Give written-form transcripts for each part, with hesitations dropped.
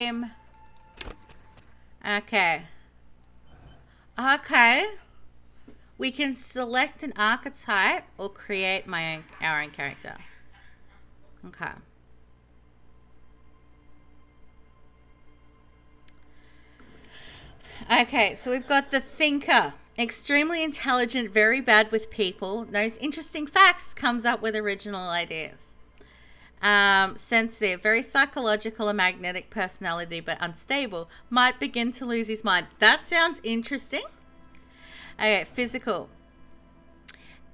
Okay. Okay. We can select an archetype or create our own character. Okay. Okay, so we've got the thinker. Extremely intelligent, very bad with people, knows interesting facts, comes up with original ideas. Sensitive, very psychological and magnetic personality, but unstable, might begin to lose his mind. That sounds interesting. Okay, physical.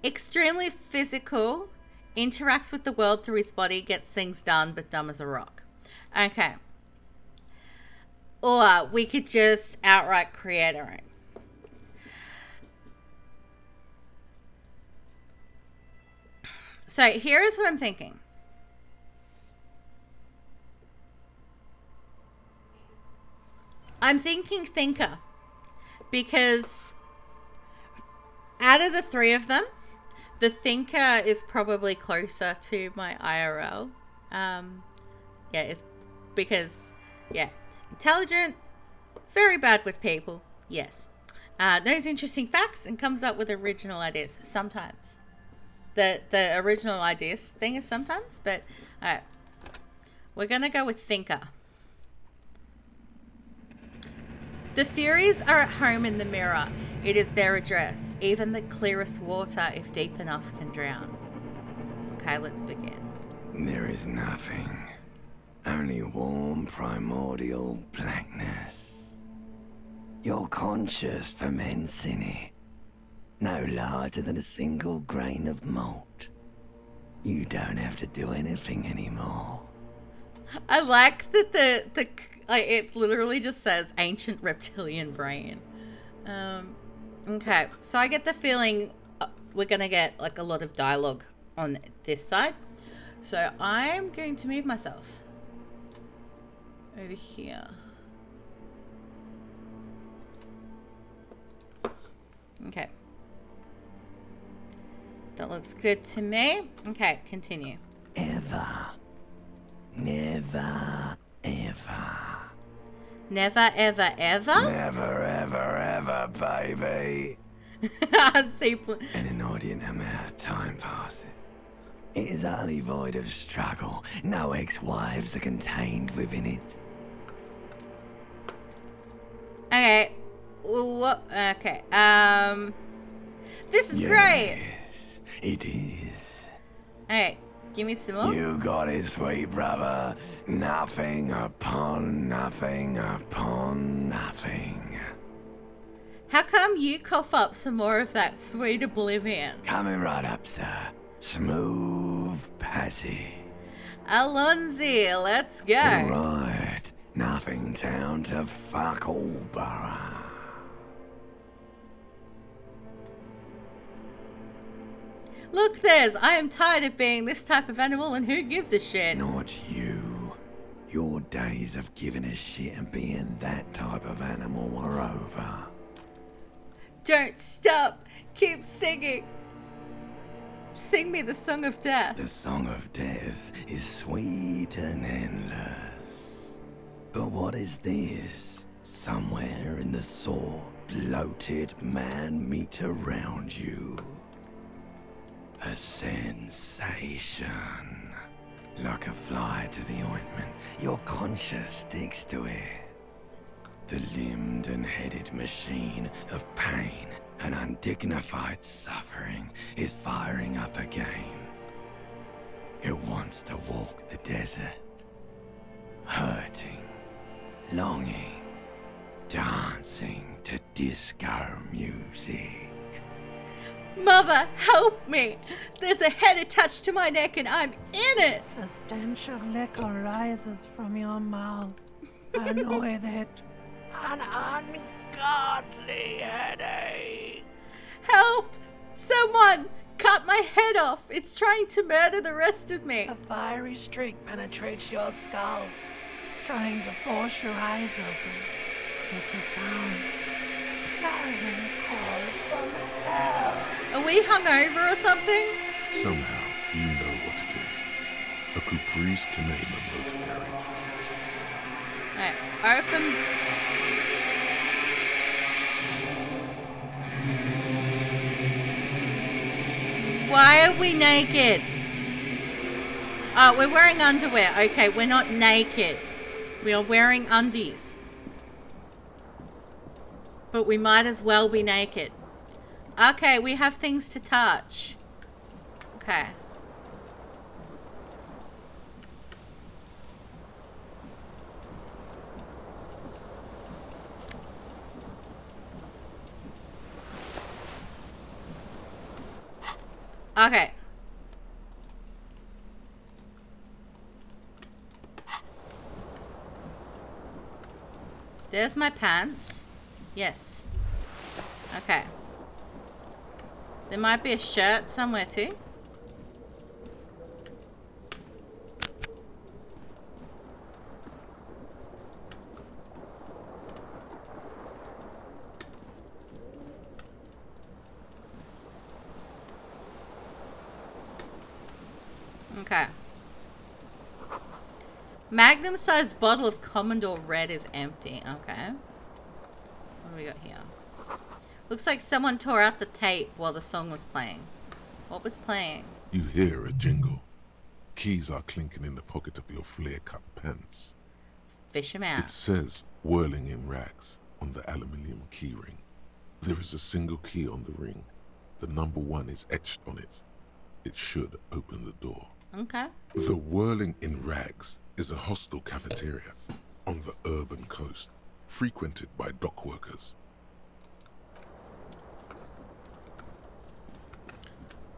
Extremely physical, interacts with the world through his body, gets things done, but dumb as a rock. Okay. Or we could just outright create our own. So here is what I'm thinking. I'm thinking thinker because out of the three of them, the thinker is probably closer to my IRL. It's because, intelligent, very bad with people, yes. Knows interesting facts and comes up with original ideas sometimes. The original ideas thing is sometimes, but we're going to go with thinker. The Furies are at home in the mirror. It is their address. Even the clearest water, if deep enough, can drown. Okay, let's begin. There is nothing. Only warm, primordial blackness. Your conscious ferments in it. No larger than a single grain of malt. You don't have to do anything anymore. I like that it literally just says ancient reptilian brain. Okay, so I get the feeling we're going to get like a lot of dialogue on this side. So I'm going to move myself over here. Okay. That looks good to me. Okay, continue. Ever. Never, ever. Never, ever, ever? Never, ever, ever, baby. And an inordinate amount of time passes. It is utterly void of struggle. No ex-wives are contained within it. Okay. What? Okay. This is great. Yes, it is. Alright, give me some more. You got it, sweet brother. Nothing upon nothing upon nothing. How come you cough up some more of that sweet oblivion? Coming right up, sir. Smooth passage. Alonzi, let's go. Right. Nothing town to fuck all borough. Look, I am tired of being this type of animal, and who gives a shit? Not you. Your days of giving a shit and being that type of animal are over. Don't stop. Keep singing. Sing me the song of death. The song of death is sweet and endless. But what is this? Somewhere in the sore, bloated man meet around you. A sensation. Like a fly to the ointment, your conscience sticks to it. The limbed and headed machine of pain and undignified suffering is firing up again. It wants to walk the desert, hurting, longing, dancing to disco music. Mother, help me! There's a head attached to my neck and I'm in it! The stench of liquor rises from your mouth, and with it, an ungodly headache. Help! Someone! Cut my head off! It's trying to murder the rest of me! A fiery streak penetrates your skull, trying to force your eyes open. It's a sound, a clarion call from hell. Are we hungover or something? Somehow, you know what it is. A Caprice Canema motor carriage. Alright. Open. Why are we naked? Oh, we're wearing underwear. Okay, we're not naked. We are wearing undies. But we might as well be naked. Okay, we have things to touch. Okay. Okay. There's my pants. Yes. Okay. There might be a shirt somewhere too. Okay. Magnum-sized bottle of Commodore Red is empty. Okay. What do we got here? Looks like someone tore out the tape while the song was playing. What was playing? You hear a jingle. Keys are clinking in the pocket of your flare-cut pants. Fish him out. It says, whirling in rags, on the aluminium key ring. There is a single key on the ring. The number 1 is etched on it. It should open the door. Okay. The whirling in rags is a hostel cafeteria on the urban coast, frequented by dock workers.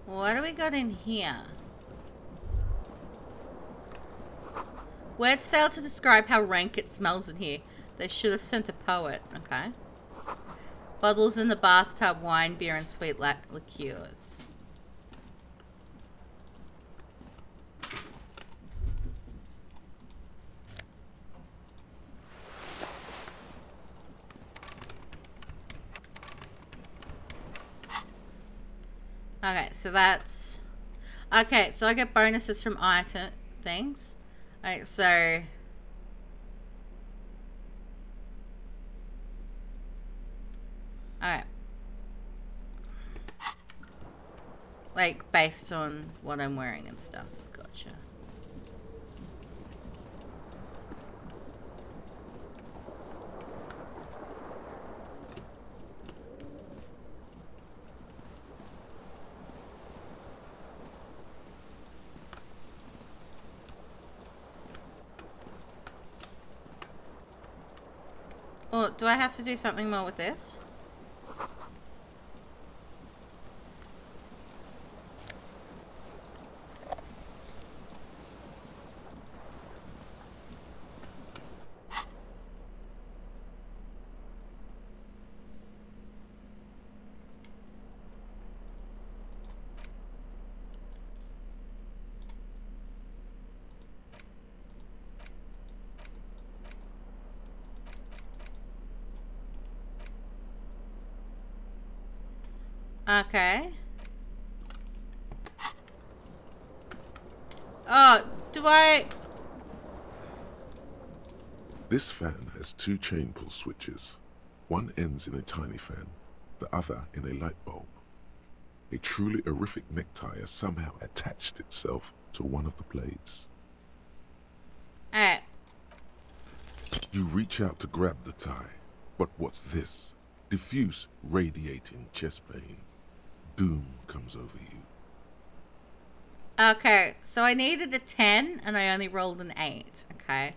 What do we got in here? Words fail to describe how rank it smells in here. They should have sent a poet. Okay. Bottles in the bathtub, wine, beer, and sweet liqueurs. Okay, so that's... Okay, so I get bonuses from item things. Alright, so... Alright. Like, based on what I'm wearing and stuff. Gotcha. Oh, do I have to do something more with this? Okay. Oh, do I... This fan has 2 chain pull switches. One ends in a tiny fan, the other in a light bulb. A truly horrific necktie has somehow attached itself to one of the blades. Alright. You reach out to grab the tie, but what's this? Diffuse, radiating chest pain. Doom comes over you. Okay, so I needed a 10 and I only rolled an 8. Okay.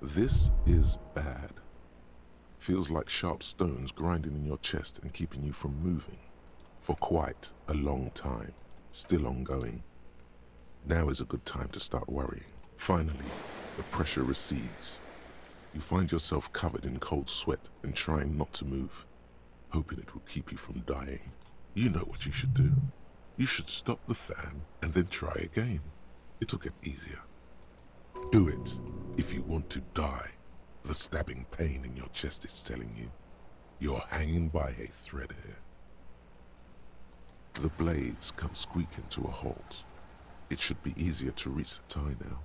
This is bad. Feels like sharp stones grinding in your chest and keeping you from moving. For quite a long time. Still ongoing. Now is a good time to start worrying. Finally, the pressure recedes. You find yourself covered in cold sweat and trying not to move, hoping it will keep you from dying. You know what you should do. You should stop the fan and then try again. It'll get easier. Do it if you want to die. The stabbing pain in your chest is telling you you're hanging by a thread here. The blades come squeaking to a halt. It should be easier to reach the tie now.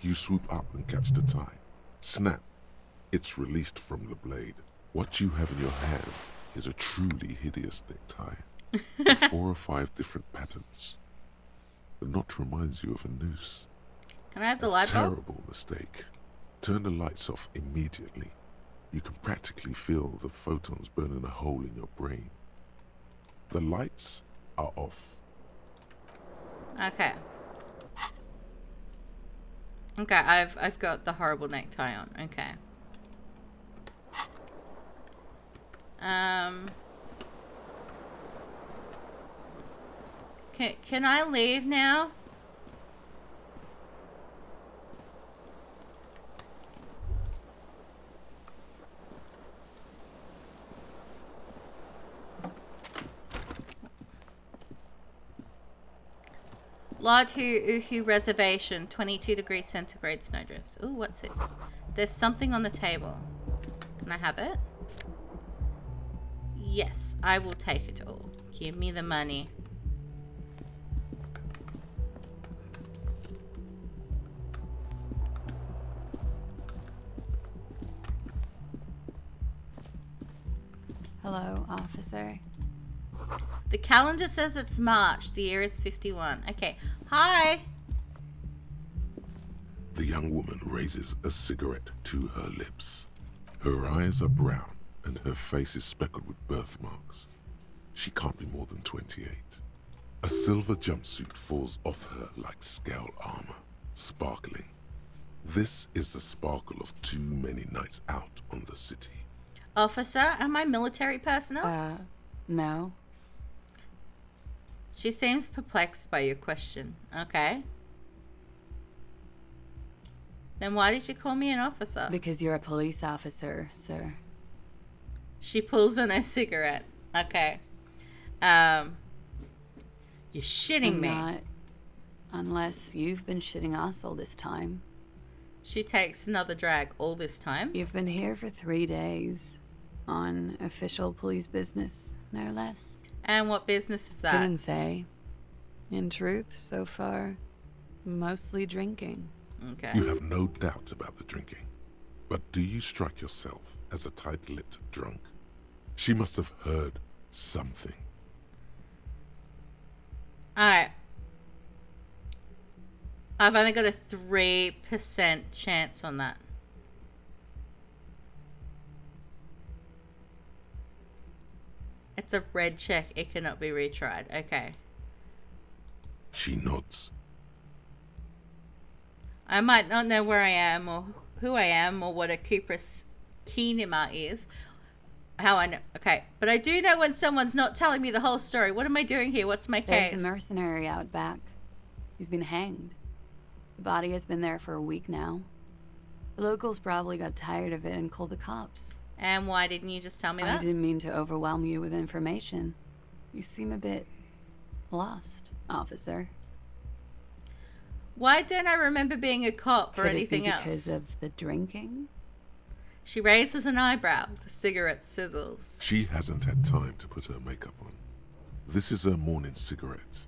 You swoop up and catch the tie. Snap. It's released from the blade. What you have in your hand is a truly hideous necktie. With 4 or 5 different patterns. The knot reminds you of a noose. Can I have the A light bulb? terrible mistake. Turn the lights off immediately. You can practically feel the photons burning a hole in your brain. The lights are off. Okay. Okay, I've got the horrible necktie on. Okay. Can I leave now? Lord Uhu Reservation, 22 degrees centigrade snowdrifts. Ooh, what's this? There's something on the table. Can I have it? Yes, I will take it all. Give me the money. Hello, officer. The calendar says it's March. The year is 51. Okay. Hi. The young woman raises a cigarette to her lips. Her eyes are brown and her face is speckled with birthmarks. She can't be more than 28. A silver jumpsuit falls off her like scale armor, sparkling. This is the sparkle of too many nights out on the city. Officer, am I military personnel? No. She seems perplexed by your question. Okay. Then why did you call me an officer? Because you're a police officer, sir. She pulls on her cigarette. Okay. You're shitting I'm me. not. Unless you've been shitting us all this time. She takes another drag all this time. You've been here for 3 days. On official police business, no less. And what business is that? Couldn't say. In truth, so far, mostly drinking. Okay. You have no doubt about the drinking. But do you strike yourself as a tight-lipped drunk? She must have heard something. Alright. I've only got a 3% chance on that. It's a red check. It cannot be retried. Okay. She nods. I might not know where I am or who I am or what a Cupris kinema is. How I know. Okay. But I do know when someone's not telling me the whole story. What am I doing here? What's my case? There's a mercenary out back. He's been hanged. The body has been there for a week now. The locals probably got tired of it and called the cops. And why didn't you just tell me I that? didn't mean to overwhelm you with information. You seem a bit lost, officer. Why don't I remember being a cop or Could anything it be else? because of the drinking? She raises an eyebrow. The cigarette sizzles. She hasn't had time to put her makeup on. This is her morning cigarette.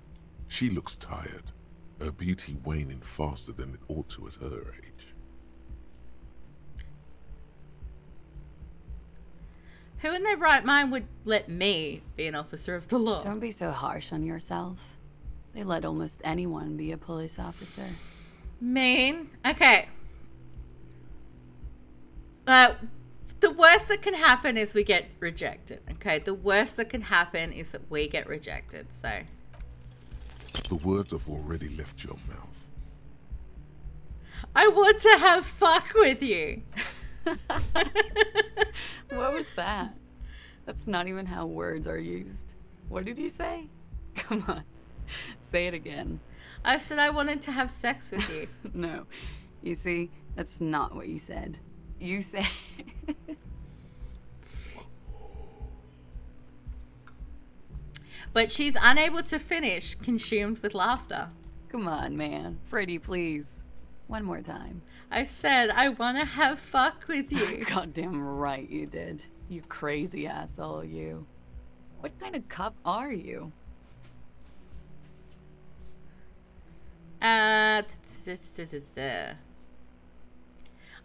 She looks tired, her beauty waning faster than it ought to at her age. Who in their right mind would let me be an officer of the law? Don't be so harsh on yourself. They let almost anyone be a police officer. Mean. Okay. The worst that can happen is we get rejected. Okay. The worst that can happen is that we get rejected. So. The words have already left your mouth. I want to have fuck with you. What was that? That's not even how words are used. What did you say? Come on. Say it again. I said I wanted to have sex with you. No. You see, that's not what you said. You said... But she's unable to finish, consumed with laughter. Come on, man. Freddie, please. One more time. I said I want to have fuck with you. Goddamn right you did. You crazy asshole, you. What kind of cop are you?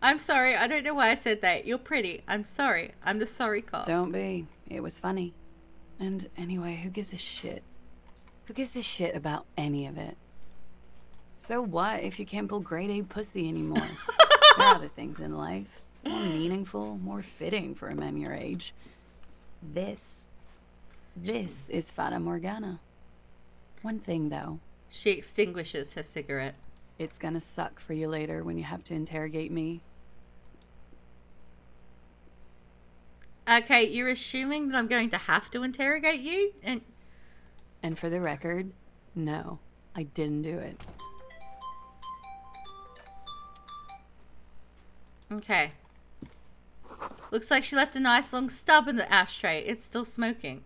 I'm sorry. I don't know why I said that. You're pretty. I'm sorry. I'm the sorry cop. Don't be. It was funny. And anyway, who gives a shit? Who gives a shit about any of it? So what if you can't pull grade A pussy anymore? There are other things in life. More meaningful, more fitting for a man your age. This is Fata Morgana. One thing, though. She extinguishes her cigarette. It's gonna suck for you later when you have to interrogate me. Okay, you're assuming that I'm going to have to interrogate you? And for the record, no, I didn't do it. Okay. Looks like she left a nice long stub in the ashtray. It's still smoking.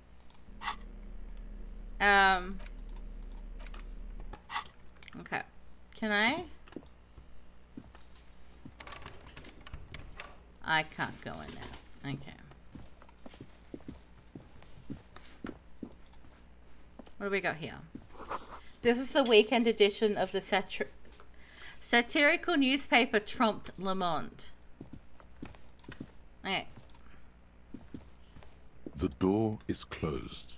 Okay. Can I? I can't go in there. Okay. What do we got here? This is the weekend edition of the satirical newspaper Trompe Le Monde. Okay. The door is closed.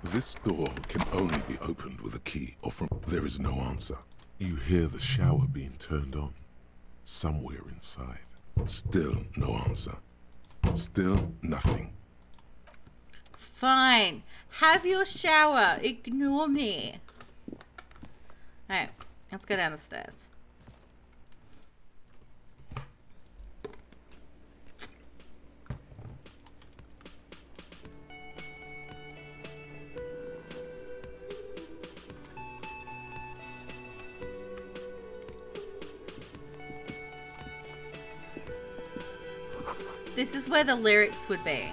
This door can only be opened with a key or from... There is no answer. You hear the shower being turned on. Somewhere inside. Still no answer. Still nothing. Fine. Have your shower. Ignore me. Alright. Let's go down the stairs. This is where the lyrics would be.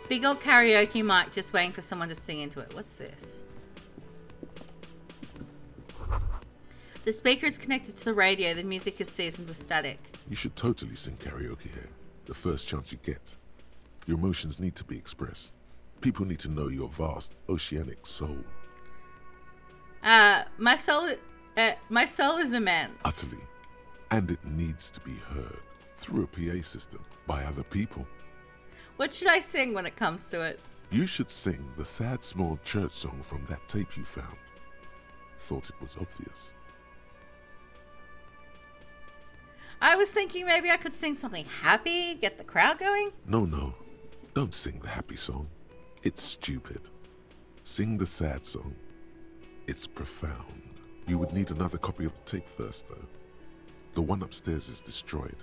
Big old karaoke mic just waiting for someone to sing into it. What's this? The speaker is connected to the radio. The music is seasoned with static. You should totally sing karaoke here. The first chance you get. Your emotions need to be expressed. People need to know your vast, oceanic soul. My soul is immense. Utterly. And it needs to be heard. Through a PA system, by other people. What should I sing when it comes to it? You should sing the sad small church song from that tape you found. Thought it was obvious. I was thinking maybe I could sing something happy, get the crowd going. No. Don't sing the happy song. It's stupid. Sing the sad song. It's profound. You would need another copy of the tape first, though. The one upstairs is destroyed.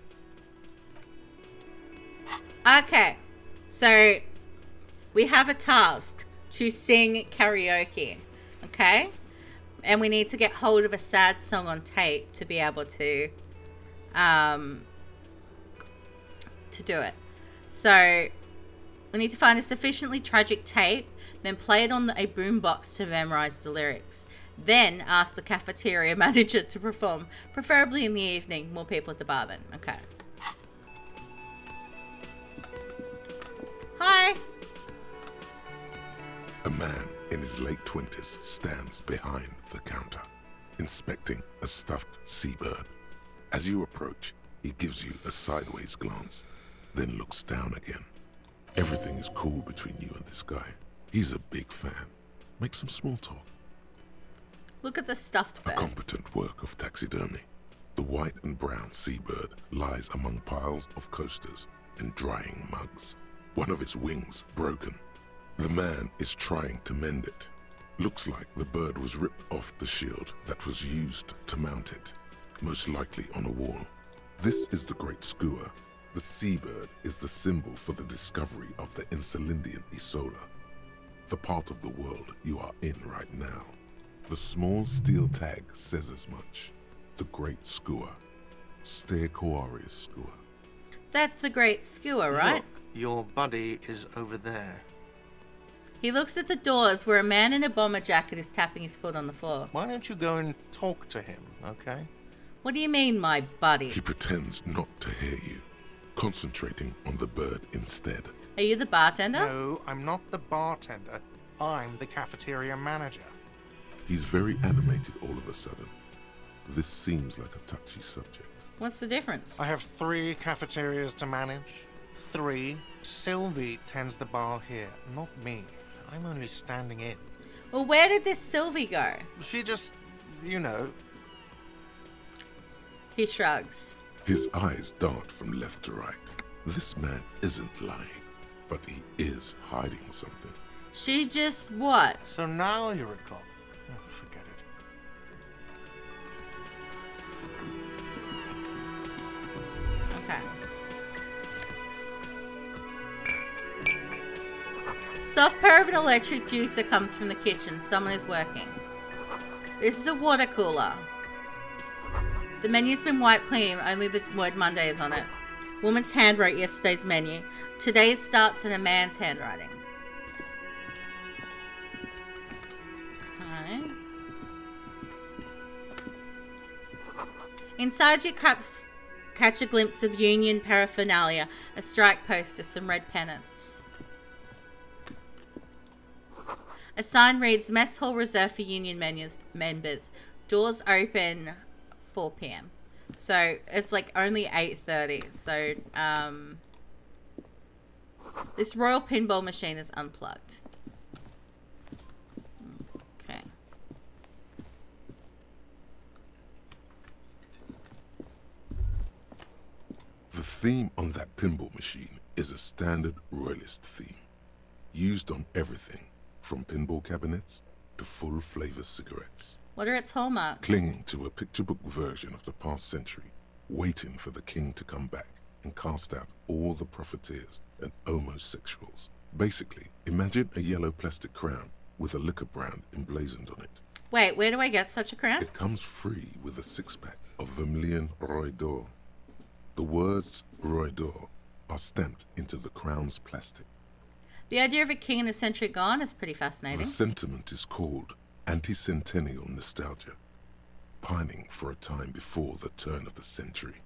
Okay, so we have a task to sing karaoke, okay? And we need to get hold of a sad song on tape to be able to do it. So we need to find a sufficiently tragic tape, then play it on a boombox to memorize the lyrics. Then ask the cafeteria manager to perform, preferably in the evening, more people at the bar then. Okay. Hi. A man in his late 20s stands behind the counter, inspecting a stuffed seabird. As you approach, he gives you a sideways glance, then looks down again. Everything is cool between you and this guy. He's a big fan. Make some small talk. Look at the stuffed A bird. competent work of taxidermy. The white and brown seabird lies among piles of coasters and drying mugs. One of its wings broken. The man is trying to mend it. Looks like the bird was ripped off the shield that was used to mount it, most likely on a wall. This is the Great Skua. The seabird is the symbol for the discovery of the Insulindian Isola, the part of the world you are in right now. The small steel tag says as much. The Great Skua. Steacoarius Skua. That's the Great Skua, right? Look, your buddy is over there. He looks at the doors where a man in a bomber jacket is tapping his foot on the floor. Why don't you go and talk to him, okay? What do you mean, my buddy? He pretends not to hear you, concentrating on the bird instead. Are you the bartender? No, I'm not the bartender. I'm the cafeteria manager. He's very animated all of a sudden. This seems like a touchy subject. What's the difference? I have 3 cafeterias to manage. 3. Sylvie tends the bar here, not me. I'm only standing in. Well, where did this Sylvie go? She just, you know, He shrugs. His eyes dart from left to right. This man isn't lying, but he is hiding something. She just what? so now you're a cop. Oh, forget it. Okay. Soft purr of an electric juicer comes from the kitchen. Someone is working. This is a water cooler. The menu's been wiped clean. Only the word Monday is on it. Woman's hand wrote yesterday's menu. Today's starts in a man's handwriting. Okay. Inside your cups, catch a glimpse of union paraphernalia, a strike poster, some red pennants. A sign reads, Mess Hall reserved for union members. Doors open 4 p.m. So it's like only 8:30. So this Royal Pinball machine is unplugged. Okay. The theme on that pinball machine is a standard royalist theme, used on everything from pinball cabinets to full flavor cigarettes. What are its hallmarks? Clinging to a picture book version of the past century, waiting for the king to come back and cast out all the profiteers and homosexuals. Basically, imagine a yellow plastic crown with a liquor brand emblazoned on it. Wait, where do I get such a crown? It comes free with a 6-pack of Vermilion Roy d'Or. The words Roy d'Or are stamped into the crown's plastic. The idea of a king in a century gone is pretty fascinating. The sentiment is called anti-centennial nostalgia, pining for a time before the turn of the century.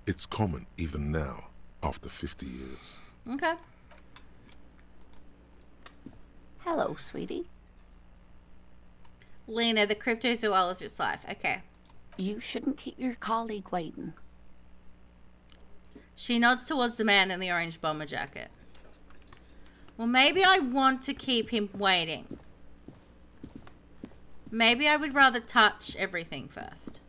It's common even now, after 50 years. Okay. Hello, sweetie. Lena, the cryptozoologist's life. Okay. You shouldn't keep your colleague waiting. She nods towards the man in the orange bomber jacket. Well, maybe I want to keep him waiting. Maybe I would rather touch everything first.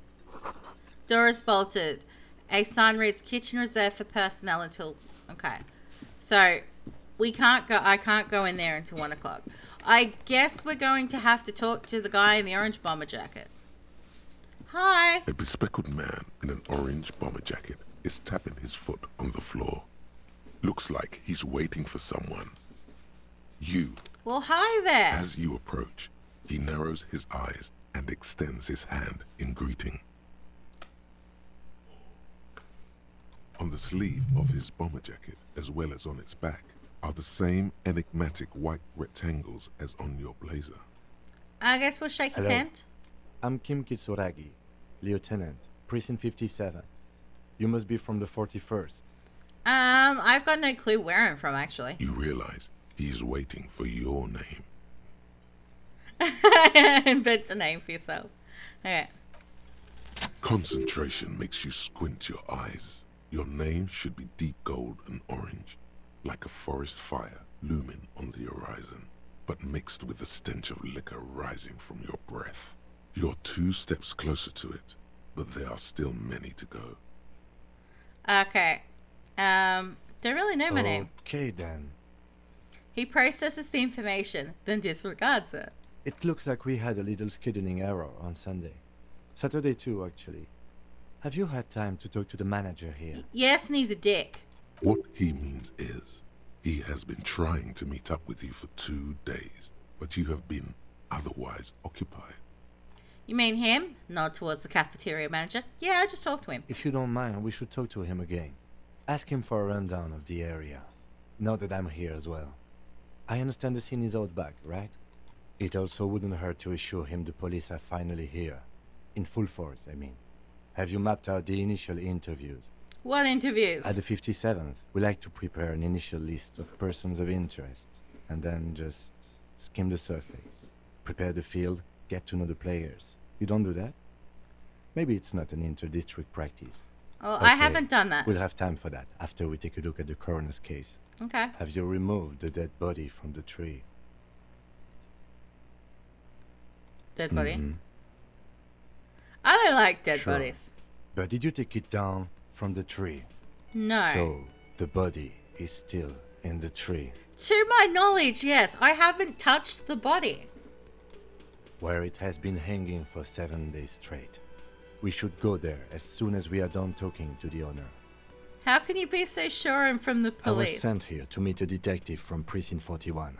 Door is bolted. A sign reads kitchen reserved for personnel until... Okay. So, we can't go... I can't go in there until 1 o'clock. I guess we're going to have to talk to the guy in the orange bomber jacket. Hi. A bespectacled man in an orange bomber jacket is tapping his foot on the floor. Looks like he's waiting for someone. You. Well, hi there. As you approach, he narrows his eyes and extends his hand in greeting. On the sleeve of his bomber jacket, as well as on its back, are the same enigmatic white rectangles as on your blazer. I guess we'll shake his Hello. hand. I'm Kim Kitsuragi, Lieutenant, Precinct 57. You must be from the 41st. I've got no clue where I'm from, actually. You realize he's waiting for your name. Invent a name for yourself. Okay. Concentration makes you squint your eyes. Your name should be deep gold and orange, like a forest fire looming on the horizon, but mixed with the stench of liquor rising from your breath. You're 2 steps closer to it, but there are still many to go. Okay. Don't really know my name. Okay then. He processes the information, then disregards it. It looks like we had a little scheduling error on Sunday. Saturday too, actually. Have you had time to talk to the manager here? Yes, and he's a dick. What he means is, he has been trying to meet up with you for 2 days, but you have been otherwise occupied. You mean him? Nod towards the cafeteria manager. Yeah, I just talked to him. If you don't mind, we should talk to him again. Ask him for a rundown of the area. Now that I'm here as well. I understand the scene is out back, right? It also wouldn't hurt to assure him the police are finally here. In full force, I mean. Have you mapped out the initial interviews? What interviews? At the 57th, we like to prepare an initial list of persons of interest, and then just skim the surface. Prepare the field, get to know the players. You don't do that? Maybe it's not an inter-district practice. Well, Okay, I haven't done that. We'll have time for that after we take a look at the coroner's case. Okay. Have you removed the dead body from the tree? Dead body. Mhm. I don't like dead Sure. bodies. But did you take it down from the tree? No. So, the body is still in the tree, To my knowledge, yes. I haven't touched the body. where it has been hanging for 7 days straight. We should go there as soon as we are done talking to the owner. How can you be so sure I'm from the I was police? sent here to meet a detective from Precinct 41.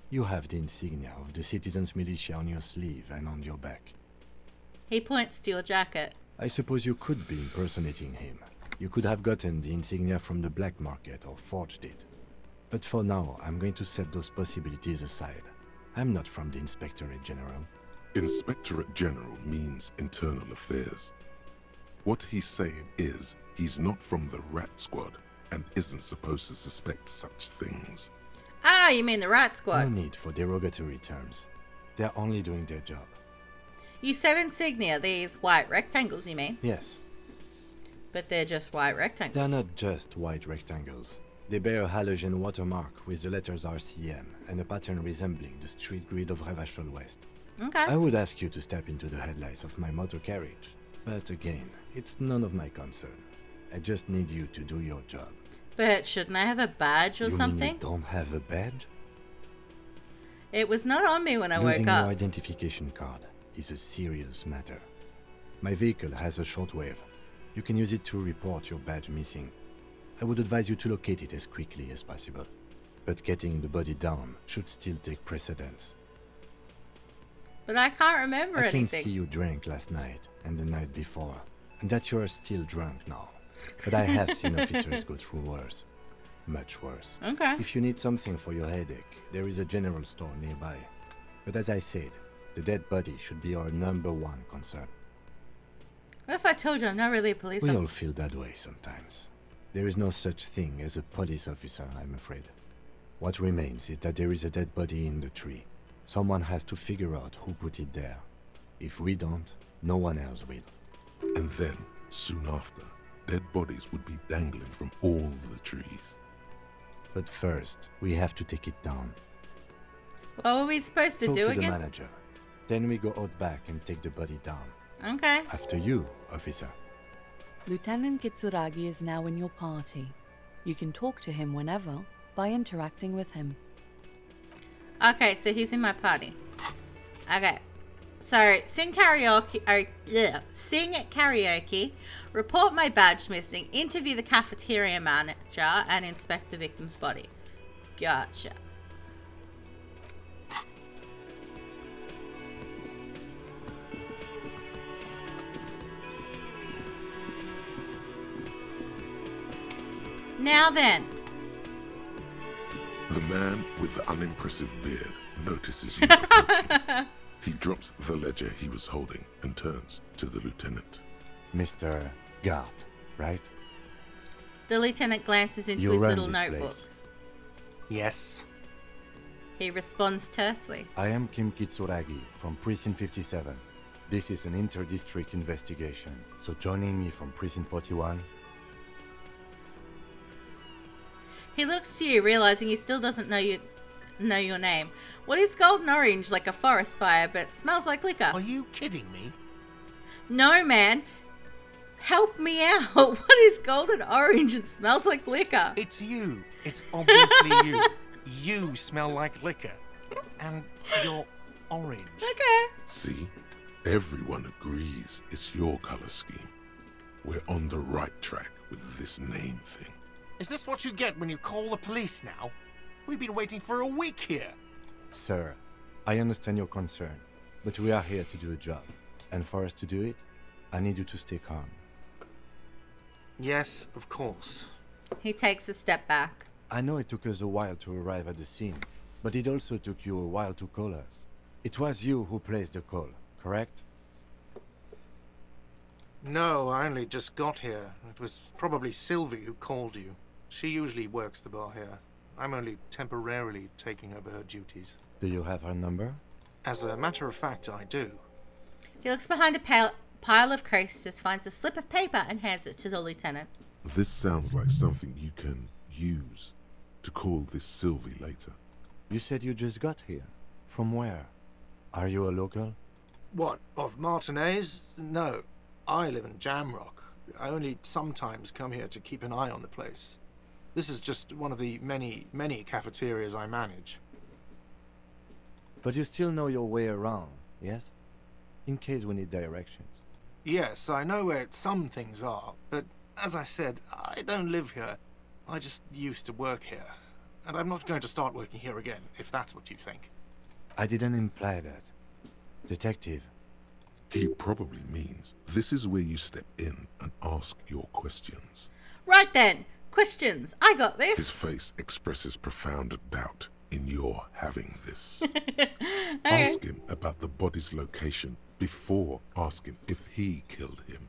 You have the insignia of the Citizens Militia on your sleeve and on your back. He points to your jacket. I suppose you could be impersonating him. You could have gotten the insignia from the black market or forged it. But for now, I'm going to set those possibilities aside. I'm not from the Inspectorate General. Inspectorate General means internal affairs. What he's saying is he's not from the Rat Squad and isn't supposed to suspect such things. Ah, you mean the Rat No Squad. need for derogatory terms. They're only doing their job. You said insignia, these white rectangles, you mean? Yes, But they're just white rectangles. they're not just white rectangles. They bear a halogen watermark with the letters RCM and a pattern resembling the street grid of Revachol West. Okay. I would ask you to step into the headlights of my motor carriage. But again, it's none of my concern. I just need you to do your job. But shouldn't I have a badge or You mean something? you don't have a badge? It was not on me when I Losing woke up. your identification card is a serious matter. My vehicle has a shortwave. You can use it to report your badge missing. I would advise you to locate it as quickly as possible. But getting the body down should still take precedence. But I can't remember I can anything. see you drank last night and the night before, and that you are still drunk now. But I have seen officers go through worse. Much worse. Okay. If you need something for your headache, there is a general store nearby. But as I said, the dead body should be our #1 concern. What if I told you I'm not really a police We all officer? feel that way sometimes. There is no such thing as a police officer, I'm afraid. What remains is that there is a dead body in the tree. Someone has to figure out who put it there. If we don't, no one else will. And then, soon after, dead bodies would be dangling from all the trees. But first, we have to take it down. What were we supposed to Talk do to the again? manager. Then we go out back and take the body down. Okay. After you, officer. Lieutenant Kitsuragi is now in your party. You can talk to him whenever by interacting with him. Okay, so he's in my party. Okay. So, sing karaoke, sing at karaoke, report my badge missing, interview the cafeteria manager, and inspect the victim's body. Gotcha. Now then. The man with the unimpressive beard notices you approaching. He drops the ledger he was holding and turns to the lieutenant. Mr. Gart, right? The lieutenant glances into You his run little this notebook. place. Yes. He responds tersely. I am Kim Kitsuragi from Precinct 57. This is an inter-district investigation, so joining me from Precinct 41. He looks to you, realizing he still doesn't know your name. What is golden orange like a forest fire, but smells like liquor? Are you kidding me? No, man. Help me out. What is golden orange and smells like liquor? It's you. It's obviously you. You smell like liquor. And you're orange. Okay. See? Everyone agrees it's your color scheme. We're on the right track with this name thing. Is this what you get when you call the police now? We've been waiting for a week here. Sir, I understand your concern, but we are here to do a job. And for us to do it, I need you to stay calm. Yes, of course. He takes a step back. I know it took us a while to arrive at the scene, but it also took you a while to call us. It was you who placed the call, correct? No, I only just got here. It was probably Sylvie who called you. She usually works the bar here. I'm only temporarily taking over her duties. Do you have her number? As a matter of fact, I do. He looks behind a pile of coasters, finds a slip of paper, and hands it to the lieutenant. This sounds like something you can use to call this Sylvie later. You said you just got here. From where? Are you a local? What, of Martinez? No, I live in Jamrock. I only sometimes come here to keep an eye on the place. This is just one of the many, many cafeterias I manage. But you still know your way around, yes? In case we need directions. Yes, I know where some things are, but as I said, I don't live here. I just used to work here. And I'm not going to start working here again, if that's what you think. I didn't imply that. Detective. He probably means this is where you step in and ask your questions. Right then, questions. I got His this. face expresses profound doubt in your having this. Okay. Ask him about the body's location before asking if he killed him.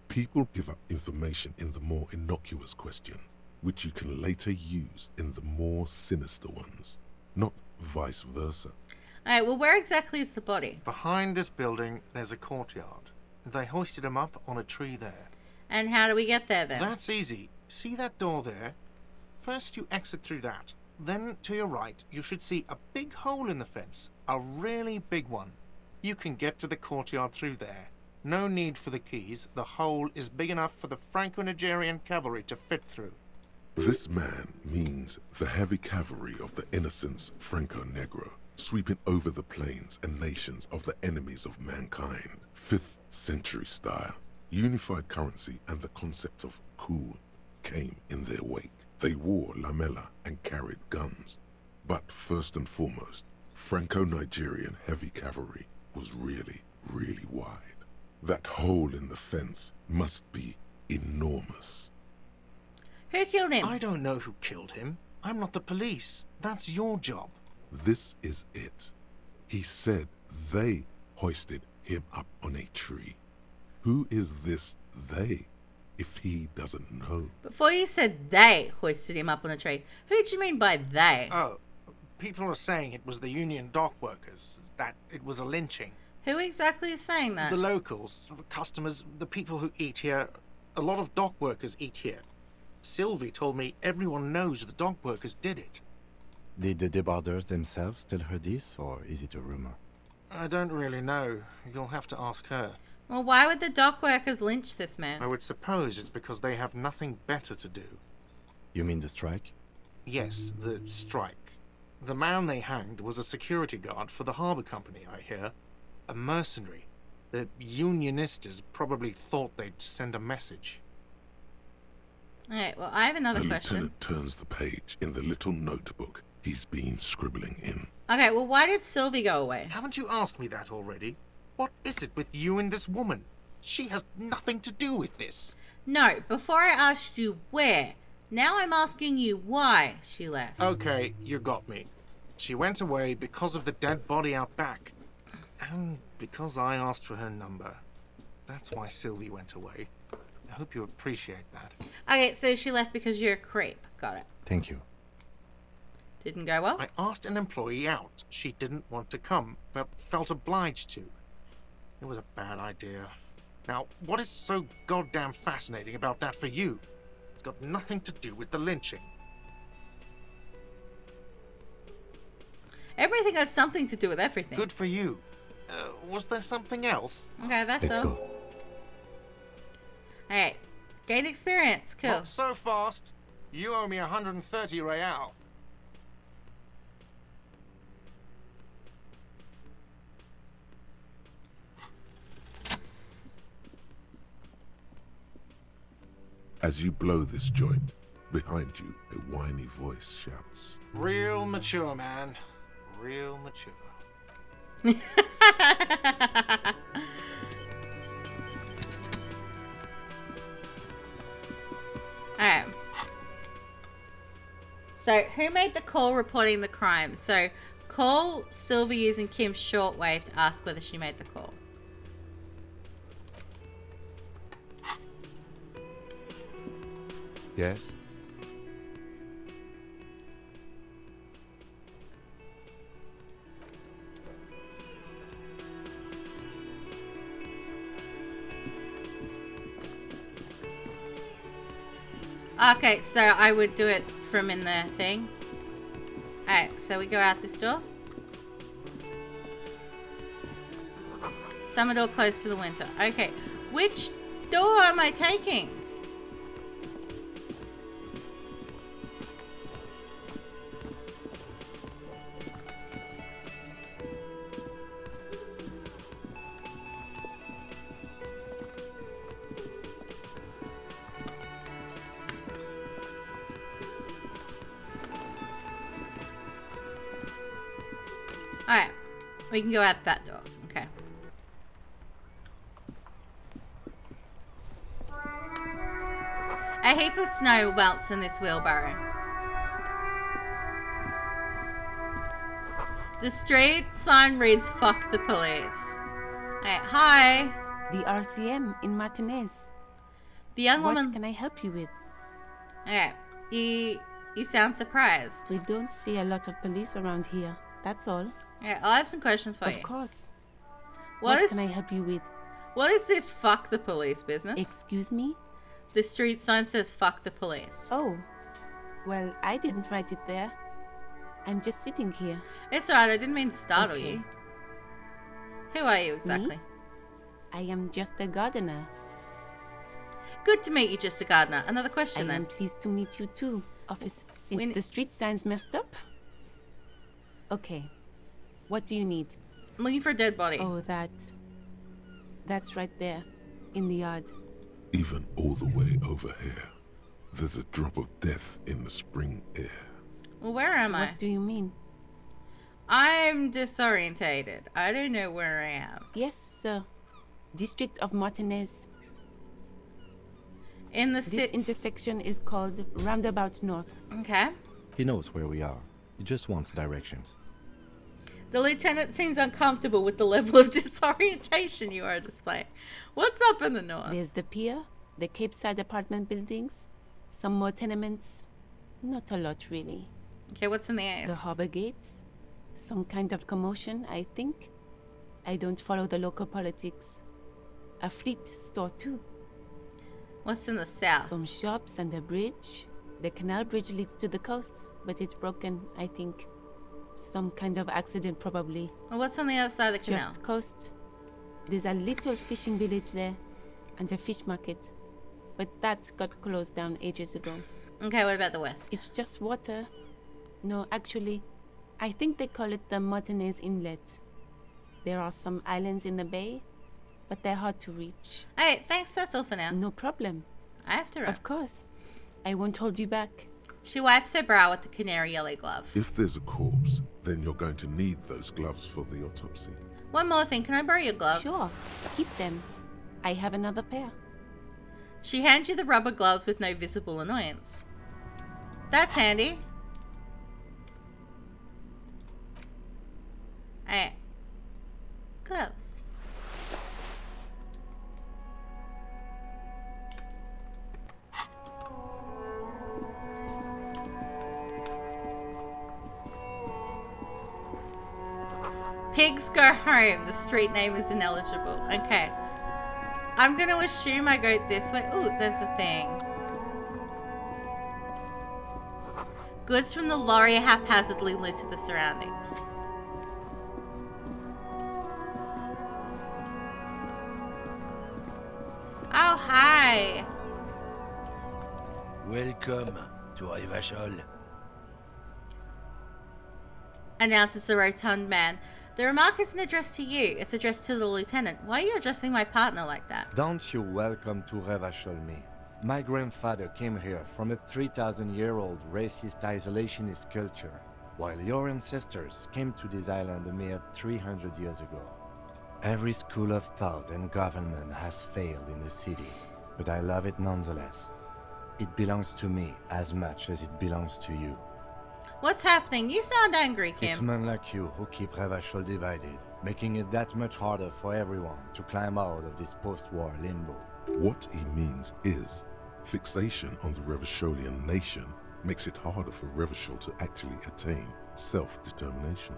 People give up information in the more innocuous questions, which you can later use in the more sinister ones, not vice versa. Alright, well, where exactly is the body? Behind this building, there's a courtyard. They hoisted him up on a tree there. And how do we get there then? That's easy. See that door there? First you exit through that. Then, to your right, you should see a big hole in the fence. A really big one. You can get to the courtyard through there. No need for the keys. The hole is big enough for the Franco-Nigerian cavalry to fit through. This man means the heavy cavalry of the innocents Franco-Negro, sweeping over the plains and nations of the enemies of mankind. 5th century style. Unified currency and the concept of cool came in their wake. They wore lamella and carried guns. But first and foremost, Franco-Nigerian heavy cavalry was really, really wide. That hole in the fence must be enormous. Who killed him? I don't know who killed him. I'm not the police. That's your job. This is it. He said they hoisted him up on a tree. Who is this they, if he doesn't know? Before you said they hoisted him up on a tree, who do you mean by they? Oh, people are saying it was the union dock workers, that it was a lynching. Who exactly is saying that? The locals, customers, the people who eat here, a lot of dock workers eat here. Sylvie told me everyone knows the dock workers did it. Did the debarders themselves tell her this, or is it a rumor? I don't really know. You'll have to ask her. Well, why would the dock workers lynch this man? I would suppose it's because they have nothing better to do. You mean the strike? Yes, the strike. The man they hanged was a security guard for the harbour company, I hear. A mercenary. The unionistas probably thought they'd send a message. Alright, well, I have another The question. lieutenant turns the page in the little notebook he's been scribbling in. Okay, well, why did Sylvie go away? Haven't you asked me that already? What is it with you and this woman? She has nothing to do with this. No, before I asked you where. Now I'm asking you why she left. Okay, you got me. She went away because of the dead body out back. And because I asked for her number. That's why Sylvie went away. I hope you appreciate that. Okay, so she left because you're a creep. Got it. Thank you. Didn't go well? I asked an employee out. She didn't want to come, but felt obliged to. It was a bad idea. Now, what is so goddamn fascinating about that for you? It's got nothing to do with the lynching. Everything has something to do with everything. Good for you. Was there something else? Okay, that's Let's all. go. Alright. Gain experience. Cool. Not so fast. You owe me 130 real. As you blow this joint, behind you, a whiny voice shouts, Real mature, man. Real mature. Alright. So, who made the call reporting the crime? So, call Sylvie using Kim's shortwave to ask whether she made the call. Yes? Okay, so I would do it from in the thing. Alright, so we go out this door. Summer door closed for the winter. Okay, which door am I taking? Alright, we can go out that door. Okay. A heap of snow welts in this wheelbarrow. The street sign reads, "Fuck the police." Alright, hi. The RCM in Martinez. The young What woman... can I help you with? Okay, you sound surprised. We don't see a lot of police around here. That's all. Yeah, I have some questions for you. Of course. What Can I help you with? What is this "fuck the police" business? Excuse me? The street sign says "fuck the police." Oh. Well, I didn't write it there. I'm just sitting here. It's alright, I didn't mean to startle Okay. you. Who are you exactly? Me? I am just a gardener. Good to meet you, just a gardener. Another question I then. am pleased to meet you too, officer. Since We- the street sign's messed up? Okay. What do you need? I'm looking for a dead body. Oh, that's right there, in the yard. Even all the way over here, there's a drop of death in the spring air. Well, where am I? What do you mean? I'm disorientated. I don't know where I am. Yes, sir. District of Martinez. In the This city. intersection is called Roundabout North. Okay. He knows where we are. He just wants directions. The lieutenant seems uncomfortable with the level of disorientation you are displaying. What's up in the north? There's the pier, the Cape Side apartment buildings, some more tenements. Not a lot, really. Okay, what's in the east? The harbor gates. Some kind of commotion, I think. I don't follow the local politics. A fleet store, too. What's in the south? Some shops and a bridge. The canal bridge leads to the coast, but it's broken, I think. Some kind of accident, probably. Well, what's on the other side of the canal? Just coast. There's a little fishing village there, and a fish market. But that got closed down ages ago. Okay, what about the west? It's just water. No, actually, I think they call it the Martinez Inlet. There are some islands in the bay, but they're hard to reach. Hey, thanks, that's all for now. No problem. I have to run. Of course. I won't hold you back. She wipes her brow with the canary yellow glove. If there's a corpse, then you're going to need those gloves for the autopsy. One more thing, can I borrow your gloves? Sure, keep them. I have another pair. She hands you the rubber gloves with no visible annoyance. That's handy. Hey. Gloves. Pigs go home. The street name is ineligible. Okay. I'm going to assume I go this way. Ooh, there's a thing. Goods from the lorry haphazardly litter the surroundings. Oh, hi. Welcome to Revachol. Announces the rotund man. The remark isn't addressed to you. It's addressed to the lieutenant. Why are you addressing my partner like that? Don't you welcome to Revachol me. My grandfather came here from a 3,000-year-old racist isolationist culture, while your ancestors came to this island a mere 300 years ago. Every school of thought and government has failed in the city, but I love it nonetheless. It belongs to me as much as it belongs to you. What's happening? You sound angry, Kim. It's men like you who keep Revachol divided, making it that much harder for everyone to climb out of this post-war limbo. What he means is, fixation on the Revacholian nation makes it harder for Revachol to actually attain self-determination.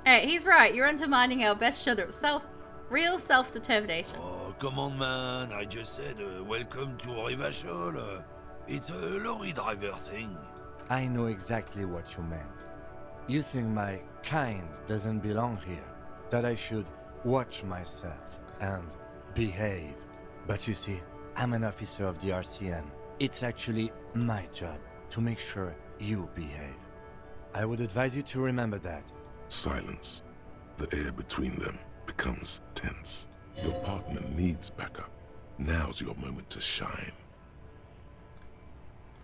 Hey, he's right. You're undermining our best shot at real self-determination. come on, man. I just said, welcome to Rivachol. It's a lorry driver thing. I know exactly what you meant. You think my kind doesn't belong here, that I should watch myself and behave. But you see, I'm an officer of the RCN. It's actually my job to make sure you behave. I would advise you to remember that. Silence. The air between them becomes tense. Your partner needs backup. Now's your moment to shine.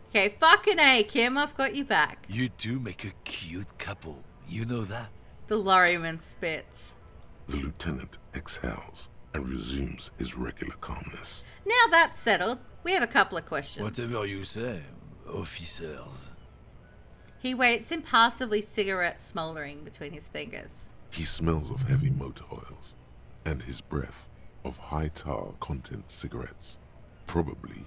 Okay, fucking A, Kim, I've got you back. You two make a cute couple. You know that? The lorryman spits. The lieutenant exhales and resumes his regular calmness. Now that's settled, we have a couple of questions. Whatever you say, officers. He waits impassively, cigarette smouldering between his fingers. He smells of heavy motor oils and his breath of high tar content cigarettes, probably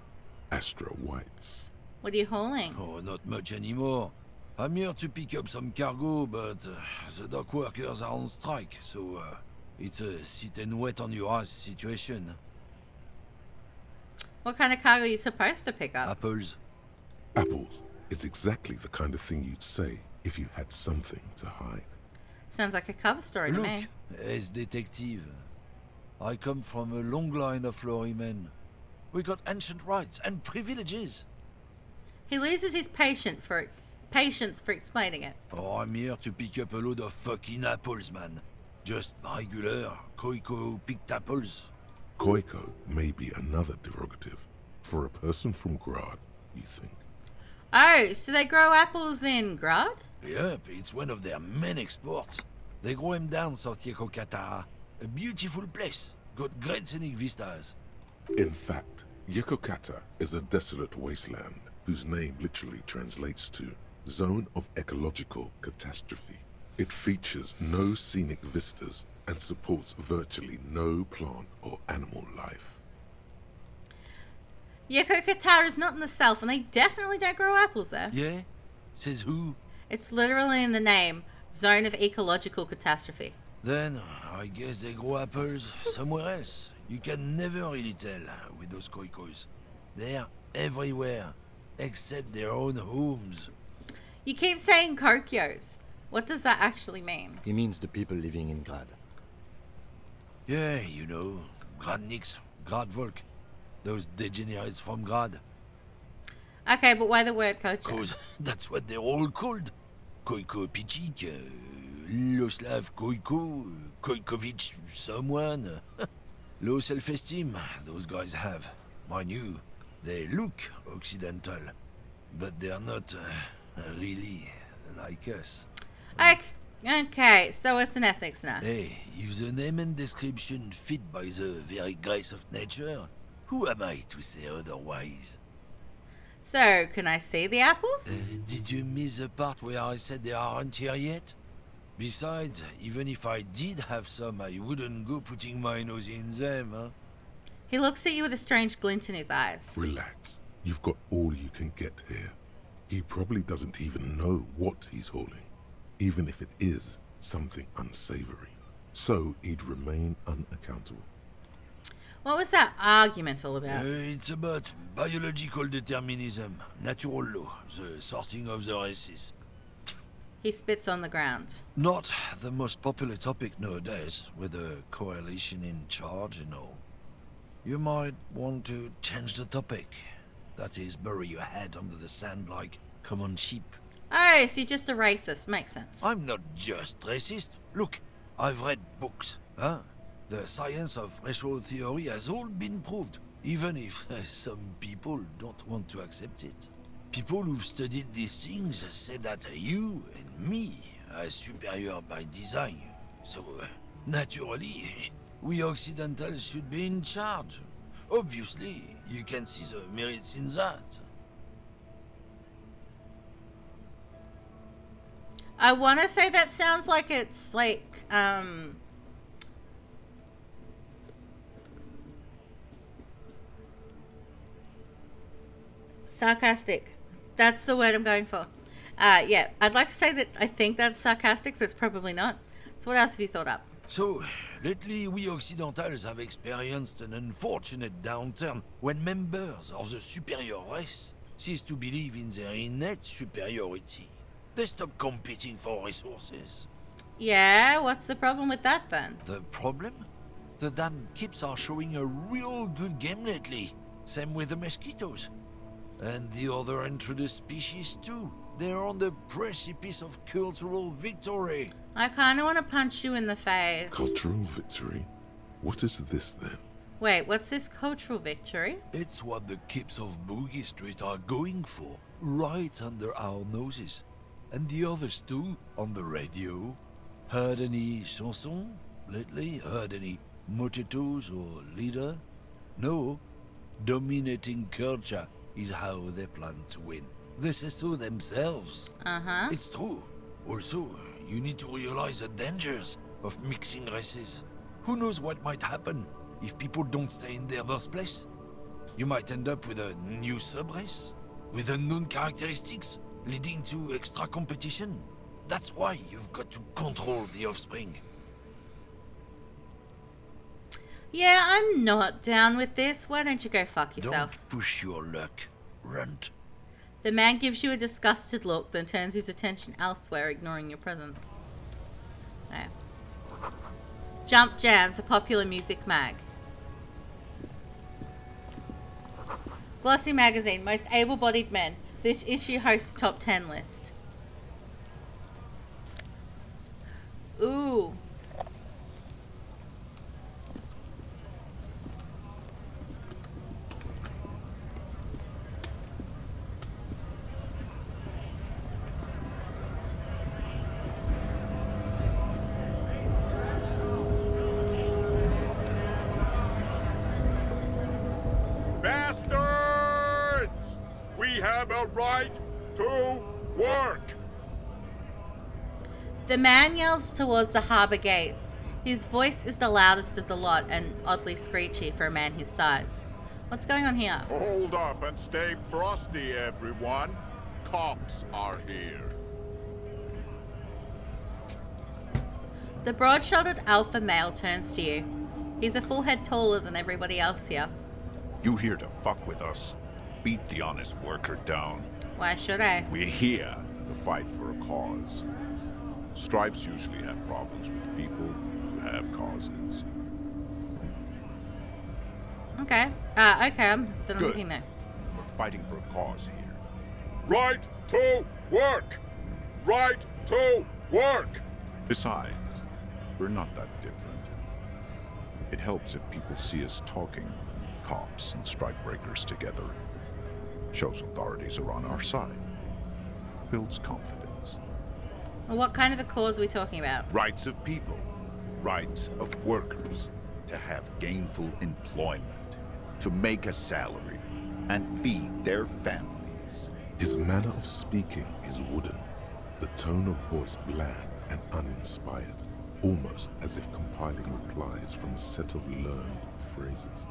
Astra Whites. What are you hauling? Oh, not much anymore. I'm here to pick up some cargo, but the dock workers are on strike, so it's a sit and wait on your ass situation. What kind of cargo are you supposed to pick up? Apples. Apples is exactly the kind of thing you'd say if you had something to hide. Sounds like a cover story to Look, me. as detective, I come from a long line of lorrymen. We got ancient rights and privileges. He loses his patience for explaining it. Oh, I'm here to pick up a load of fucking apples, man. Just regular Koiko picked apples. Koiko may be another derogative for a person from Grad, you think. Oh, so they grow apples in Grad? Yep, it's one of their main exports. They grow them down South Yekokata. A beautiful place. Got great scenic vistas. In fact, Yekokata is a desolate wasteland whose name literally translates to Zone of Ecological Catastrophe. It features no scenic vistas and supports virtually no plant or animal life. Yekokata is not in the south, and they definitely don't grow apples there. Yeah? Says who? It's literally in the name, Zone of Ecological Catastrophe. Then, I guess they grow apples somewhere else. You can never really tell with those koikos. They're everywhere, except their own homes. You keep saying Kokyos. What does that actually mean? He means the people living in Grad. Yeah, you know, Gradniks, Gradvolk. Those degenerates from Grad. Okay, but why the word Kocho? Cause that's what they're all called. Koiko Pichik, Loslav Koiko, Koikovic someone. Low self-esteem, those guys have. Mind you, they look Occidental, but they're not really like us. Okay, so it's an ethics now. Hey, if the name and description fit by the very grace of nature, who am I to say otherwise? So, can I see the apples? Did you miss the part where I said they aren't here yet? Besides, even if I did have some, I wouldn't go putting my nose in them, huh? He looks at you with a strange glint in his eyes. Relax. You've got all you can get here. He probably doesn't even know what he's hauling, even if it is something unsavory. So he'd remain unaccountable. What was that argument all about? It's about biological determinism, natural law, the sorting of the races. He spits on the ground. Not the most popular topic nowadays, with the coalition in charge and all. You might want to change the topic. That is, bury your head under the sand like common sheep. Oh, so you're just a racist. Makes sense. I'm not just racist. Look, I've read books, huh? The science of racial theory has all been proved, even if some people don't want to accept it. People who've studied these things say that you and me are superior by design. So, naturally, we Occidentals should be in charge. Obviously, you can see the merits in that. I want to say that sounds like it's like, sarcastic. That's the word I'm going for. Yeah, I'd like to say that I think that's sarcastic, but it's probably not. So what else have you thought up? So, lately we Occidentals have experienced an unfortunate downturn when members of the superior race cease to believe in their innate superiority. They stop competing for resources. Yeah, what's the problem with that then? The problem? The damn Kips are showing a real good game lately. Same with the mosquitoes. And the other intruders species too. They're on the precipice of cultural victory. I kind of want to punch you in the face. Cultural victory? What is this then? Wait, what's this cultural victory? It's what the Kips of Boogie Street are going for, right under our noses. And the others too, on the radio. Heard any chansons lately? Heard any mojitos or leader? No. Dominating culture is how they plan to win. They say so themselves. Uh-huh. It's true. Also, you need to realize the dangers of mixing races. Who knows what might happen if people don't stay in their birthplace? You might end up with a new sub-race, with unknown characteristics, leading to extra competition. That's why you've got to control the offspring. Yeah, I'm not down with this. Why don't you go fuck yourself? Don't push your luck, runt. The man gives you a disgusted look, then turns his attention elsewhere, ignoring your presence. There. Jump Jams, a popular music mag. Glossy magazine, most able-bodied men. This issue hosts a top 10 list. Ooh. Bastards! We have a right to work! The man yells towards the harbour gates. His voice is the loudest of the lot and oddly screechy for a man his size. What's going on here? Hold up and stay frosty, everyone. Cops are here. The broad-shouldered alpha male turns to you. He's a full head taller than everybody else here. You here to fuck with us? Beat the honest worker down. Why should I? We're here to fight for a cause. Stripes usually have problems with people who have causes. Okay. Then I'm Good. thinking no. We're fighting for a cause here. Right to work! Right to work! Besides, we're not that different. It helps if people see us talking, cops and strikebreakers together. Shows authorities are on our side. Builds confidence. Well, what kind of a cause are we talking about? Rights of people. Rights of workers. To have gainful employment. To make a salary. And feed their families. His manner of speaking is wooden, the tone of voice bland and uninspired, almost as if compiling replies from a set of learned phrases.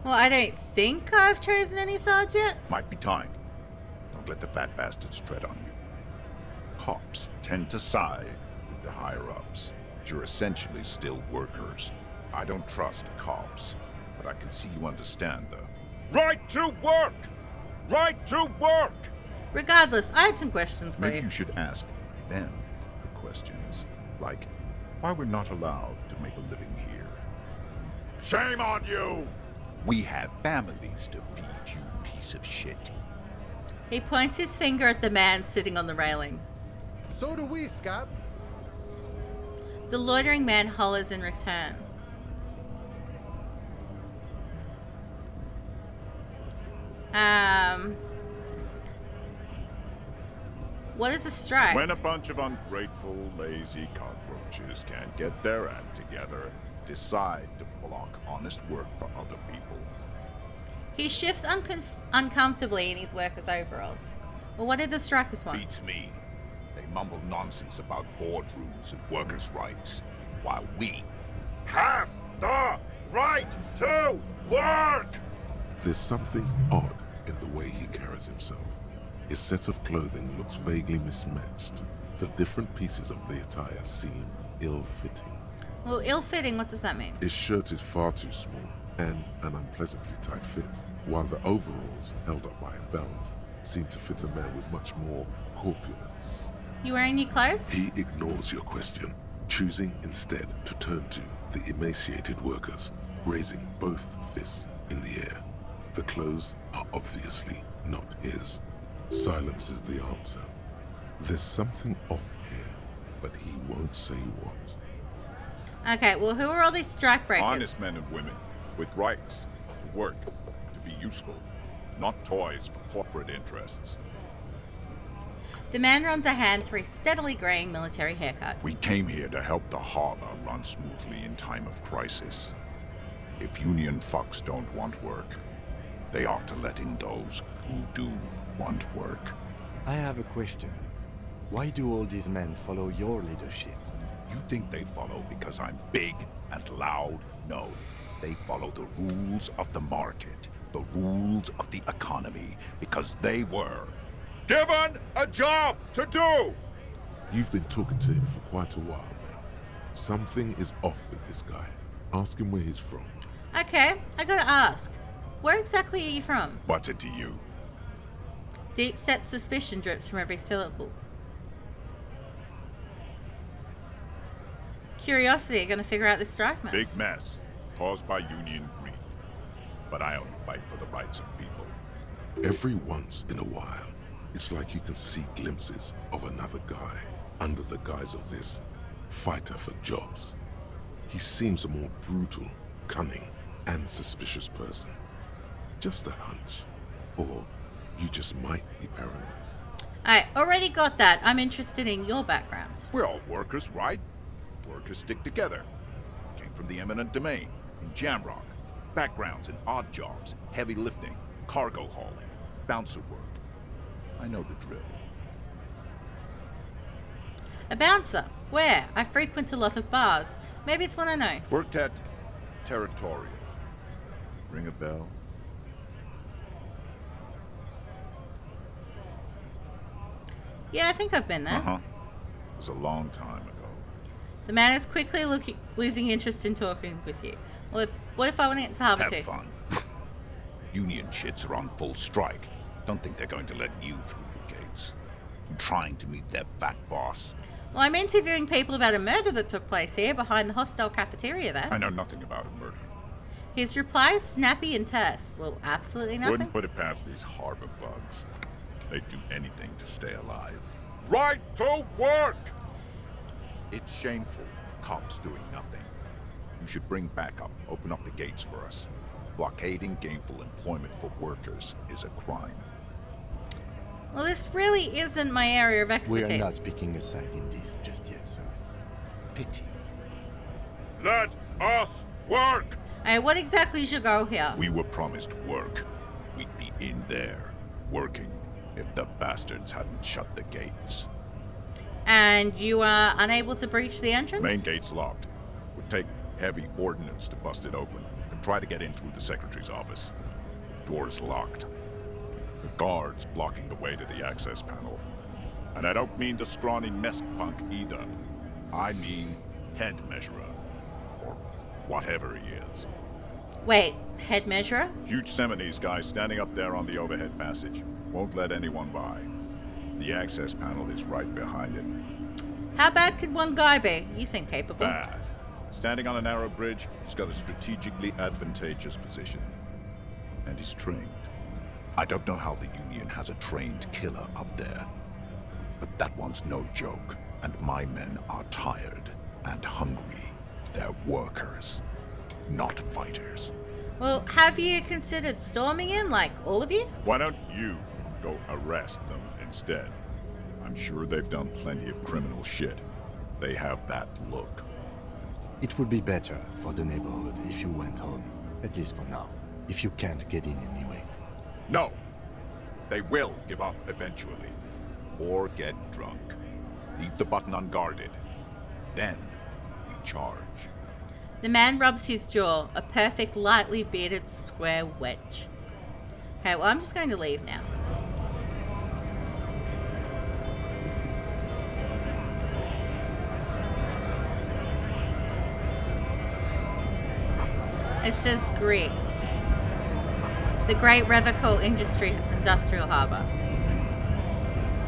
Well, I don't think I've chosen any sides yet. Might be time. Don't let the fat bastards tread on you. Cops tend to side with the higher-ups, but you're essentially still workers. I don't trust cops, but I can see you understand the right to work! Right to work! Regardless, I have some questions for Maybe you. you should ask them the questions, like why we're not allowed to make a living here. Shame on you! We have families to feed, you piece of shit. He points his finger at the man sitting on the railing. So do we, Scott. The loitering man hollers in return. What is a strike? When a bunch of ungrateful, lazy cockroaches can't get their act together, decide to block honest work for other people. He shifts uncomfortably in his worker's overalls. Well, what did the strikers want? Beats me. They mumble nonsense about boardrooms and workers' rights, while we have the right to work! There's something odd in the way he carries himself. His set of clothing looks vaguely mismatched. The different pieces of the attire seem ill-fitting. Well, ill-fitting, what does that mean? His shirt is far too small and an unpleasantly tight fit, while the overalls, held up by a belt, seem to fit a man with much more corpulence. You wearing new clothes? He ignores your question, choosing instead to turn to the emaciated workers, raising both fists in the air. The clothes are obviously not his. Silence is the answer. There's something off here, but he won't say what. Okay, well, who are all these strike breakers? Honest men and women with rights to work, to be useful, not toys for corporate interests. The man runs a hand through his steadily graying military haircut. We came here to help the harbor run smoothly in time of crisis. If union fucks don't want work, they ought to let in those who do want work. I have a question. Why do all these men follow your leadership? You think they follow because I'm big and loud? No. They follow the rules of the market, the rules of the economy, because they were given a job to do! You've been talking to him for quite a while now. Something is off with this guy. Ask him where he's from. Okay, I gotta ask. Where exactly are you from? What's it to you? Deep-set suspicion drips from every syllable. Curiosity, gonna figure out this strike mess. Big mess, caused by union greed. But I only fight for the rights of people. Every once in a while, it's like you can see glimpses of another guy under the guise of this fighter for jobs. He seems a more brutal, cunning, and suspicious person. Just a hunch. Or you just might be paranoid. I already got that. I'm interested in your background. We're all workers, right? Workers stick together. Came from the eminent domain, in Jamrock. Backgrounds in odd jobs, heavy lifting, cargo hauling, bouncer work. I know the drill. A bouncer? Where? I frequent a lot of bars. Maybe it's one I know. Worked at Territorial. Ring a bell? Yeah, I think I've been there. Uh-huh. It was a long time ago. The man is quickly losing interest in talking with you. Well, what if I want to get to Harbour too? Have fun. Union shits are on full strike. Don't think they're going to let you through the gates. I'm trying to meet their fat boss. Well, I'm interviewing people about a murder that took place here behind the hostel cafeteria there. I know nothing about a murder. His reply is snappy and terse. Well, absolutely nothing. Wouldn't put it past these harbor bugs. They'd do anything to stay alive. Right to work! It's shameful. Cops doing nothing. You should bring backup. Open up the gates for us. Blockading gainful employment for workers is a crime. Well, this really isn't my area of expertise. We are not picking a side in this just yet, sir. Pity. Let us work! Hey, what exactly is your goal here? We were promised work. We'd be in there, working, if the bastards hadn't shut the gates. And you are unable to breach the entrance? Main gate's locked. Would take heavy ordnance to bust it open. And try to get in through the secretary's office. Door's locked. The guard's blocking the way to the access panel. And I don't mean the scrawny mess punk either. I mean head measurer. Or whatever he is. Wait, head measurer? Huge Seminese guy standing up there on the overhead passage. Won't let anyone by. The access panel is right behind it. How bad could one guy be? You seem capable. Bad. Standing on a narrow bridge, he's got a strategically advantageous position. And he's trained. I don't know how the Union has a trained killer up there. But that one's no joke. And my men are tired and hungry. They're workers, not fighters. Well, have you considered storming in, like all of you? Why don't you go arrest them instead? I'm sure they've done plenty of criminal shit. They have that look. It would be better for the neighborhood if you went home, at least for now, if you can't get in anyway. No! They will give up eventually. Or get drunk. Leave the button unguarded. Then we charge. The man rubs his jaw, a perfect lightly bearded square wedge. Okay, well, I'm just going to leave now. It says GRI. The Great Revachol Industrial Harbour.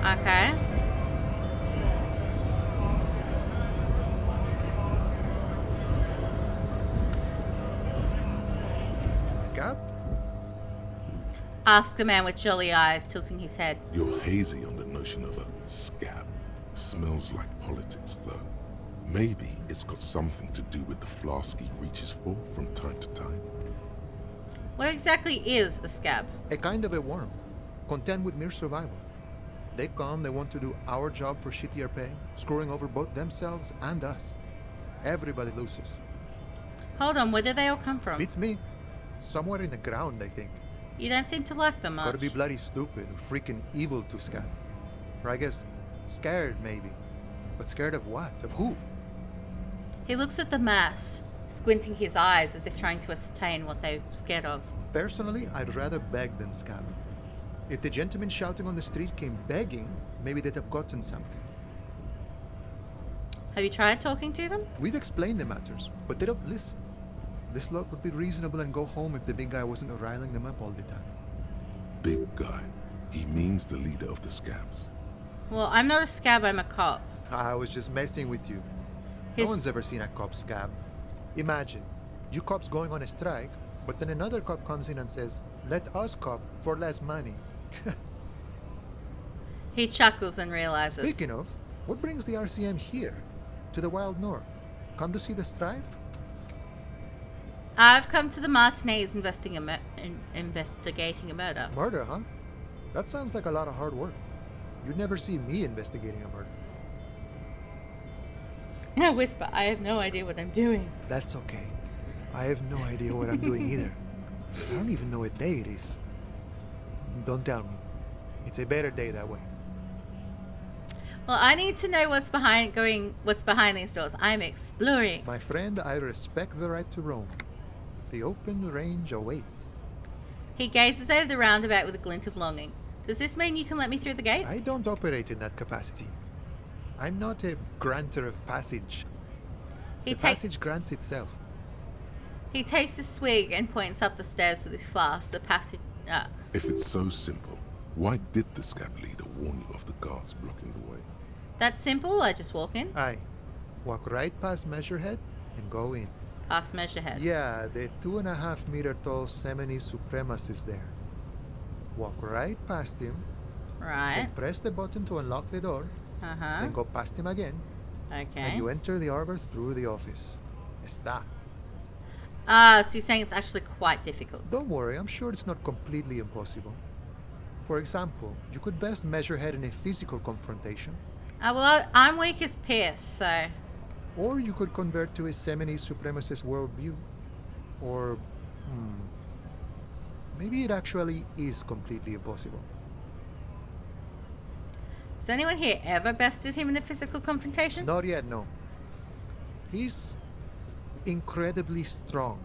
Okay. Scab? Asked the man with jolly eyes, tilting his head. You're hazy on the notion of a scab. Smells like politics, though. Maybe it's got something to do with the flask he reaches for from time to time. What exactly is a scab? A kind of a worm, content with mere survival. They come, they want to do our job for shittier pay, screwing over both themselves and us. Everybody loses. Hold on, where did they all come from? Beats me. Somewhere in the ground, I think. You don't seem to like them much. Gotta be bloody stupid or freaking evil to scab. Or I guess scared, maybe. But scared of what? Of who? He looks at the mass, squinting his eyes as if trying to ascertain what they're scared of. Personally, I'd rather beg than scab. If the gentleman shouting on the street came begging, maybe they'd have gotten something. Have you tried talking to them? We've explained the matters, but they don't listen. This lot would be reasonable and go home if the big guy wasn't riling them up all the time. Big guy. He means the leader of the scabs. Well, I'm not a scab, I'm a cop. I was just messing with you. His... No one's ever seen a cop scab. Imagine, you cops going on a strike, but then another cop comes in and says, let us cop for less money. He chuckles and realizes. Speaking of, what brings the RCM here? To the Wild North? Come to see the strife? I've come to the Martinez investigating a murder. Murder, huh? That sounds like a lot of hard work. You'd never see me investigating a murder. I whisper, I have no idea what I'm doing. That's okay. I have no idea what I'm doing either. I don't even know what day it is. Don't tell me. It's a better day that way. Well, I need to know what's behind these doors. I'm exploring. My friend, I respect the right to roam. The open range awaits. He gazes over the roundabout with a glint of longing. Does this mean you can let me through the gate? I don't operate in that capacity. I'm not a granter of passage. The passage grants itself. He takes a swig and points up the stairs with his flask. The passage... If it's so simple, why did the scab leader warn you of the guards blocking the way? That's simple, I just walk in. Aye. Walk right past Measurehead and go in. Past Measurehead? Yeah, the 2.5 meter tall Semini supremacist there. Walk right past him. Right. Then press the button to unlock the door. Uh-huh. Then go past him again. Okay. And you enter the arbor through the office. Está. So you're saying it's actually quite difficult. Don't worry, I'm sure it's not completely impossible. For example, you could best Measurehead in a physical confrontation. Well, I'm weak as Pierce, so... Or you could convert to a Semini supremacist worldview. Or... maybe it actually is completely impossible. Has anyone here ever bested him in a physical confrontation? Not yet, no. He's incredibly strong.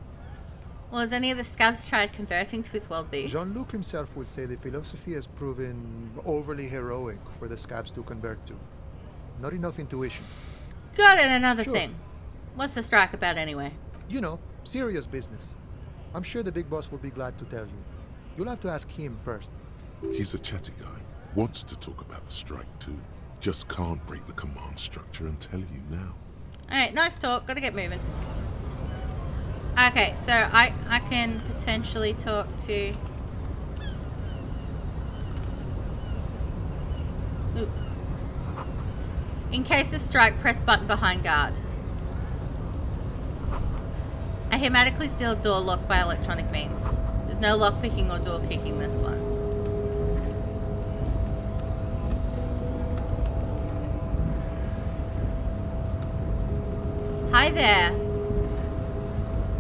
Well, has any of the scabs tried converting to his worldview? Jean-Luc himself would say the philosophy has proven overly heroic for the scabs to convert to. Not enough intuition. Got it, another Sure. thing. What's the strike about anyway? You know, serious business. I'm sure the big boss will be glad to tell you. You'll have to ask him first. He's a chatty guy. Wants to talk about the strike too. Just can't break the command structure and tell you now. Alright, nice talk. Gotta get moving. Okay, so I can potentially talk to... Ooh. In case of strike, press button behind guard. A hermetically sealed door locked by electronic means. There's no lockpicking or door kicking this one. Hi there.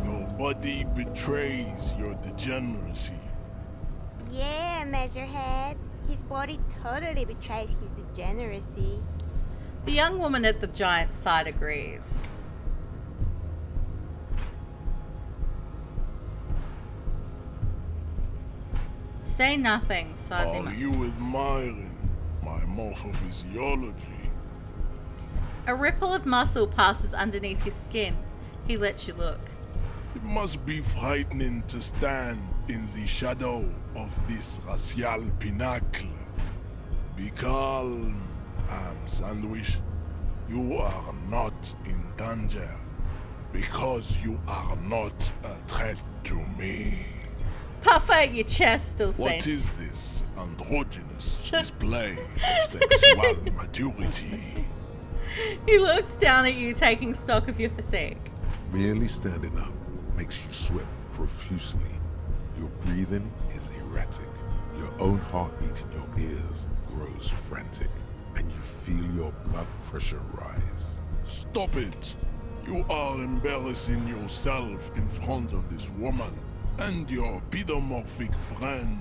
Nobody betrays your degeneracy. Yeah, Measurehead. His body totally betrays his degeneracy. The young woman at the giant's side agrees. Say nothing, Sazima. Are you admiring my morphophysiology? A ripple of muscle passes underneath his skin. He lets you look. It must be frightening to stand in the shadow of this racial pinnacle. Be calm, Sandwich. You are not in danger because you are not a threat to me. Puff out your chest, or What is this androgynous display of sexual maturity? He looks down at you, taking stock of your physique. Merely standing up makes you sweat profusely. Your breathing is erratic. Your own heartbeat in your ears grows frantic, and you feel your blood pressure rise. Stop it! You are embarrassing yourself in front of this woman and your pedomorphic friend.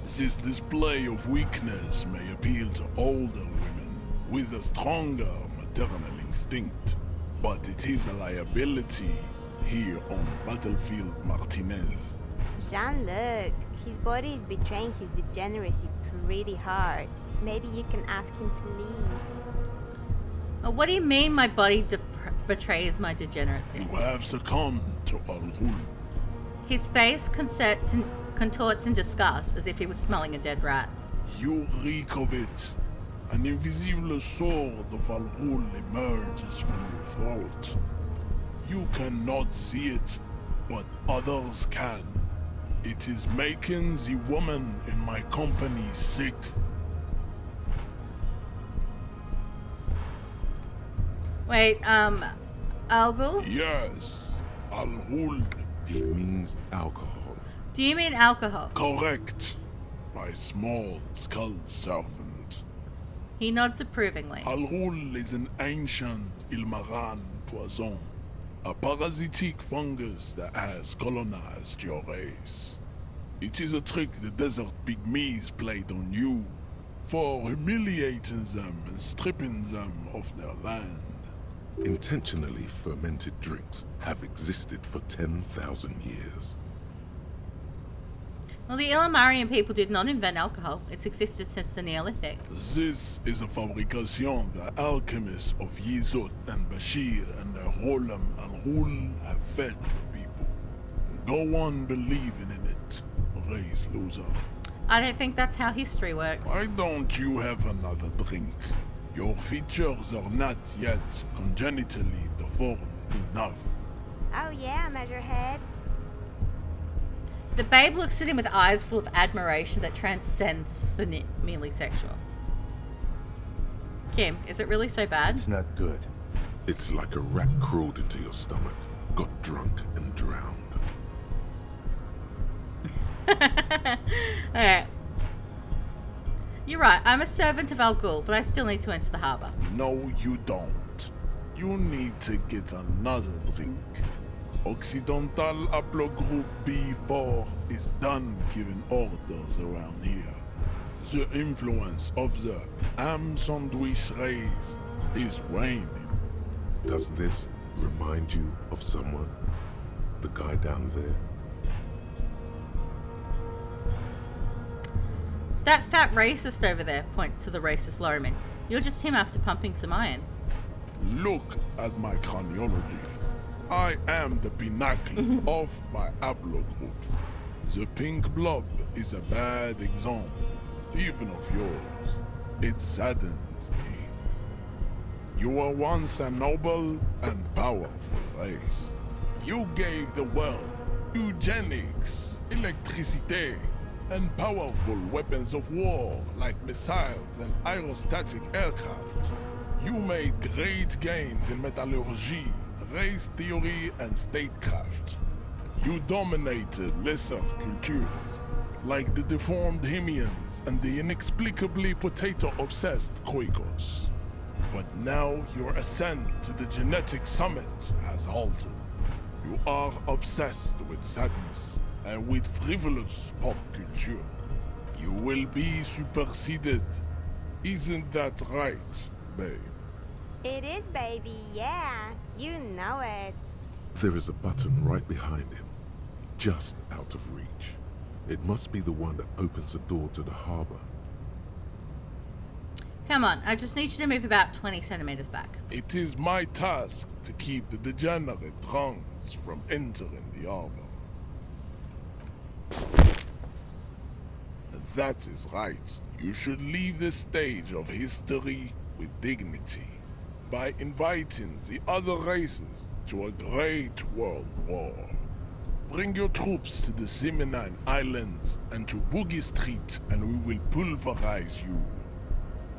This display of weakness may appeal to older women with a stronger maternal instinct, but it is a liability here on Battlefield Martinez. Jean-Luc, his body is betraying his degeneracy pretty hard. Maybe you can ask him to leave. What do you mean my body betrays my degeneracy? You have succumbed to Al Ghul. His face contorts in disgust, as if he was smelling a dead rat. You reek of it. An invisible sword of Al Ghul emerges from your throat. You cannot see it, but others can. It is making the woman in my company sick. Wait, Algul? Yes, Al Ghul. He means alcohol. Do you mean alcohol? Correct. My small skull servant. He nods approvingly. Al Ghul is an ancient Ilmaran poison. A parasitic fungus that has colonized your race. It is a trick the desert pygmies played on you for humiliating them and stripping them of their land. Intentionally fermented drinks have existed for 10,000 years. Well, the Illimarian people did not invent alcohol. It's existed since the Neolithic. This is a fabrication the alchemists of Yizot and Bashir and their Rolam and Rul have fed the people. Go on believing in it, race loser. I don't think that's how history works. Why don't you have another drink? Your features are not yet congenitally deformed enough. Oh yeah, Measurehead. The babe looks at him with eyes full of admiration that transcends the merely sexual. Kim, is it really so bad? It's not good. It's like a rat crawled into your stomach, got drunk and drowned. Alright. You're right, I'm a servant of Al Ghul, but I still need to enter the harbour. No, you don't. You need to get another drink. Occidental Haplogroup B4 is done giving orders around here. The influence of the ham sandwich race is waning. Does this remind you of someone? The guy down there? That fat racist over there points to the racist Lorman. You're just him after pumping some iron. Look at my craniology. I am the pinnacle of my haplogroup. The pink blob is a bad example, even of yours. It saddens me. You were once a noble and powerful race. You gave the world eugenics, electricity, and powerful weapons of war like missiles and aerostatic aircraft. You made great gains in metallurgy, race theory, and statecraft. You dominated lesser cultures, like the deformed Hemians and the inexplicably potato-obsessed Khoikos. But now your ascent to the genetic summit has halted. You are obsessed with sadness and with frivolous pop culture. You will be superseded. Isn't that right, babe? It is, baby, yeah. You know it. There is a button right behind him, just out of reach. It must be the one that opens the door to the harbor. Come on, I just need you to move about 20 centimeters back. It is my task to keep the degenerate drunks from entering the arbor. That is right. You should leave the stage of history with dignity by inviting the other races to a great world war. Bring your troops to the Simonine Islands and to Boogie Street, and we will pulverize you.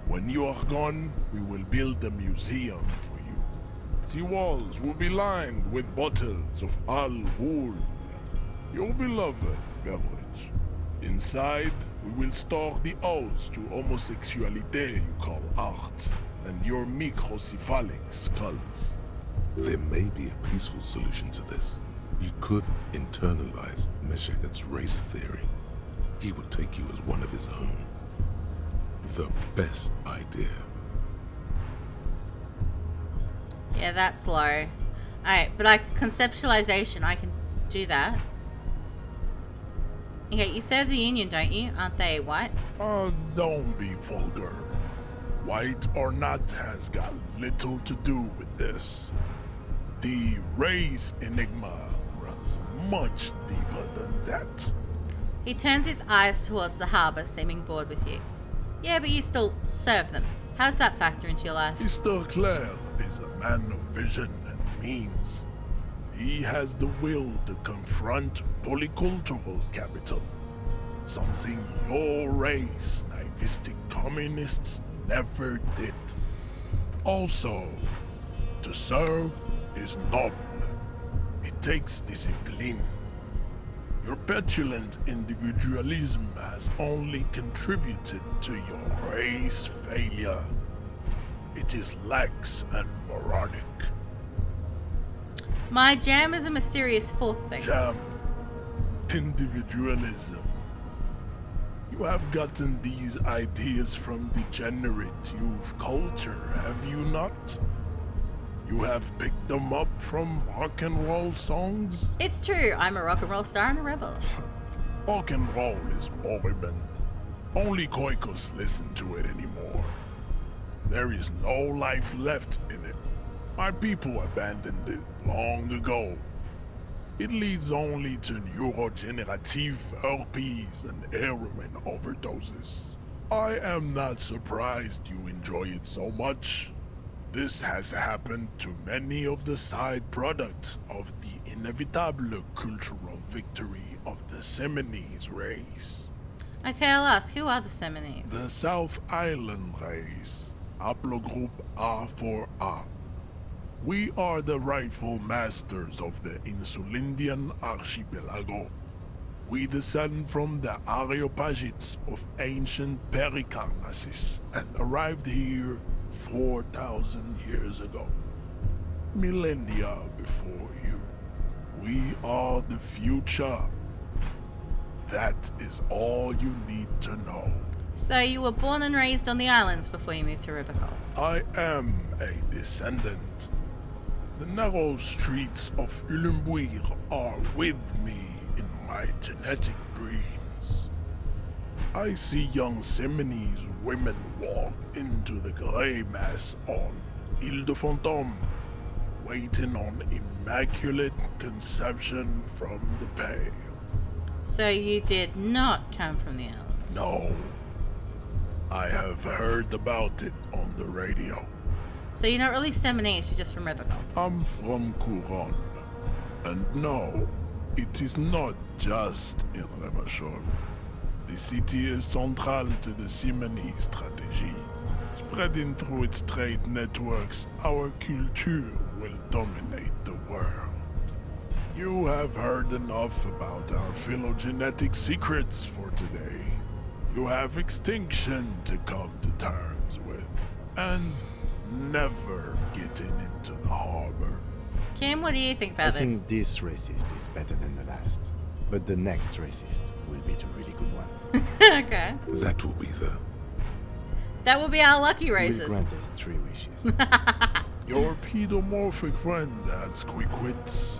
When you are gone, we will build a museum for you. The walls will be lined with bottles of Al Ghul, your beloved beverage. Inside, we will store the odes to homosexuality you call art, and your microcephalic skulls. There may be a peaceful solution to this. You could internalize Meshekat's race theory. He would take you as one of his own. The best idea. Yeah, that's low. Alright, but like conceptualization, I can do that. Okay, you serve the Union, don't you? Aren't they white? Don't be vulgar. White or not has got little to do with this. The race enigma runs much deeper than that. He turns his eyes towards the harbor, seeming bored with you. Yeah, but you still serve them. How does that factor into your life? Mr. Clare is a man of vision and means. He has the will to confront polycultural capital. Something your race, naivistic communists, never did. Also, to serve is noble. It takes discipline. Your petulant individualism has only contributed to your race failure. It is lax and moronic. My jam is a mysterious fourth thing. Jam. Individualism. You have gotten these ideas from degenerate youth culture, have you not? You have picked them up from rock and roll songs? It's true, I'm a rock and roll star and a rebel. Rock and roll is moribund. Only Koikos listen to it anymore. There is no life left in it. My people abandoned it long ago. It leads only to neurodegenerative herpes and heroin overdoses. I am not surprised you enjoy it so much. This has happened to many of the side products of the inevitable cultural victory of the Seminoles race. Okay, I'll ask, who are the Seminoles? The South Island race, haplogroup A4A. We are the rightful masters of the Insulindian archipelago. We descend from the Areopagites of ancient Pericarnassus and arrived here 4,000 years ago. Millennia before you. We are the future. That is all you need to know. So you were born and raised on the islands before you moved to Rivacol? I am a descendant. The narrow streets of Ulumbuir are with me in my genetic dreams. I see young Seminoles women walk into the grey mass on Ile de Fantôme, waiting on immaculate conception from the pale. So you did not come from the islands? No. I have heard about it on the radio. So you're not really Seminoles, you're just from Rivacol? I'm from Couronne. And no, it is not just in Rivachol. The city is central to the Simony strategy. Spreading through its trade networks, our culture will dominate the world. You have heard enough about our phylogenetic secrets for today. You have extinction to come to terms with, and never getting into the harbor. Kim, what do you think about I think this racist is better than the last. But the next racist will be the really good one. Okay. That will be That will be our lucky Will races. grant us 3 wishes. Your pedomorphic friend has quick wits.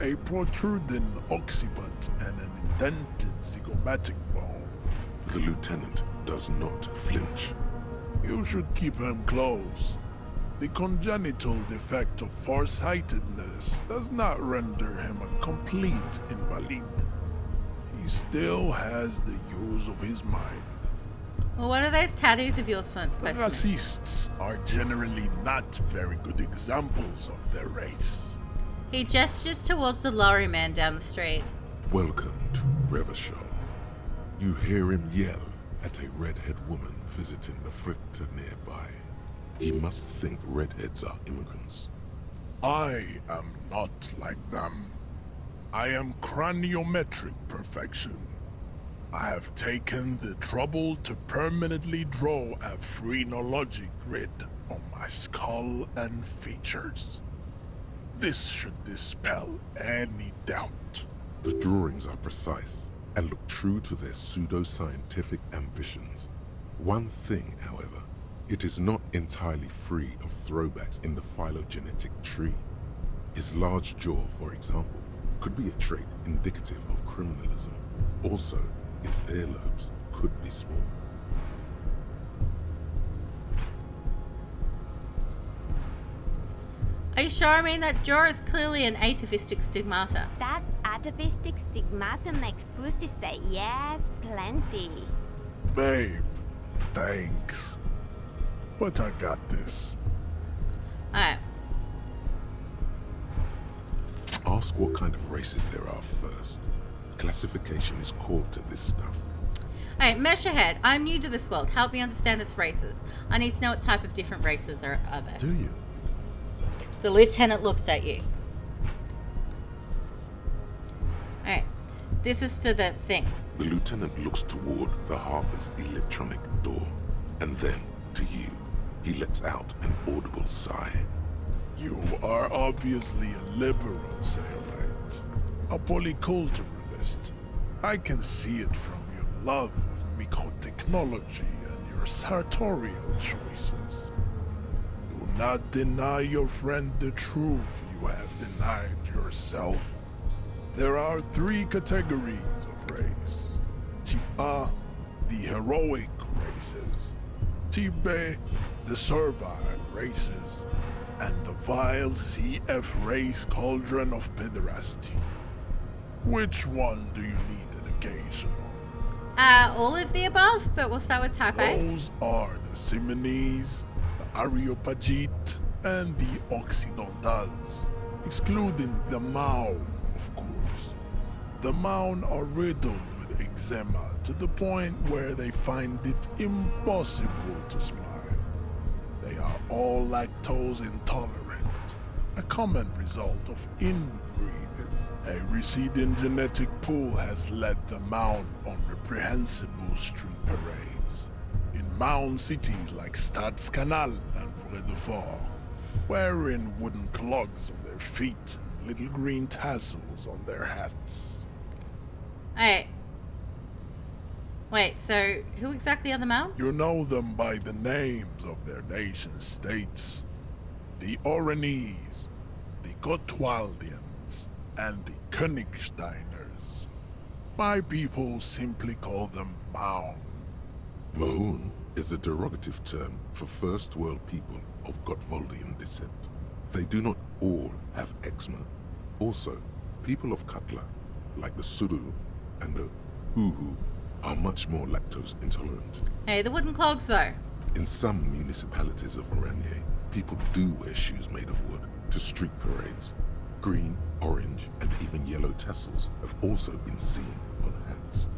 A protruding occiput and an indented zygomatic bone. The lieutenant does not flinch. You should keep him close. The congenital defect of farsightedness does not render him a complete invalid. He still has the use of his mind. Well, what are those tattoos of yours supposed to mean? Racists are generally not very good examples of their race. He gestures towards the lorry man down the street. Welcome to Revachol. You hear him yell at a redhead woman visiting the fritter nearby. He must think redheads are immigrants. I am not like them. I am craniometric perfection. I have taken the trouble to permanently draw a phrenologic grid on my skull and features. This should dispel any doubt. The drawings are precise and look true to their pseudo-scientific ambitions. One thing, however, it is not entirely free of throwbacks in the phylogenetic tree. His large jaw, for example, could be a trait indicative of criminalism. Also, his earlobes could be small. Are you sure? I mean, that jaw is clearly an atavistic stigmata. That atavistic stigmata makes pussy say yes, plenty. Babe, thanks. But I got this. Alright. Ask what kind of races there are first. Classification is core to this stuff. Hey, mesh ahead. I'm new to this world. Help me understand its races. I need to know what type of different races are there. Do you? The lieutenant looks at you. Alright. This is for the thing. The lieutenant looks toward the harbor's electronic door, and then to you. He lets out an audible sigh. You are obviously a liberal, Sailite. A polyculturalist. I can see it from your love of microtechnology and your sartorial choices. Do not deny your friend the truth you have denied yourself. There are 3 categories of race. Type A, the heroic races. Type B, the servile races. And the vile CF race cauldron of pederasty. Which one do you need an occasion on? All of the above, but we'll start with type A. Those are the Simonese, the Areopagite, and the Occidentals, excluding the Maun, of course. The Maun are riddled with eczema to the point where they find it impossible to smile. They are all lactose intolerant, a common result of inbreeding. A receding genetic pool has led the Maun on reprehensible street parades. In Maun cities like Stadskanal and Vredefort, wearing wooden clogs on their feet and little green tassels on their hats. Hey. Wait, so who exactly are the Maun? You know them by the names of their nation-states. The Oranese, the Gotwaldians, and the Königsteiners. My people simply call them Maun. Maun is a derogative term for first world people of Gotwaldian descent. They do not all have eczema. Also, people of Katla, like the Suru and the Uhu, are much more lactose intolerant. Hey, the wooden clogs though. In some municipalities of Oranje, people do wear shoes made of wood to street parades. Green, orange, and even yellow tassels have also been seen on hats.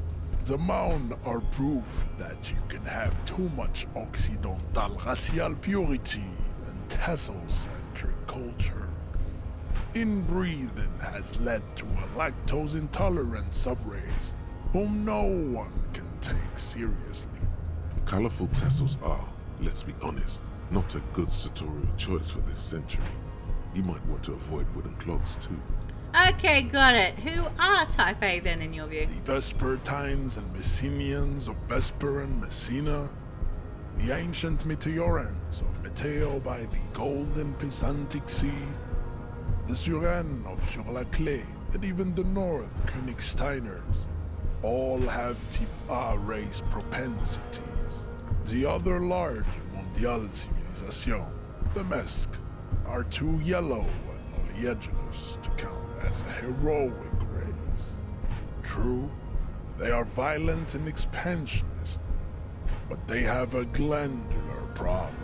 The Maun are proof that you can have too much Occidental racial purity and tassel-centric culture. Inbreeding has led to a lactose-intolerant subrace whom no one can take seriously. Colorful tassels are, let's be honest, not a good sartorial choice for this century. You might want to avoid wooden clogs too. Okay, got it. Who are type A then in your view? The Vespertines and Messenians of Vesper and Messina, the ancient Meteorans of Meteo by the golden Pisantic Sea, the Suren of Sur-la-Clé, and even the North Königsteiners, all have type A race propensities. The other large Mondial Civilisation, the Mesk, are too yellow and oleaginous to count as a heroic race. True, they are violent and expansionist, but they have a glandular problem.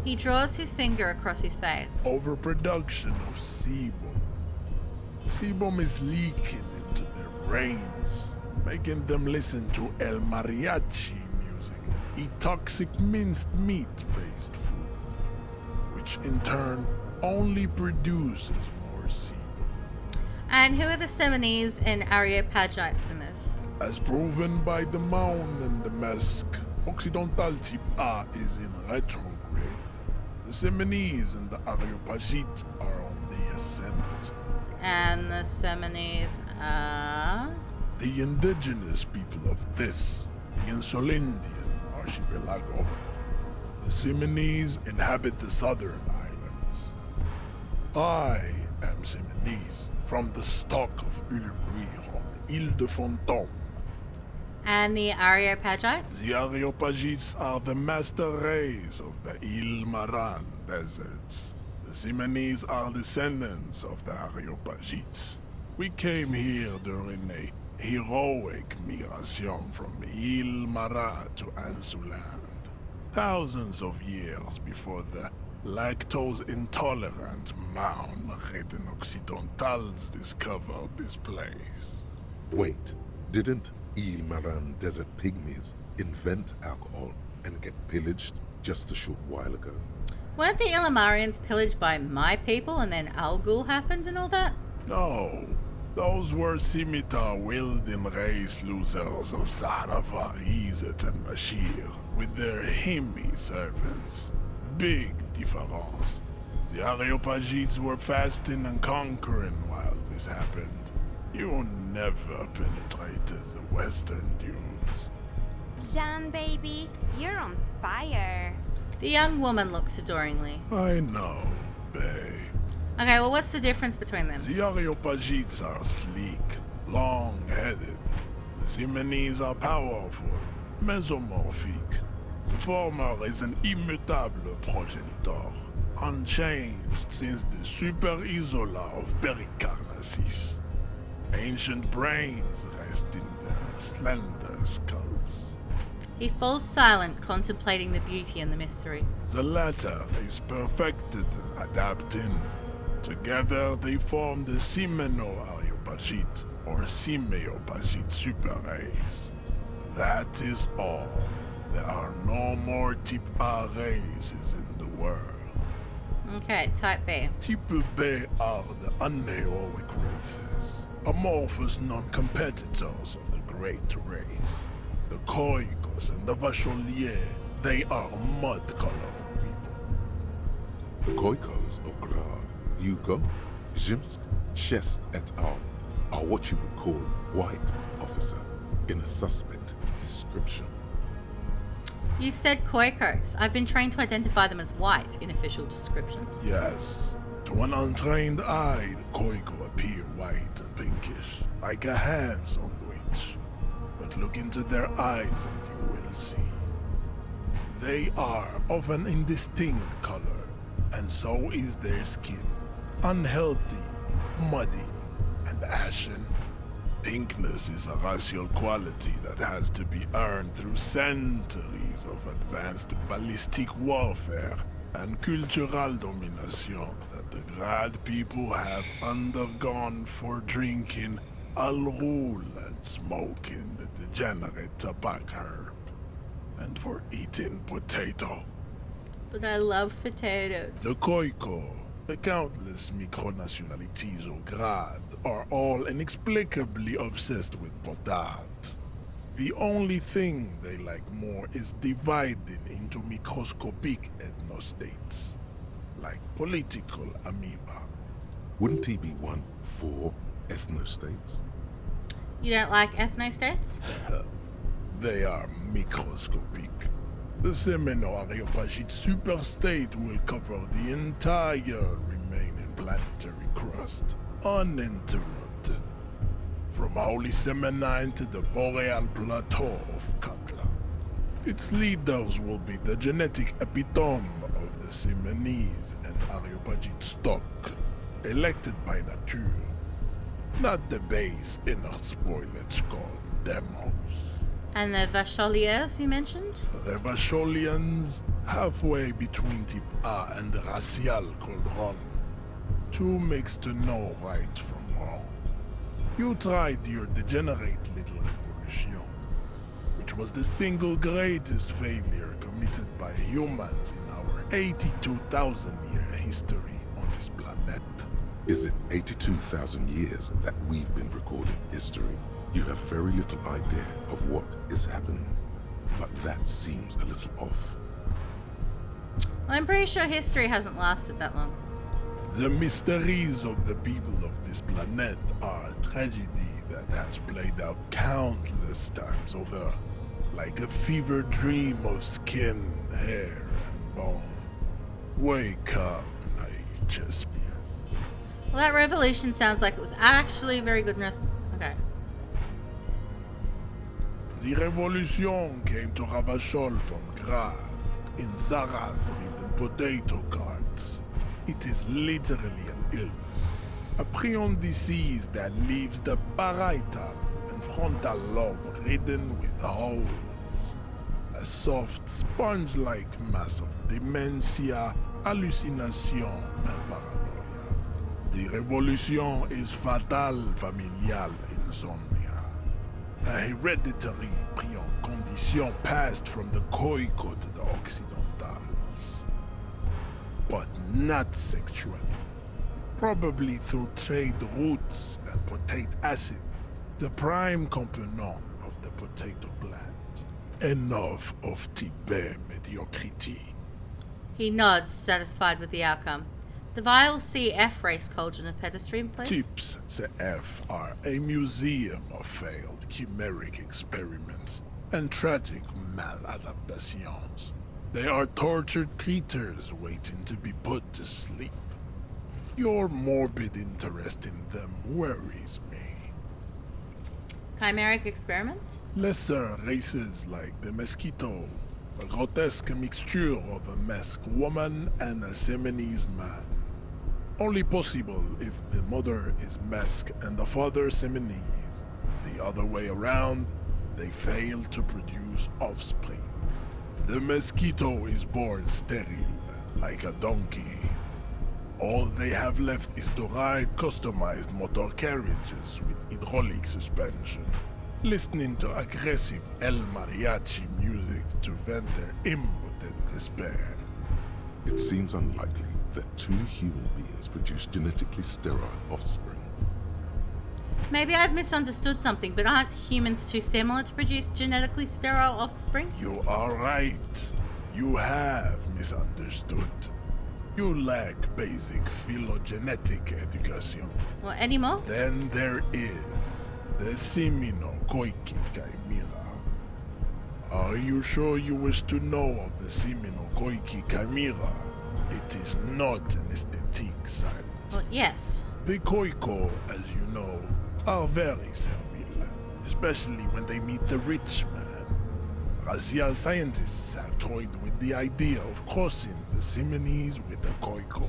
He draws his finger across his face. Overproduction of sebum. Sebum is leaking into their brains, making them listen to El Mariachi music and eat toxic minced meat-based food, which in turn only produces more sebum. And who are the Seminese and Areopagites in this? As proven by the Mound and the Mesk, Occidental Type A is in retrograde. The Seminese and the Areopagites are on the ascent. And the Seminese are... The indigenous people of this, the Insulindian archipelago. The Seminese inhabit the southern islands. I am Seminese, from the stock of Ulmruir on Ile de Fantôme. And the Areopagites? The Areopagites are the master race of the Ile Maran deserts. The Seminese are descendants of the Areopagites. We came here during a heroic migration from Ile Marat to Ansuland, thousands of years before the lactose-intolerant Marne-Reden Occidentals discovered this place. Wait, didn't Ile Maran desert pygmies invent alcohol and get pillaged just a short while ago? Weren't the Illimarians pillaged by my people and then Al Ghul happened and all that? No, those were scimitar-wielding race losers of Zahrava, Izet, and Bashir, with their Himmi servants. Big difference. The Areopagites were fasting and conquering while this happened. You never penetrated the western dunes. Jean, baby, you're on fire. The young woman looks adoringly. I know, bae. Okay, well, what's the difference between them? The Areopagites are sleek, long-headed. The Seminese are powerful, mesomorphic. The former is an immutable progenitor, unchanged since the Super Isola of Pericarnassus. Ancient brains rest in their slender skulls. He falls silent, contemplating the beauty and the mystery. The latter is perfected and adapting. Together they form the Simeno-Areopagite, or Simeopagite super race. That is all. There are no more Type A races in the world. Okay, Type B. Type B are the unheroic races, amorphous non-competitors of the great race. The Khoikos and the Vacholier, they are mud-colored people. The Khoikos of Grad, Yugo, Zhimsk, Shest et al. Are what you would call white, officer, in a suspect description. You said Khoikos. I've been trained to identify them as white in official descriptions. Yes. To an untrained eye, the Khoiko appear white and pinkish, like a ham sandwich. But look into their eyes and you will see. They are of an indistinct color, and so is their skin. Unhealthy, muddy, and ashen. Pinkness is a racial quality that has to be earned through centuries of advanced ballistic warfare and cultural domination that the Grad people have undergone for drinking Al Ghul and smoking the degenerate tobacco herb, and for eating potato. But I love potatoes. The Khoiko, the countless micronationalities of Grad, are all inexplicably obsessed with potat. The only thing they like more is dividing into microscopic ethnostates, like political amoeba. Wouldn't he be one for ethnostates? You don't like ethnostates? They are microscopic. The Semeno-Areopagite superstate will cover the entire remaining planetary crust, uninterrupted. From Holy Semenine to the Boreal Plateau of Katla. Its leaders will be the genetic epitome of the Simonese and Areopagite stock, elected by nature, not the base inner spoilage called demos. And the Vacholiers you mentioned? The Vacholians, halfway between Type A and the racial called Ron. Two makes to know right from wrong. You tried your degenerate little revolution, which was the single greatest failure committed by humans in our 82,000-year history on this planet. Is it 82,000 years that we've been recording history? You have very little idea of what is happening, but that seems a little off. I'm pretty sure history hasn't lasted that long. The mysteries of the people of this planet are a tragedy that has played out countless times over, like a fever dream of skin, hair, and bone. Wake up, naive Chespias. Well, that revolution sounds like it was actually very good. Okay. The revolution came to Ravachol from Grad, in Zara's written potato carts. It is literally an illness, a prion disease that leaves the parietal and frontal lobe ridden with holes. A soft, sponge-like mass of dementia, hallucination, and paranoia. The revolution is fatal familial insomnia. A hereditary prion condition passed from the Khoikhoi to the Occidentals. But not sexually. Probably through trade routes and potate acid, the prime component of the potato plant. Enough of Tibet mediocrity. He nods, satisfied with the outcome. The Vile CF race cauldron of pedestrian, please. Tips CF are a museum of failed chimeric experiments and tragic maladaptations. They are tortured creatures waiting to be put to sleep. Your morbid interest in them worries me. Chimeric experiments? Lesser races like the mosquito, a grotesque mixture of a masked woman and a Seminese man. Only possible if the mother is masked and the father Seminese. The other way around, they fail to produce offspring. The mosquito is born sterile, like a donkey. All they have left is to ride customized motor carriages with hydraulic suspension, listening to aggressive El Mariachi music to vent their impotent despair. It seems unlikely that two human beings produce genetically sterile offspring. Maybe I've misunderstood something, but aren't humans too similar to produce genetically sterile offspring? You are right. You have misunderstood. You lack basic phylogenetic education. Well, any more? Then there is the Semino-Koiki Chimera. Are you sure you wish to know of the Semino-Koiki Chimera? It is not an aesthetic site. Well, yes. The Khoikhoi, as you know, are very servile, especially when they meet the rich man. Racial scientists have toyed with the idea of crossing the Seminese with the Khoikhoi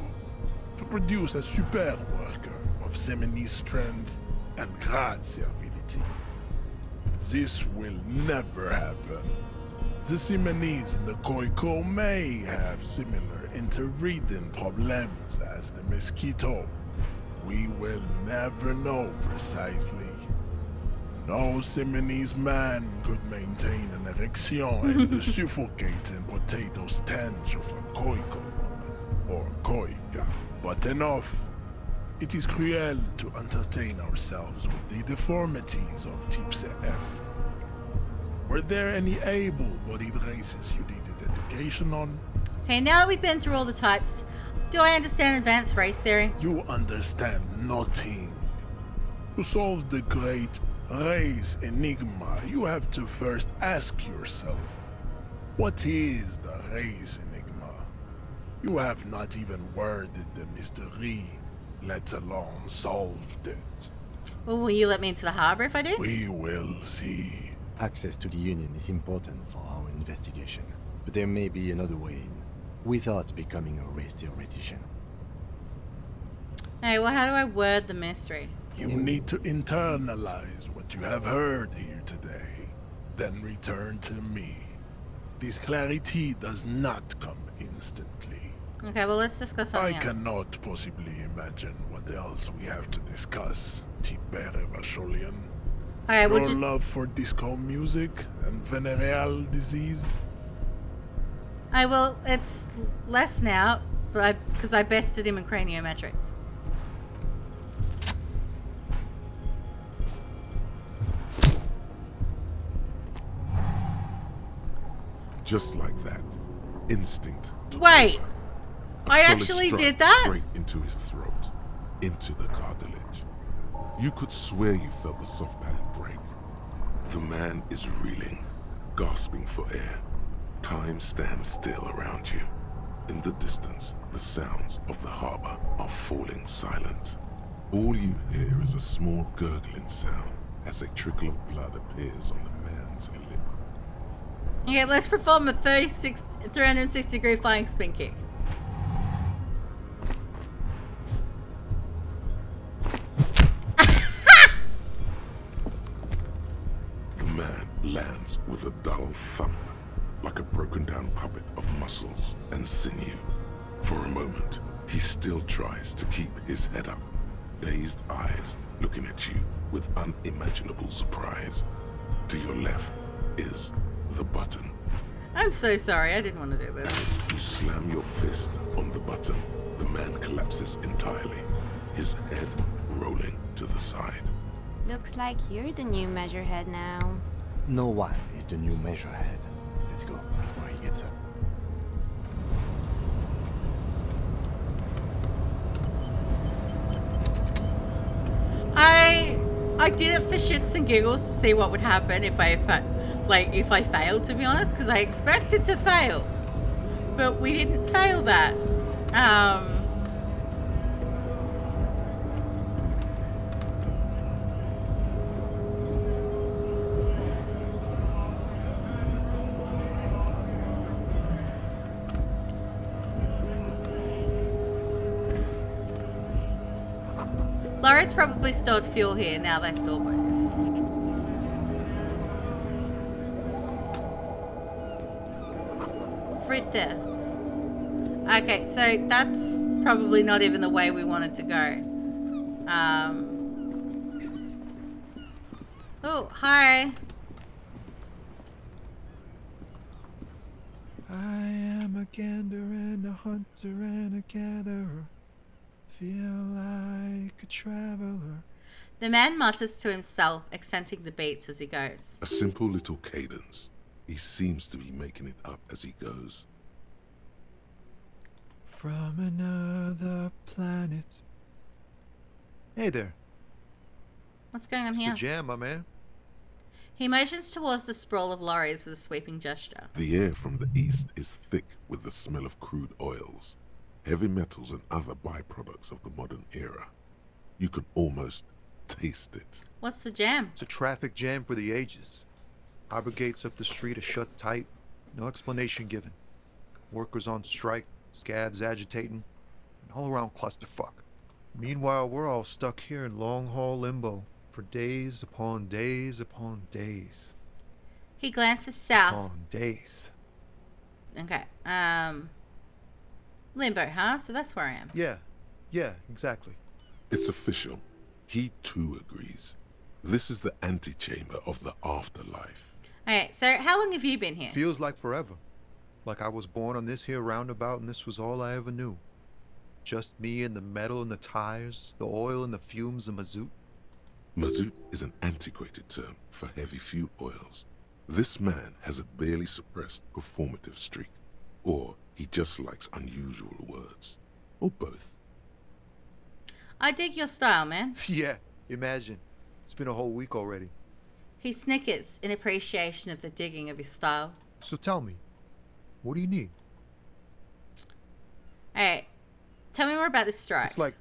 to produce a super worker of Seminese strength and Grad servility. This will never happen. The Seminese and the Khoikhoi may have similar interbreeding problems as the mosquito. We will never know precisely. No Seminese man could maintain an erection in the suffocating potato stench of a Khoikhoi woman, or Khoika. But enough. It is cruel to entertain ourselves with the deformities of Type F. Were there any able-bodied races you needed education on? Okay, now that we've been through all the types, do I understand advanced race theory? You understand nothing. To solve the great race enigma, you have to first ask yourself, what is the race enigma? You have not even worded the mystery, let alone solved it. Well, will you let me into the harbor if I do? We will see. Access to the Union is important for our investigation, but there may be another way in, without becoming a race theoretician. Hey, well, how do I word the mystery? You need to internalize what you have heard here today, then return to me. This clarity does not come instantly. Okay, well, let's discuss something I else. cannot possibly imagine what else we have to discuss, Tibere Vasholian. Alright, Your would you... love for disco music and venereal disease? Well, it's less now, but because I bested him in craniometrics. Just like that. Instinct. Wait! A I solid actually strike did that? Straight into his throat. Into the cartilage. You could swear you felt the soft padded break. The man is reeling, gasping for air. Time stands still around you. In the distance, the sounds of the harbor are falling silent. All you hear is a small gurgling sound as a trickle of blood appears on the man's lip. Okay, let's perform a 360-degree flying spin kick. The man lands with a dull thump, like a broken down puppet of muscles and sinew. For a moment, he still tries to keep his head up, dazed eyes looking at you with unimaginable surprise. To your left is the button. I'm so sorry, I didn't want to do this. As you slam your fist on the button, the man collapses entirely, his head rolling to the side. Looks like you're the new measurehead now. No one is the new measurehead. Let's go before he gets up. I did it for shits and giggles to see what would happen if I failed, to be honest, because I expected to fail, but we didn't fail that. Laura's probably stored fuel here, now they store booze. Fritter. Okay, so that's probably not even the way we wanted to go. Oh, hi. I am a gander and a hunter and a gatherer. Feel like a traveler. The man mutters to himself, accenting the beats as he goes. A simple little cadence. He seems to be making it up as he goes. From another planet. Hey there. What's going on It's here? the jam, my man. He motions towards the sprawl of lorries with a sweeping gesture. The air from the east is thick with the smell of crude oils, heavy metals and other byproducts of the modern era. You can almost taste it. What's the jam? It's a traffic jam for the ages. Harbor gates up the street are shut tight. No explanation given. Workers on strike, scabs agitating, an all-around clusterfuck. Meanwhile, we're all stuck here in long-haul limbo for days upon days upon days. He glances south. Upon days. Okay. Limbo, huh? So that's where I am. Yeah, exactly. It's official. He too agrees. This is the antechamber of the afterlife. Okay, so how long have you been here? Feels like forever. Like I was born on this here roundabout and this was all I ever knew. Just me and the metal and the tires, the oil and the fumes of mazout. Mazout is an antiquated term for heavy fuel oils. This man has a barely suppressed performative streak, or he just likes unusual words, or both. I dig your style, man. Yeah, imagine. It's been a whole week already. He snickers in appreciation of the digging of his style. So tell me, what do you need? Hey, tell me more about this strike. It's like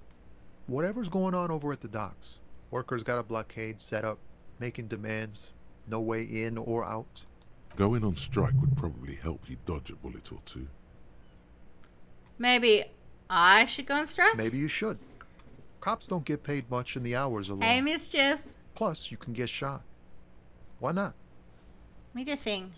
whatever's going on over at the docks. Workers got a blockade set up, making demands. No way in or out. Going on strike would probably help you dodge a bullet or two. Maybe I should go on strike? Maybe you should. Cops don't get paid much and the hours are long. Hey, Mischief. Plus, you can get shot. Why not? Let me do a thing.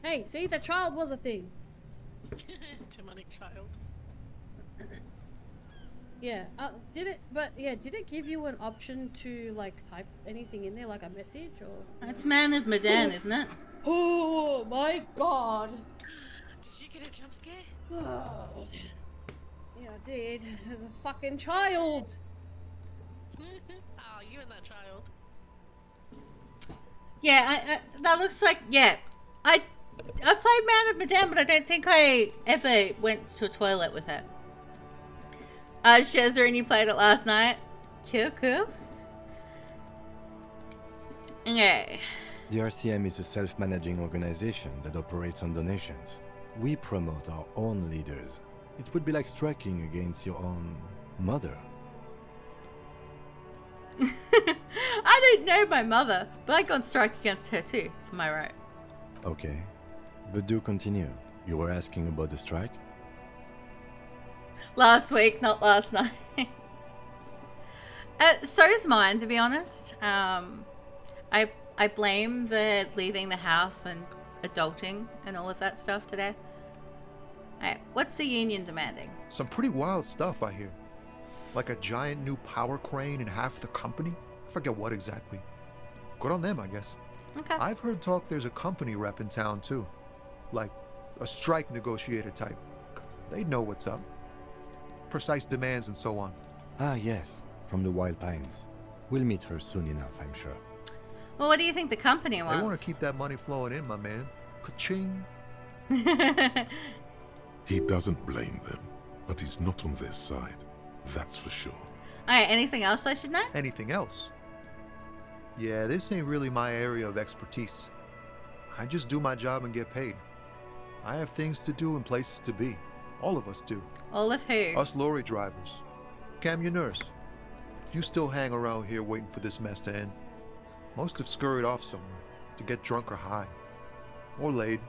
Hey, see, the child was a thing. Demonic child. Yeah. Did it give you an option to like type anything in there, like a message or? That's Man of Medan, isn't it? Oh my god. Did you get a jump scare? Oh. Yeah, I did. There's a fucking child. Oh, you and that child. Yeah, that looks like, yeah. I've played Man of Medan, but I don't think I ever went to a toilet with it. Shezza, and you played it last night. Cool. Okay. The RCM is a self-managing organization that operates on donations. We promote our own leaders. It would be like striking against your own mother. I don't know my mother, but I go on strike against her too, for my right. Okay, but do continue. You were asking about the strike? Last week, not last night. So's mine, to be honest. I blame the leaving the house and adulting and all of that stuff today. Hey, what's the union demanding? Some pretty wild stuff, I hear. Like a giant new power crane in half the company? I forget what exactly. Good on them, I guess. Okay. I've heard talk there's a company rep in town, too. Like a strike negotiator type. They'd know what's up. Precise demands and so on. Ah, yes. From the Wild Pines. We'll meet her soon enough, I'm sure. Well, what do you think the company wants? They want to keep that money flowing in, my man. Ka-ching. He doesn't blame them, but he's not on their side. That's for sure. Alright, anything else I should know? Anything else? Yeah, this ain't really my area of expertise. I just do my job and get paid. I have things to do and places to be. All of us do. All of who? Us lorry drivers. Cam, your nurse. You still hang around here waiting for this mess to end. Most have scurried off somewhere to get drunk or high. Or laid.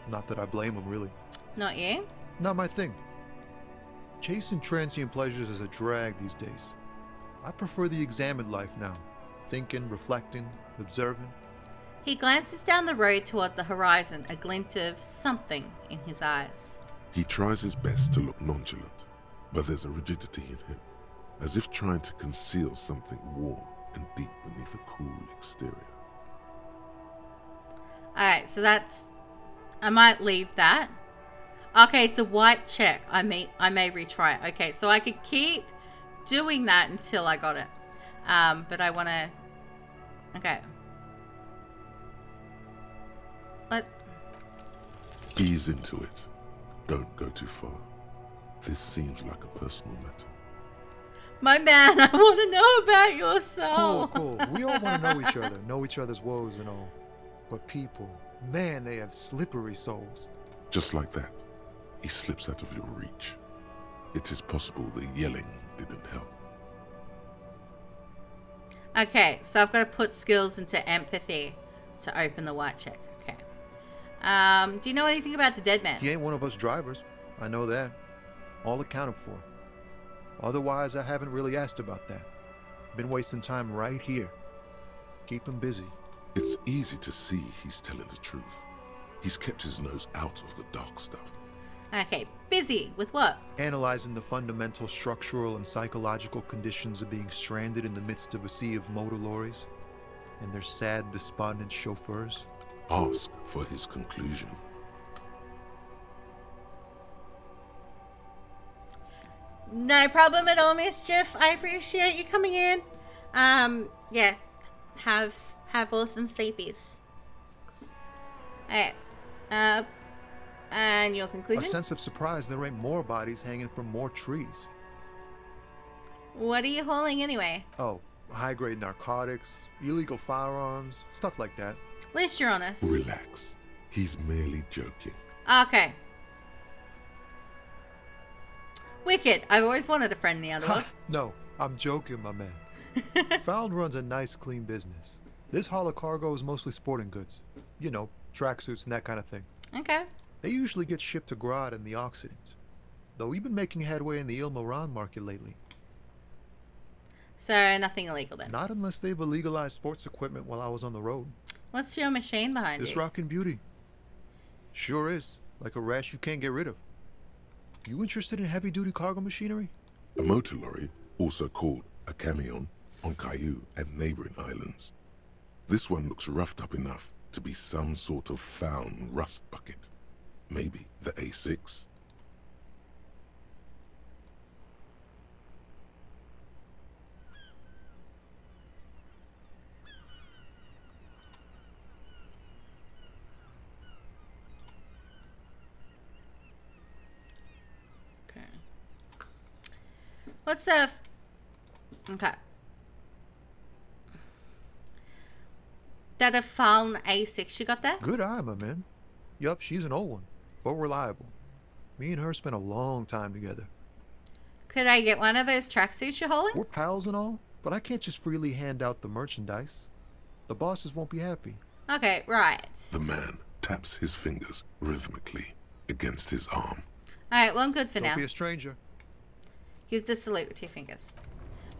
Not that I blame them, really. Not you? Not my thing. Chasing transient pleasures is a drag these days. I prefer the examined life now. Thinking, reflecting, observing. He glances down the road toward the horizon, a glint of something in his eyes. He tries his best to look nonchalant, but there's a rigidity in him, as if trying to conceal something warm and deep beneath a cool exterior. Alright, so that's... I might leave that. Okay, it's a white check. I may retry it. Okay, so I could keep doing that until I got it. But I want to... Okay. What? Ease into it. Don't go too far. This seems like a personal matter. My man, I want to know about your soul. Cool. We all want to know each other's woes and all. But people, man, they have slippery souls. Just like that, he slips out of your reach. It is possible the yelling didn't help. Okay, so I've got to put skills into empathy to open the white check. Okay. Do you know anything about the dead man? He ain't one of us drivers. I know that. All accounted for. Otherwise, I haven't really asked about that. Been wasting time right here. Keep him busy. It's easy to see he's telling the truth. He's kept his nose out of the dark stuff. Okay, busy with what? Analyzing the fundamental structural and psychological conditions of being stranded in the midst of a sea of motor lorries and their sad, despondent chauffeurs. Ask for his conclusion. No problem at all, Mischief. I appreciate you coming in. Yeah. Have awesome sleepies. Alright. And your conclusion? A sense of surprise there ain't more bodies hanging from more trees. What are you hauling anyway? Oh, high-grade narcotics, illegal firearms, stuff like that. At least you're honest. Relax. He's merely joking. Okay. Wicked. I've always wanted a friend in the Underworld. No, I'm joking, my man. Found runs a nice, clean business. This haul of cargo is mostly sporting goods. You know, tracksuits and that kind of thing. Okay. They usually get shipped to Grodd and the Occident. Though we've been making headway in the Il Moran market lately. So, nothing illegal then? Not unless they've illegalized sports equipment while I was on the road. What's your machine behind This you? rockin' beauty. Sure is. Like a rash you can't get rid of. You interested in heavy-duty cargo machinery? A motor lorry, also called a camion, on Caillou and neighboring islands. This one looks roughed up enough to be some sort of found rust bucket. Maybe the A6. Okay. What's the... Okay. That a Fallen A6 you got there? Good eye, my man. Yup, she's an old one, but reliable. Me and her spent a long time together. Could I get one of those tracksuits you're holding? We're pals and all, but I can't just freely hand out the merchandise. The bosses won't be happy. Okay, right. The man taps his fingers rhythmically against his arm. Alright, well I'm good for now. Don't be a stranger. Gives the salute with 2 fingers.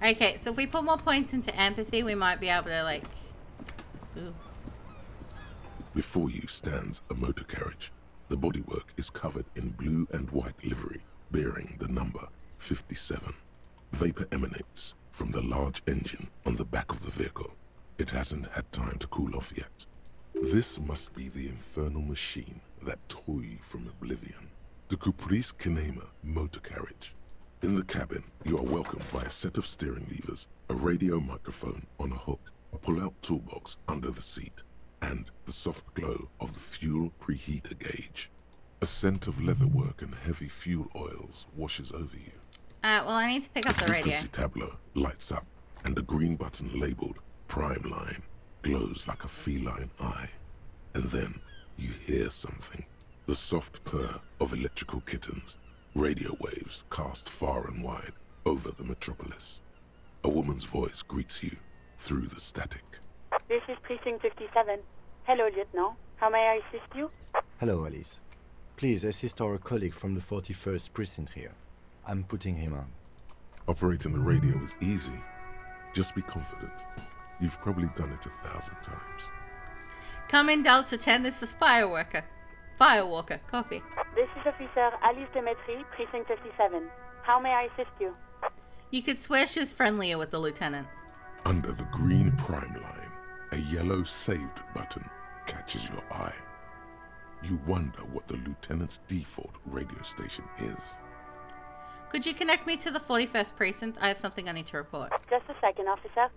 Okay, so if we put more points into empathy, we might be able to, like... Ooh. Before you stands a motor carriage. The bodywork is covered in blue and white livery, bearing the number 57. Vapor emanates from the large engine on the back of the vehicle. It hasn't had time to cool off yet. This must be the infernal machine that tore you from oblivion. The Caprice Kinema motor carriage. In the cabin, you are welcomed by a set of steering levers, a radio microphone on a hook, a pull-out toolbox under the seat, and the soft glow of the fuel preheater gauge. A scent of leatherwork and heavy fuel oils washes over you. Well, I need to pick up the radio. frequency tableau lights up, and a green button labeled Prime Line glows like a feline eye. And then you hear something. The soft purr of electrical kittens. Radio waves cast far and wide over the metropolis. A woman's voice greets you through the static. This is Precinct 57. Hello, Lieutenant. How may I assist you? Hello, Alice. Please assist our colleague from the 41st precinct here. I'm putting him on. Operating the radio is easy. Just be confident. You've probably done it 1,000 times. Come in, Delta 10. This is Firewalker. Copy. This is Officer Alice Demetri, Precinct 57. How may I assist you? You could swear she was friendlier with the lieutenant. Under the green Prime Line, a yellow saved button catches your eye. You wonder what the lieutenant's default radio station is. Could you connect me to the 41st precinct? I have something I need to report. Just a second, officer.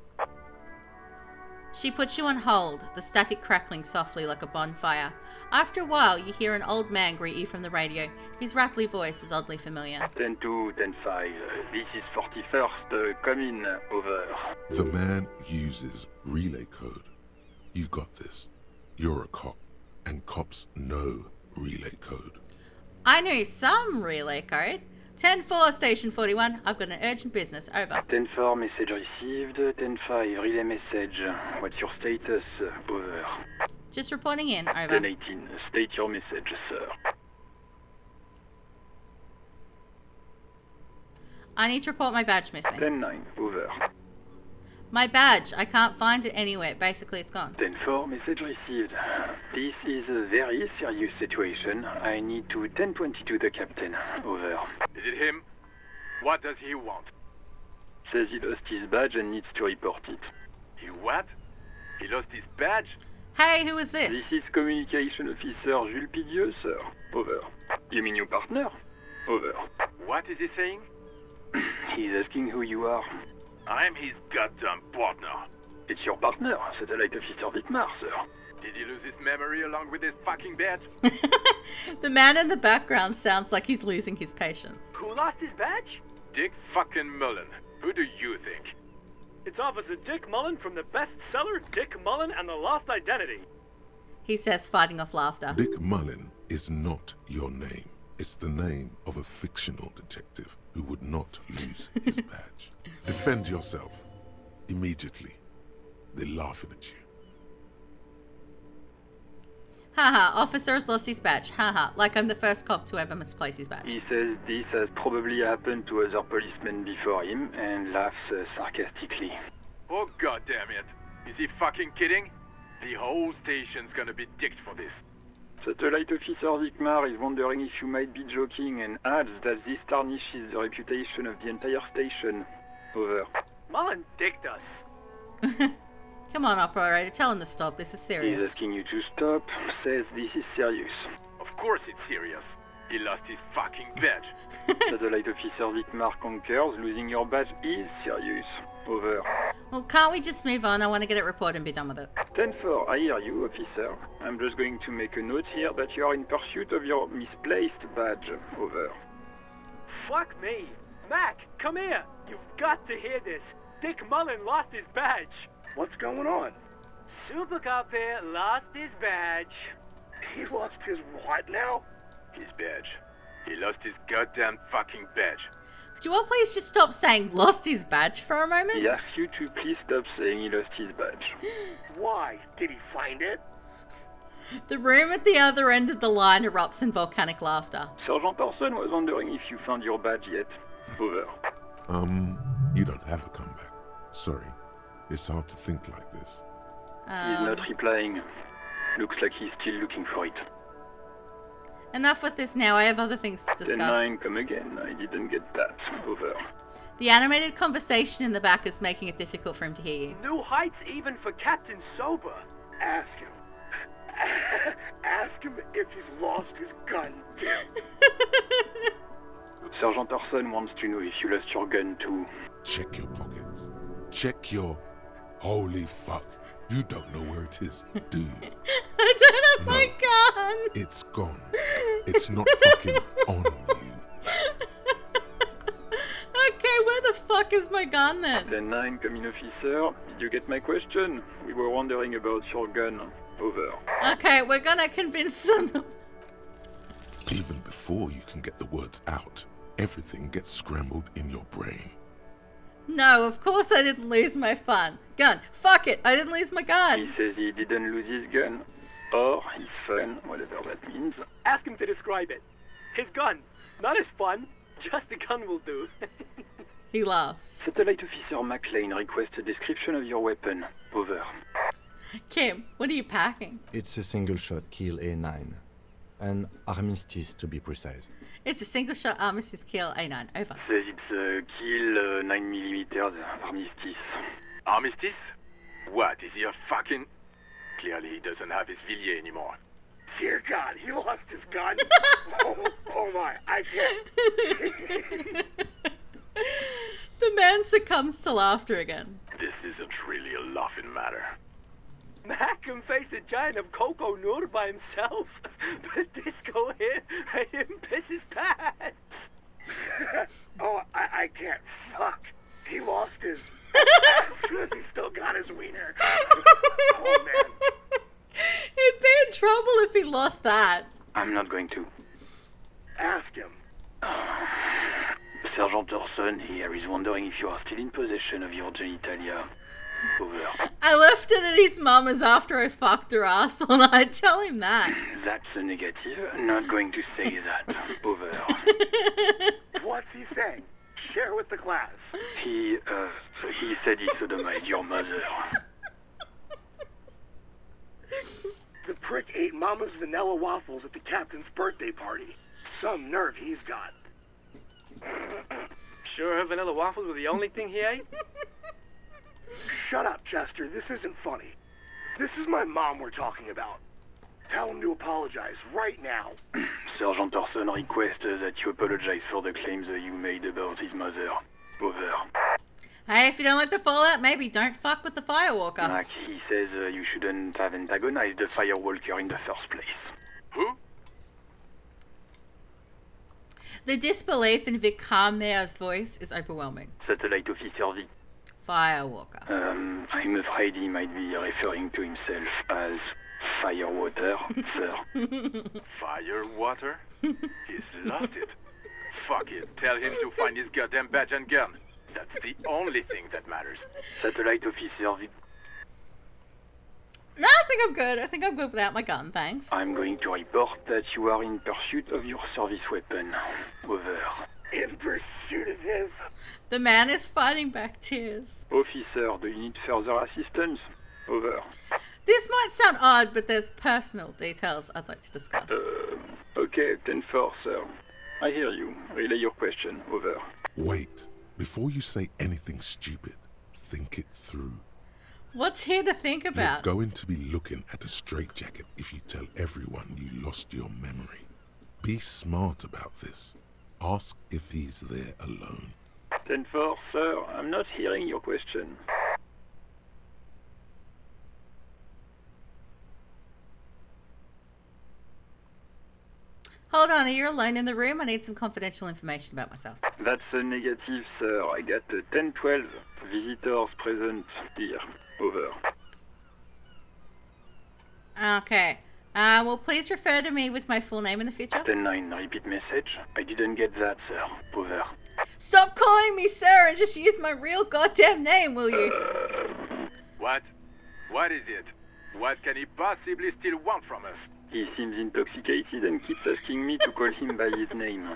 She puts you on hold, the static crackling softly like a bonfire. After a while, you hear an old man greet you from the radio. His rattly voice is oddly familiar. 10-2, 10-5. This is 41st. Come in. Over. The man uses relay code. You've got this. You're a cop, and cops know relay code. I know some relay code. 10-4, Station 41. I've got an urgent business. Over. 10-4, message received. 10-5, relay message. What's your status? Over. Just reporting in. Over. 10-18, state your message, sir. I need to report my badge missing. 10-9, over. My badge. I can't find it anywhere. Basically, it's gone. 10-4, message received. This is a very serious situation. I need to 10-22 the captain. Over. Is it him? What does he want? Says he lost his badge and needs to report it. He what? He lost his badge? Hey, who is this? This is Communication Officer Jules Pidieux, sir. Over. You mean your partner? Over. What is he saying? He's asking who you are. I'm his goddamn partner. It's your partner, Satellite Officer Dietmar, sir. Did he lose his memory along with his fucking badge? The man in the background sounds like he's losing his patience. Who lost his badge? Dick fucking Mullen. Who do you think? It's Officer Dick Mullen from the bestseller Dick Mullen and the Lost Identity. He says, fighting off laughter. Dick Mullen is not your name. It's the name of a fictional detective who would not lose his badge. Defend yourself. Immediately. They're laughing at you. Haha, officer has lost his badge. Haha, like I'm the first cop to ever misplace his badge. He says this has probably happened to other policemen before him and laughs sarcastically. Oh god damn it. Is he fucking kidding? The whole station's gonna be dicked for this. Satellite Officer Vikmar is wondering if you might be joking and adds that this tarnishes the reputation of the entire station. Over. Mullen dicked us. Come on, operator, tell him to stop. This is He's serious. asking you to stop, says this is serious. Of course it's serious. He lost his fucking badge. Satellite Officer Vikmar concurs, losing your badge is serious. Over. Well, can't we just move on? I want to get it reported and be done with it. 10-4, I hear you, officer. I'm just going to make a note here that you are in pursuit of your misplaced badge. Over. Fuck me. Mac, come here. You've got to hear this. Dick Mullen lost his badge. What's going on? Super Cop here lost his badge. He lost his what now? His badge. He lost his goddamn fucking badge. Could you all please just stop saying lost his badge for a moment? He asks you to please stop saying he lost his badge. Why? Did he find it? The room at the other end of the line erupts in volcanic laughter. Sergeant Orson was wondering if you found your badge yet. Over. You don't have a comeback. Sorry. It's hard to think like this. He's not replying. Looks like he's still looking for it. Enough with this now. I have other things to discuss. 10-9, come again. I didn't get that. Over. The animated conversation in the back is making it difficult for him to hear you. New heights even for Captain Sober. Ask him. Ask him if he's lost his gun. Sergeant Orson wants to know if you lost your gun too. Check your pockets. Check your... Holy fuck. You don't know where it is, do you? I don't have my gun! It's gone. It's not fucking on you. Okay, where the fuck is my gun then? 10-9, come in, officer. Did you get my question? We were wondering about your gun. Over. Okay, we're gonna convince them. Even before you can get the words out, everything gets scrambled in your brain. No, of course I didn't lose my gun. Fuck it, I didn't lose my gun. He says he didn't lose his gun. Or his fun, whatever that means. Ask him to describe it. His gun. Not his fun. Just the gun will do. He laughs. Satellite Officer McLean requests a description of your weapon. Over. Kim, what are you packing? It's a single-shot Kiel A9. An Armistice, to be precise. It's a single-shot Armistice Kiel A9. Over. Says it's a Kiel 9mm Armistice. Armistice? What, is he a fucking... Clearly he doesn't have his Villiers anymore. Dear God, he lost his gun. oh my, I can't. The man succumbs to laughter again. This isn't really a laughing matter. Mac can face a giant of Coco Nur by himself, but Disco here made him piss his pants. Oh, I can't. Fuck. He lost his... He still got his wiener. Oh, man. He'd be in trouble if he lost that. I'm not going to. Ask him. Sergeant Orson here is wondering if you are still in possession of your genitalia. Over. I left it at his mama's after I fucked her ass all night. Tell him that. That's a negative. Not going to say that. Over. What's he saying? Share with the class. He said he sodomized your mother. The prick ate Mama's vanilla waffles at the captain's birthday party. Some nerve he's got. Sure her vanilla waffles were the only thing he ate? Shut up, Chester. This isn't funny. This is my mom we're talking about. Tell him to apologize right now. Sergeant Orson requests that you apologize for the claims that you made about his mother. Over. Hey, if you don't like the fallout, maybe don't fuck with the Firewalker. Mac, he says you shouldn't have antagonized the Firewalker in the first place. Who? The disbelief in Vic Carmere's voice is overwhelming. Satellite Officer Vic. Firewalker. I'm afraid he might be referring to himself as Firewater, sir. Firewater? He's lost it. Fuck it. Tell him to find his goddamn badge and gun. That's the only thing that matters. Satellite officer, No, I think I'm good. I think I'm good without my gun, thanks. I'm going to report that you are in pursuit of your service weapon. Over. In pursuit of his. The man is fighting back tears. Officer, do you need further assistance? Over. This might sound odd, but there's personal details I'd like to discuss. Okay, 10-4, sir. I hear you. Relay your question. Over. Wait. Before you say anything stupid, think it through. What's here to think about? You're going to be looking at a straitjacket if you tell everyone you lost your memory. Be smart about this. Ask if he's there alone. 10-4, sir. I'm not hearing your question. Hold on, are you alone in the room? I need some confidential information about myself. That's a negative, sir. I got 10-12 visitors present here. Over. Okay. Well, please refer to me with my full name in the future. 10-9, repeat message. I didn't get that, sir. Over. Stop calling me sir and just use my real goddamn name, will you? What? What is it? What can he possibly still want from us? He seems intoxicated and keeps asking me to call him by his name.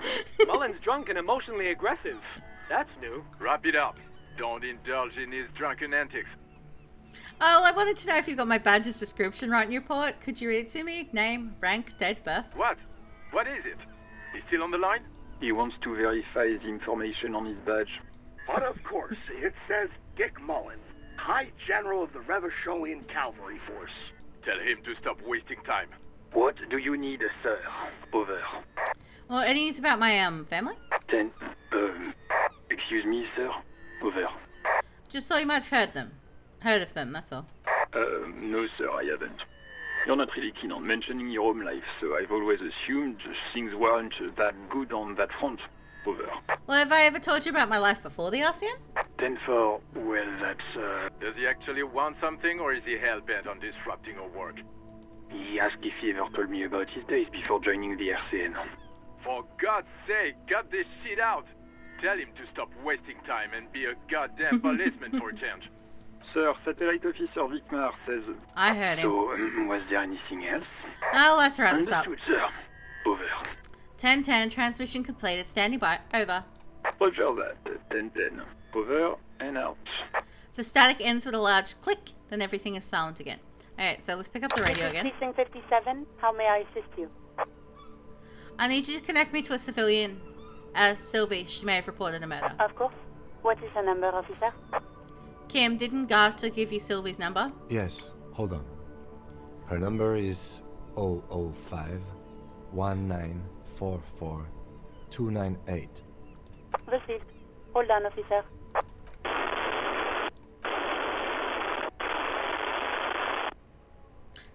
Mullen's drunk and emotionally aggressive. That's new. Wrap it up. Don't indulge in his drunken antics. Oh, I wanted to know if you got my badge's description right in your report. Could you read it to me? Name, rank, date of birth? What? What is it? He's still on the line? He wants to verify the information on his badge. But of course, it says Dick Mullen, High General of the Revacholian Cavalry Force. Tell him to stop wasting time. What do you need, sir? Over. Well, any news about my family? 10. Excuse me, sir. Over. Just thought you might have heard of them, that's all. No, sir, I haven't. You're not really keen on mentioning your home life, so I've always assumed things weren't that good on that front. Over. Well, have I ever told you about my life before the RCM? 10-4. Well, that's, Does he actually want something, or is he hell-bent on disrupting our work? He asked if he ever told me about his days before joining the RCN. For God's sake, cut this shit out! Tell him to stop wasting time and be a goddamn policeman for a change. Sir, Satellite Officer Vicmar says... I heard him. So, was there anything else? Oh, let's wrap this up. Understood, sir. Over. 10-10, transmission completed, standing by, over. Roger that, 10-10. Over and out. The static ends with a large click, then everything is silent again. Alright, so let's pick up the radio This is again. Precinct 57. How may I assist you? I need you to connect me to a civilian. Sylvie, she may have reported a murder. Of course. What is the number, officer? Kim, didn't Garter give you Sylvie's number? Yes, hold on. Her number is 005 1944 298. Received. Hold on, officer.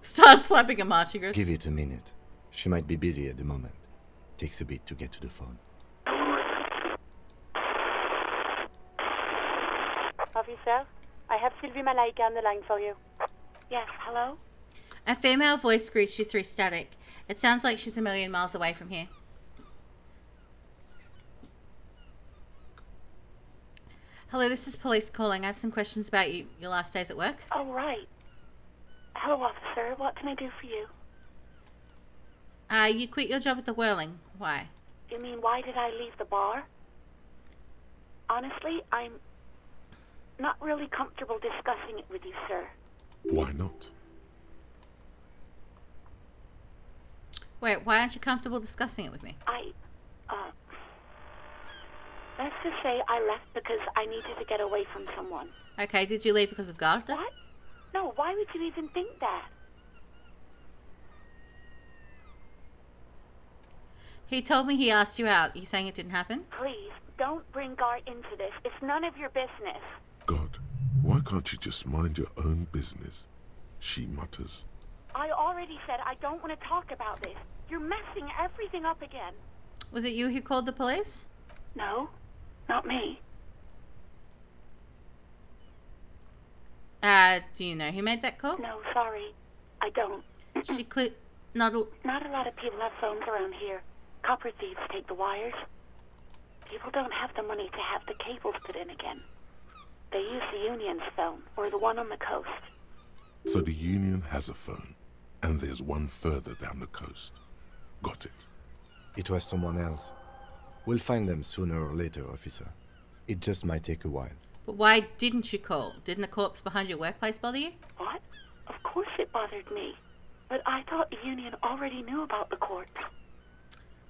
Start slapping a marching group. Give it a minute. She might be busy at the moment. Takes a bit to get to the phone. Officer, I have Sylvie Malaika on the line for you. Yes, hello? A female voice greets you through static. It sounds like she's a million miles away from here. Hello, this is police calling. I have some questions about your last days at work. Oh, right. Hello, officer. What can I do for you? You quit your job at the Whirling. Why? You mean, why did I leave the bar? Honestly, I'm not really comfortable discussing it with you, sir. Why not? Wait, why aren't you comfortable discussing it with me? Let's just say I left because I needed to get away from someone. Okay, did you leave because of Garter? What? No, why would you even think that? He told me he asked you out. You saying it didn't happen? Please, don't bring Gar into this. It's none of your business. God, why can't you just mind your own business? She mutters. I already said I don't want to talk about this. You're messing everything up again. Was it you who called the police? No, not me. Do you know who made that call? No, sorry. I don't. She not a lot of people have phones around here. Copper thieves take the wires. People don't have the money to have the cables put in again. They use the Union's phone, or the one on the coast. So the Union has a phone, and there's one further down the coast. Got it. It was someone else. We'll find them sooner or later, officer. It just might take a while. But why didn't you call? Didn't the corpse behind your workplace bother you? What? Of course it bothered me. But I thought the Union already knew about the corpse.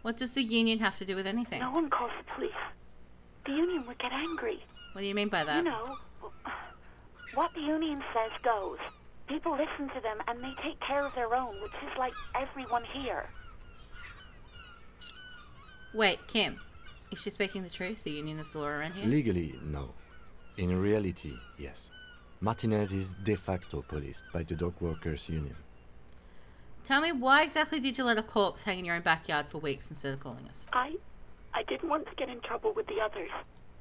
What does the Union have to do with anything? No one calls the police. The Union would get angry. What do you mean by that? You know, what the Union says goes. People listen to them and they take care of their own, which is like everyone here. Wait, Kim. Is she speaking the truth? The Union is the law around here? Legally, no. In reality, yes. Martinez is de facto policed by the Dock Workers Union. Tell me, why exactly did you let a corpse hang in your own backyard for weeks instead of calling us? I didn't want to get in trouble with the others.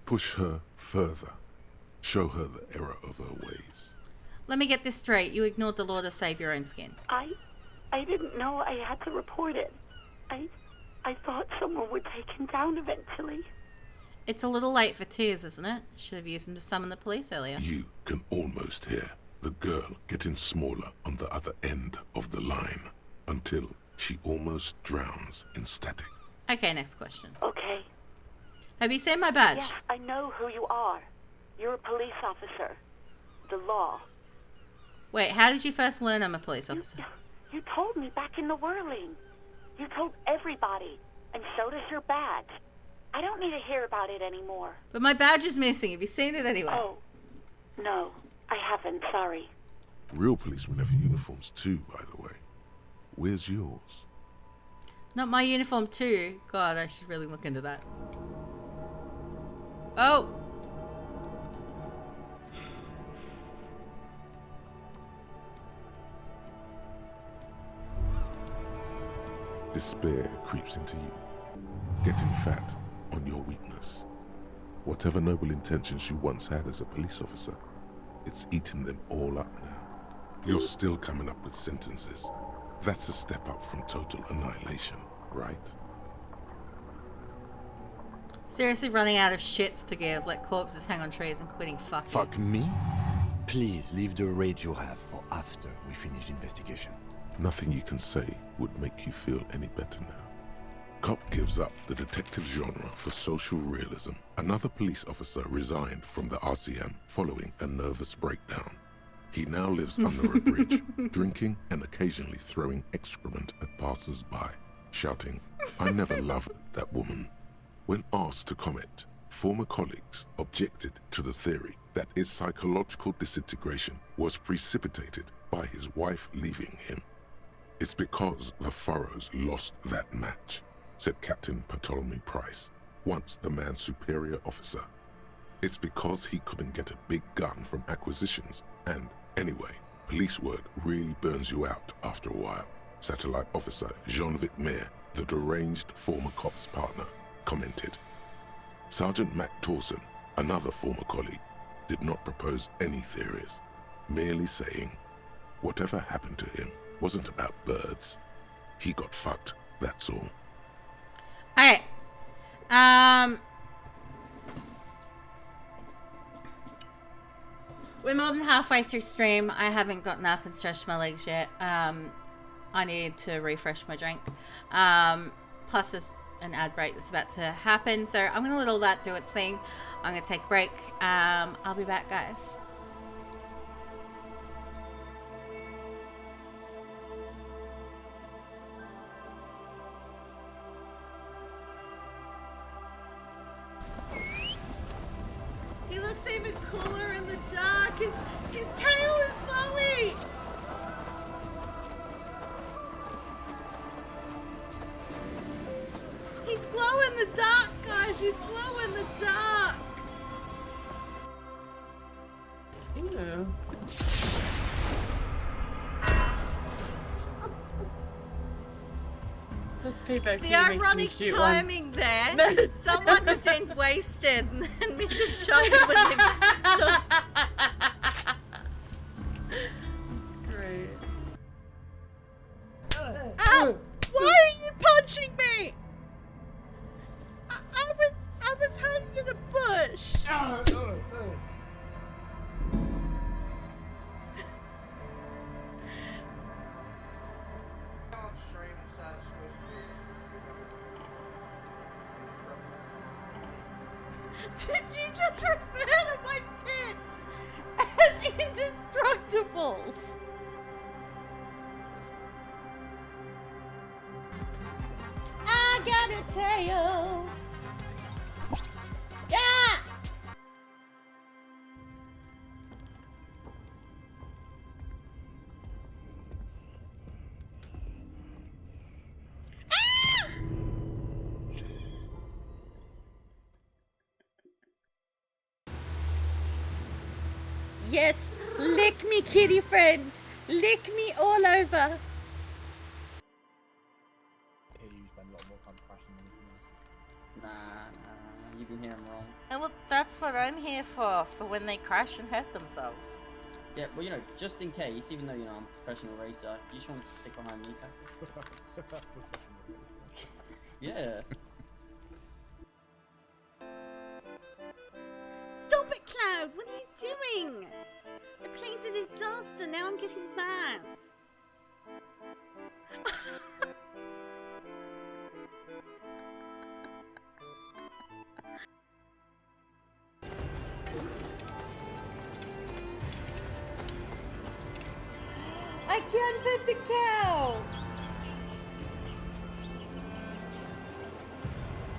Push her further. Show her the error of her ways. Let me get this straight. You ignored the law to save your own skin. I didn't know I had to report it. I thought someone would take him down eventually. It's a little late for tears, isn't it? Should have used them to summon the police earlier. You can almost hear the girl getting smaller on the other end of the line until she almost drowns in static. Okay, next question. Okay. Have you seen my badge? Yes, I know who you are. You're a police officer. The law. Wait, how did you first learn I'm a police officer? You told me back in the whirling. You told everybody, and so does your badge. I don't need to hear about it anymore. But my badge is missing. Have you seen it anyway? Oh, no, I haven't, sorry. Real policemen have uniforms too, by the way. Where's yours? Not my uniform too. God, I should really look into that. Oh! Despair creeps into you, getting fat on your weakness. Whatever noble intentions you once had as a police officer, it's eating them all up now. You're still coming up with sentences. That's a step up from total annihilation, right? Seriously running out of shits to give, let corpses hang on trees and quitting fucking. Fuck me? Please leave the rage you have for after we finish the investigation. Nothing you can say would make you feel any better now. Cop gives up the detective genre for social realism. Another police officer resigned from the RCM following a nervous breakdown. He now lives under a bridge, drinking and occasionally throwing excrement at passers-by, shouting, "I never loved that woman." When asked to comment, former colleagues objected to the theory that his psychological disintegration was precipitated by his wife leaving him. "It's because the Furrows lost that match," said Captain Ptolemy Price, once the man's superior officer. "It's because he couldn't get a big gun from acquisitions, and anyway, police work really burns you out after a while," Satellite Officer Jean-Vic Mayer, the deranged former cop's partner, commented. Sergeant Mac Torson, another former colleague, did not propose any theories, merely saying, "Whatever happened to him wasn't about birds. He got fucked, that's all." Okay. We're more than halfway through stream. I haven't gotten up and stretched my legs yet. I need to refresh my drink. Plus there's an ad break that's about to happen. So I'm going to let all that do its thing. I'm going to take a break. I'll be back, guys. He looks even cooler in the dark. His tail is glowy. He's glow in the dark, guys. He's glow in the dark. Ew. Let's pay back. The ironic timing there. Someone pretend wasted and then me to show you when they That's great. Ow! Why are you punching me? I was Did you just refer to my tits as indestructibles? I gotta tell you. Yeah! Yes, lick me, kitty friend. Lick me all over. Nah, you can hear him wrong. Oh, well, that's what I'm here for when they crash and hurt themselves. Yeah, well, you know, just in case, even though, you know, I'm a professional racer, you just want to stick behind me, Cassie? Yeah. Stop it, Cloud! What are you doing? The place is a disaster. Now I'm getting mad. I can't pet the cow!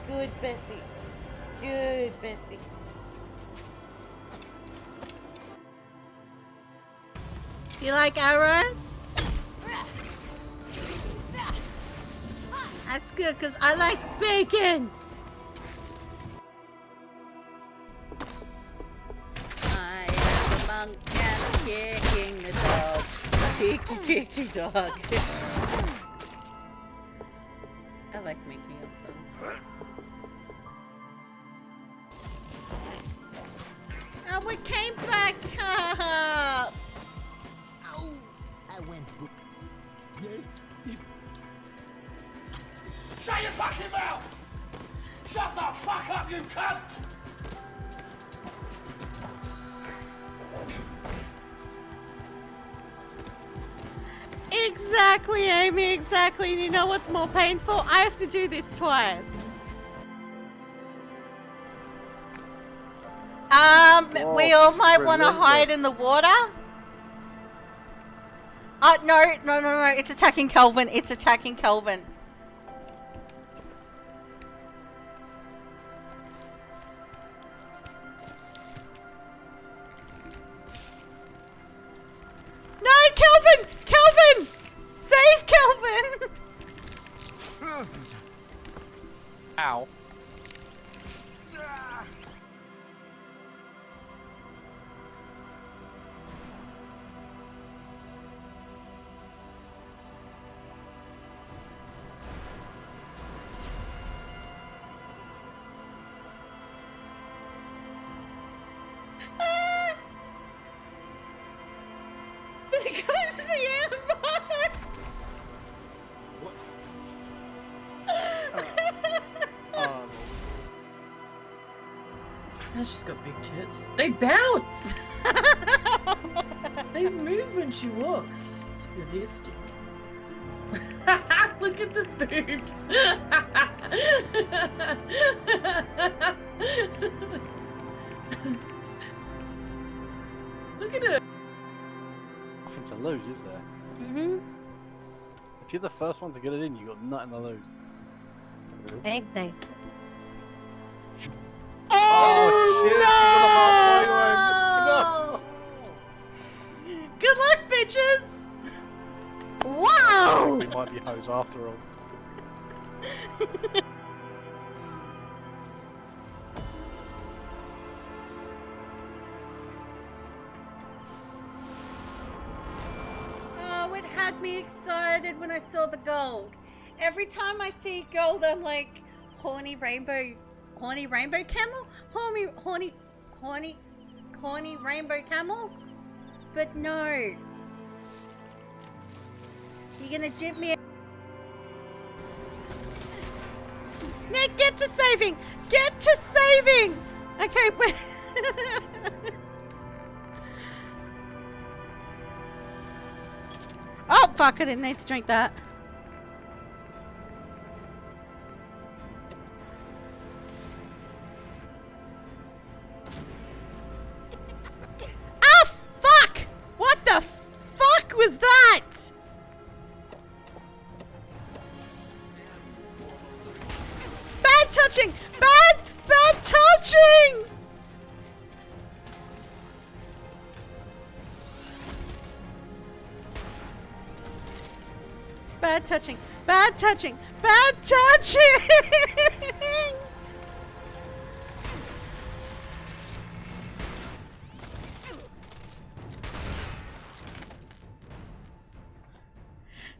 Good, Bessie. Good, Bessie. You like arrows? That's good, because I like bacon! I am a monk and I'm kicking the dog. Kicky dog. I like making up songs. Oh, we came back up! Ow! I went. Yes. Shut your fucking mouth! Shut the fuck up, you cunt! Exactly, Amy, exactly. And you know what's more painful? I have to do this twice. We all might want to hide in the water. No. It's attacking Kelvin. It's attacking Kelvin. No, Kelvin! Kelvin! Save Kelvin! Ow. There goes the airport! Now she's got big tits. They bounce! They move when she walks. It's realistic. Look at the boobs! Look at her! Nothing to lose, is there? Mm-hmm. If you're the first one to get it in, you've got nothing to lose. Exactly. Oh, No! Good luck, bitches! Wow! We might be hoes after all. Oh, it had me excited when I saw the gold. Every time I see gold, I'm like, horny rainbow camel? Horny rainbow camel? But no. You're gonna jip me. Nick, get to saving! Get to saving! Okay, but... Oh, fuck, I didn't need to drink that. touching! Bad touching! Bad touching! Bad touching! Bad touching!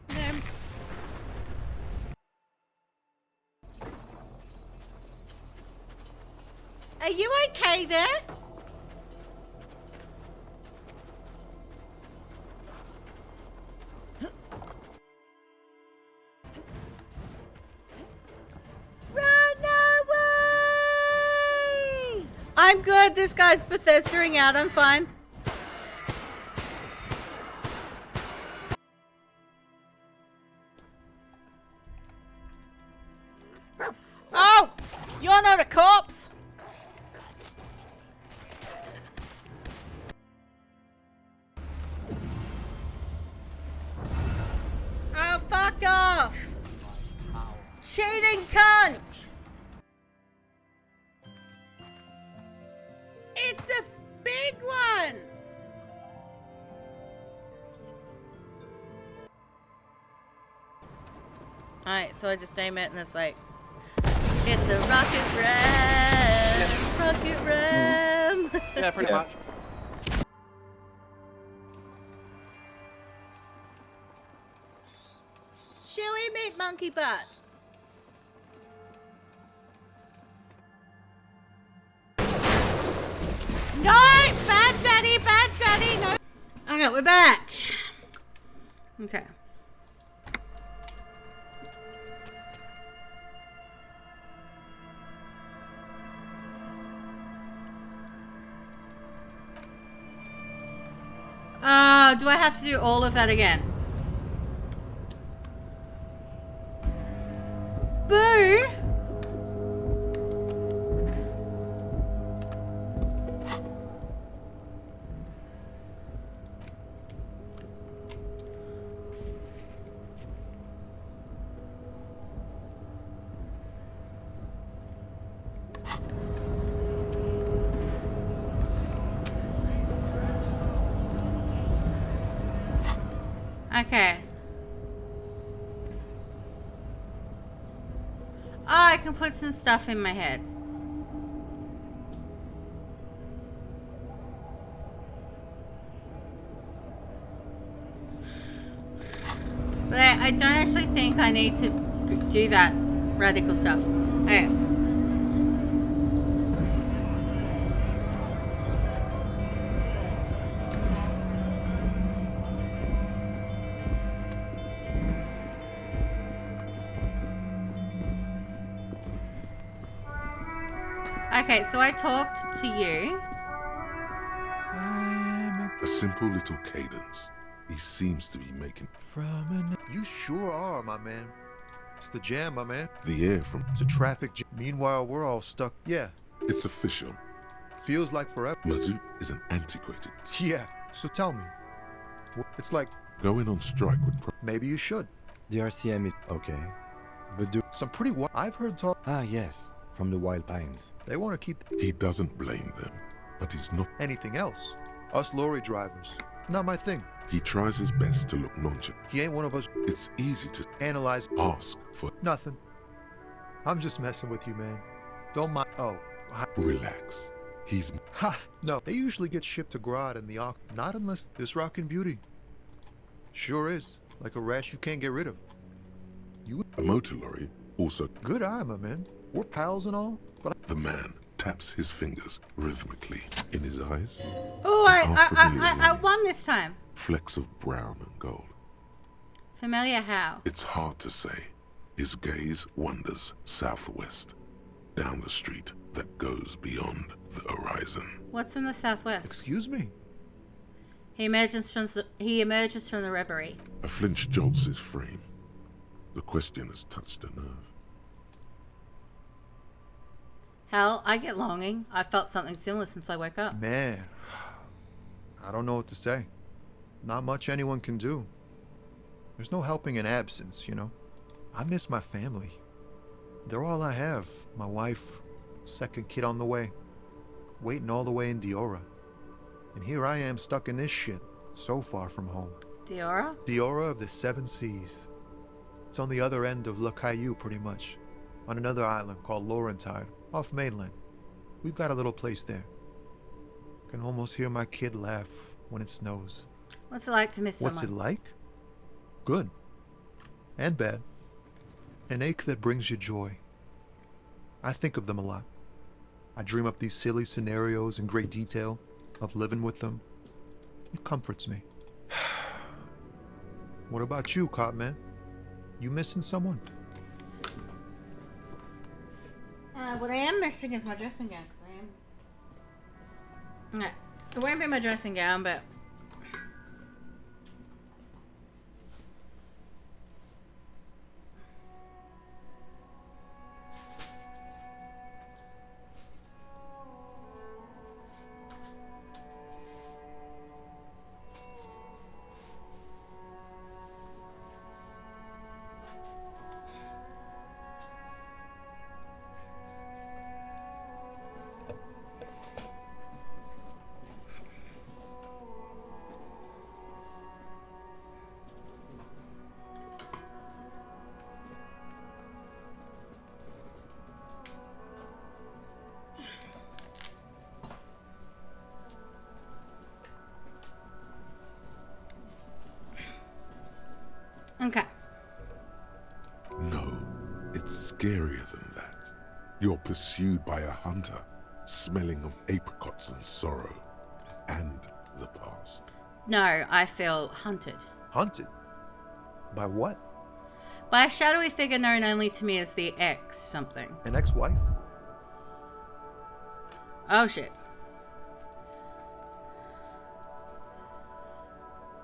No. Are you okay there? Run away! I'm good. This guy's Bethesdaing out. I'm fine. Oh! You're not a corpse! Oh, fuck off! Cheating cunts! It's a big one! Alright, so I just aim it and it's like, it's a rocket ram! Rocket ram! Yeah, pretty much. Shall we meet Monkey Butt? No! Bad daddy, no! Okay, we're back. Okay. Do I have to do all of that again? Boo! Okay. Oh, I can put some stuff in my head. But I don't actually think I need to do that radical stuff. Okay. Okay, so I talked to you. A simple little cadence. He seems to be making You sure are, my man. It's the jam, my man. the air from. It's a traffic jam. Meanwhile, we're all stuck. Yeah, It's official. feels like forever. Mazout is an antiquated. Yeah, so tell me. It's like, Going on strike would. maybe you should. The RCM is okay, but do Some pretty I've heard talk. ah yes, from the Wild Pines. They want to keep He doesn't blame them, but he's not. anything else. Us lorry drivers. Not my thing. He tries his best to look nonchalant. He ain't one of us. It's easy to Analyze. ask for. Nothing. I'm just messing with you, man. Don't mind. Oh. Relax. He's. Ha! No. They usually get shipped to Grodd in the Ark. Not unless this rockin' beauty. Sure is. Like a rash you can't get rid of. You. A motor lorry also. Good eye, my man. We're pals and all, but The man taps his fingers rhythmically in his eyes. Oh, Unfamiliar I light. won this time. Flecks of brown and gold. Familiar how? It's hard to say. His gaze wanders southwest, down the street that goes beyond the horizon. What's in the southwest? excuse me. He emerges from the reverie. A flinch jolts his frame. The question has touched a nerve. Hell, I get longing. I felt something similar since I woke up. Man, I don't know what to say. Not much anyone can do. There's no helping in absence, you know. I miss my family. They're all I have. My wife, second kid on the way, waiting all the way in Diora. And here I am stuck in this shit, so far from home. Diora? Diora of the Seven Seas. It's on the other end of Le Caillou, pretty much, on another island called Laurentide, off mainland. We've got a little place there. Can almost hear my kid laugh when it snows. What's it like to miss What's it someone? like? Good. And bad. An ache that brings you joy. I think of them a lot. I dream up these silly scenarios in great detail of living with them. It comforts me. What about you, Cop Man? You missing someone? What I am missing is my dressing gown. No, it won't be my dressing gown, but okay. No, it's scarier than that. You're pursued by a hunter, smelling of apricots and sorrow, and the past. No, I feel hunted. Hunted? By what? By a shadowy figure known only to me as the X something. An ex-wife? Oh shit.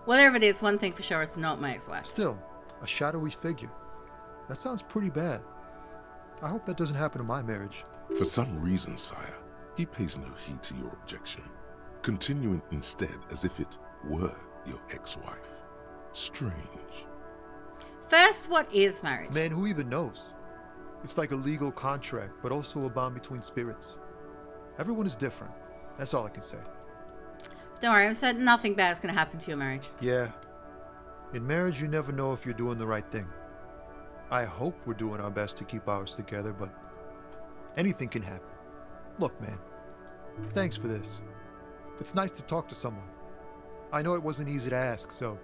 Whatever it is, one thing for sure, it's not my ex-wife. Still, a shadowy figure. That sounds pretty bad. I hope that doesn't happen to my marriage. For some reason, sire, he pays no heed to your objection, continuing instead as if it were your ex-wife. Strange. First, what is marriage? Man, who even knows? It's like a legal contract, but also a bond between spirits. Everyone is different. That's all I can say. Don't worry, I said nothing bad is going to happen to your marriage. Yeah. In marriage, you never know if you're doing the right thing. I hope we're doing our best to keep ours together, but anything can happen. Look, man, thanks for this. It's nice to talk to someone. I know it wasn't easy to ask, so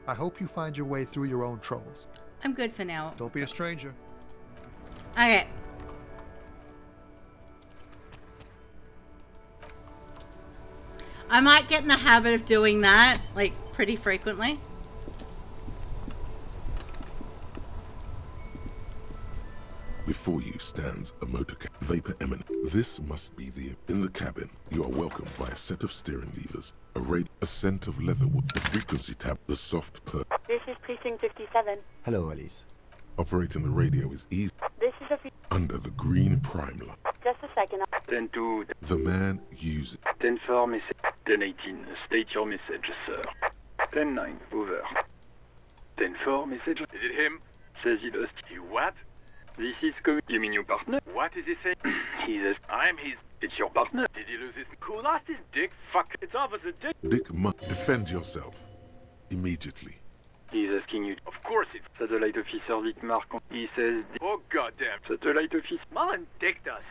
I hope you find your way through your own troubles. I'm good for now. Don't be a stranger. Okay. I might get in the habit of doing that, like, pretty frequently. Before you stands a motorcab, vapor eminent. This must be in the cabin. You are welcomed by a set of steering levers, a scent of leatherwood, the frequency tab, the soft purr. This is Precinct 57. Hello, Alice. Operating the radio is easy. This is a... Under the green prime line. Just a second. 10-2. The man uses 10-4 message. 10-18. State your message, sir. 10-9. Over. 10-4 message. Is it him? Says he lost. You what? This is you mean your partner? What is he saying? He's a... I'm his... It's your partner. Did he lose his... Who lost his dick? Fuck. It's Officer Dick. Dick must defend yourself. Immediately. He's asking you. Of course it's... Satellite Officer Vic Mark. He says... Oh goddamn. Satellite Officer... Mullen dicked us.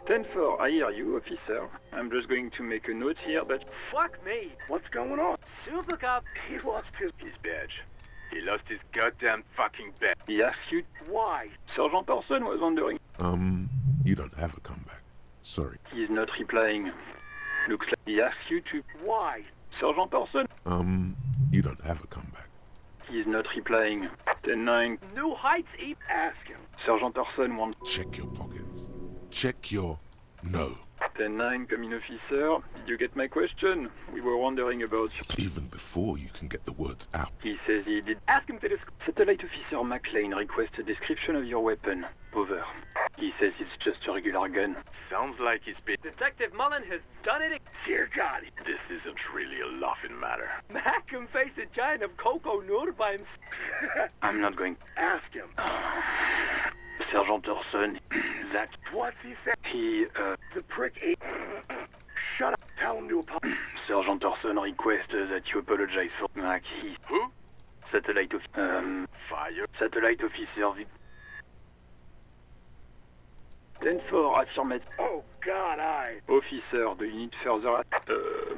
10-4, I hear you, officer. I'm just going to make a note here that... Fuck me. What's going on? Super Cop. He lost his badge. He lost his goddamn fucking badge. He asked you... Why? Sergeant Orson was wondering... You don't have a comeback. Sorry. He's not replying. Looks like he asked you to... Why? Sergeant Orson? You don't have a comeback. He's not replying. 10-9. New Heights, Ask him. Sergeant Orson wants... Check your pockets. Check your... No. 10-9, come in, officer. Did you get my question? We were wondering about... Even before you can get the words out. He says he did... Ask him to discuss... Satellite Officer McLean requests a description of your weapon. Over. He says it's just a regular gun. Sounds like he's been... Detective Mullen has done it. Dear God. This isn't really a laughing matter. Malcolm faced a giant of Coco Nur by himself. I'm not going... Ask him. Sergeant Orson, that... What's he saying? He, The prick ate... Shut up. Tell him to apologize. Sergeant Orson requests that you apologize for... he... Who? Satellite Fire. Satellite officer... 10-4, affirmative. Oh, God, Officer, do you need further...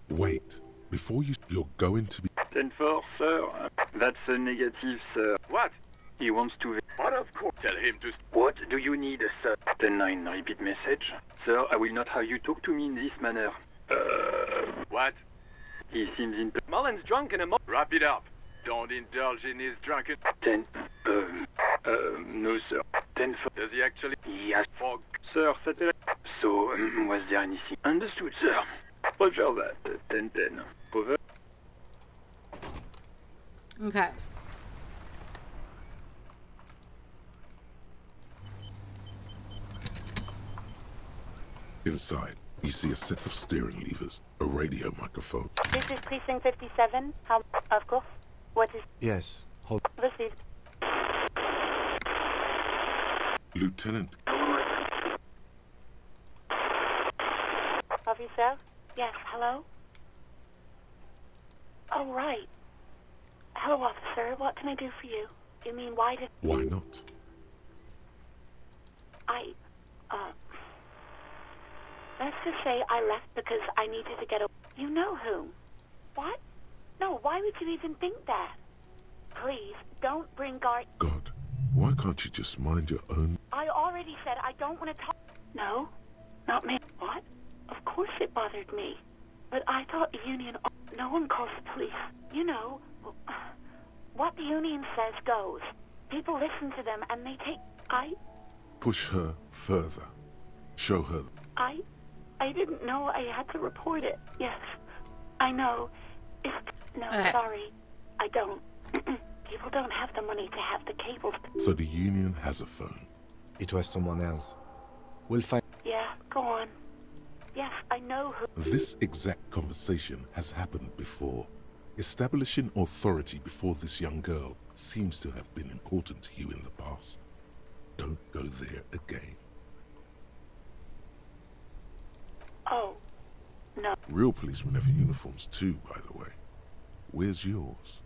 Wait. Before you're going to be... 10-4, sir. That's a negative, sir. What? He wants to... But of course. Tell him to... What do you need, sir? 10-9, repeat message. Sir, I will not have you talk to me in this manner. What? He seems in... Mullen's drunk and Wrap it up. Don't indulge in his drunken... 10... no, sir. 10-4. Does he actually... Yes. Fog. Sir, satellite... So, was there anything... Understood, sir. Roger that. 10-10. Over. Okay. Inside, you see a set of steering levers, a radio microphone. This is Precinct 57. How... Of course. What is... Yes, hold. Received. Lieutenant, Officer? Yes, hello? Oh, right. Hello, officer. What can I do for you? You mean, why did... why not? Let's just say I left because I needed to get a... You know whom? What? No, why would you even think that? Please, don't bring guard... God, why can't you just mind your own... I already said I don't want to talk... No, not me. What? Of course it bothered me. But I thought the union... No one calls the police. You know, what the union says goes. People listen to them and they take... Push her further. Show her... I didn't know I had to report it. Yes, I know. No, sorry. I don't. People don't have the money to have the cables. So the union has a phone. It was someone else. We'll find... Yeah, go on. Yes, I know who... This exact conversation has happened before. Establishing authority before this young girl seems to have been important to you in the past. Don't go there again. Oh, no. Real policemen have uniforms too, by the way. Where's yours?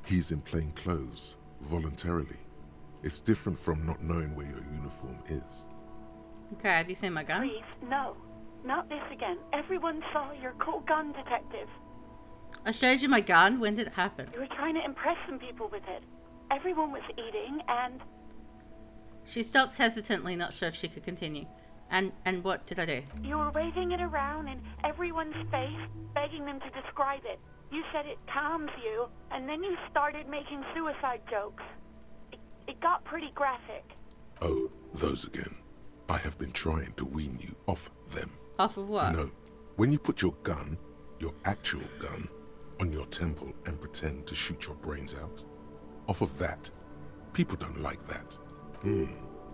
He's in plain clothes, voluntarily. It's different from not knowing where your uniform is. Okay, have you seen my gun? Please, no. Not this again. Everyone saw your cool gun, detective. I showed you my gun. When did it happen? You were trying to impress some people with it. Everyone was eating and... She stops hesitantly, not sure if she could continue. And what did I do? You were waving it around in everyone's face, begging them to describe it. You said it calms you, and then you started making suicide jokes. It got pretty graphic. Oh, those again. I have been trying to wean you off them. Off of what? You know, when you put your gun, your actual gun, on your temple and pretend to shoot your brains out, off of that, people don't like that.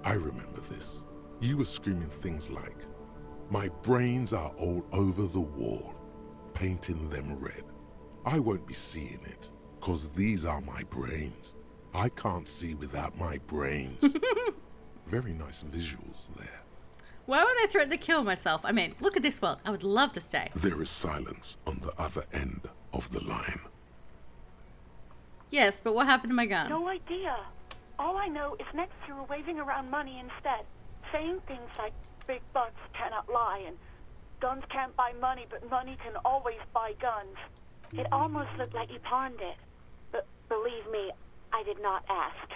I remember this. You were screaming things like, "My brains are all over the wall, painting them red. I won't be seeing it, 'cause these are my brains. I can't see without my brains." Very nice visuals there. Why would I threaten to kill myself? I mean, look at this world. I would love to stay. There is silence on the other end of the line. Yes, but what happened to my gun? No idea. All I know is next you were waving around money instead, saying things like big bucks cannot lie and guns can't buy money, but money can always buy guns. It almost looked like you pawned it. But believe me, I did not ask.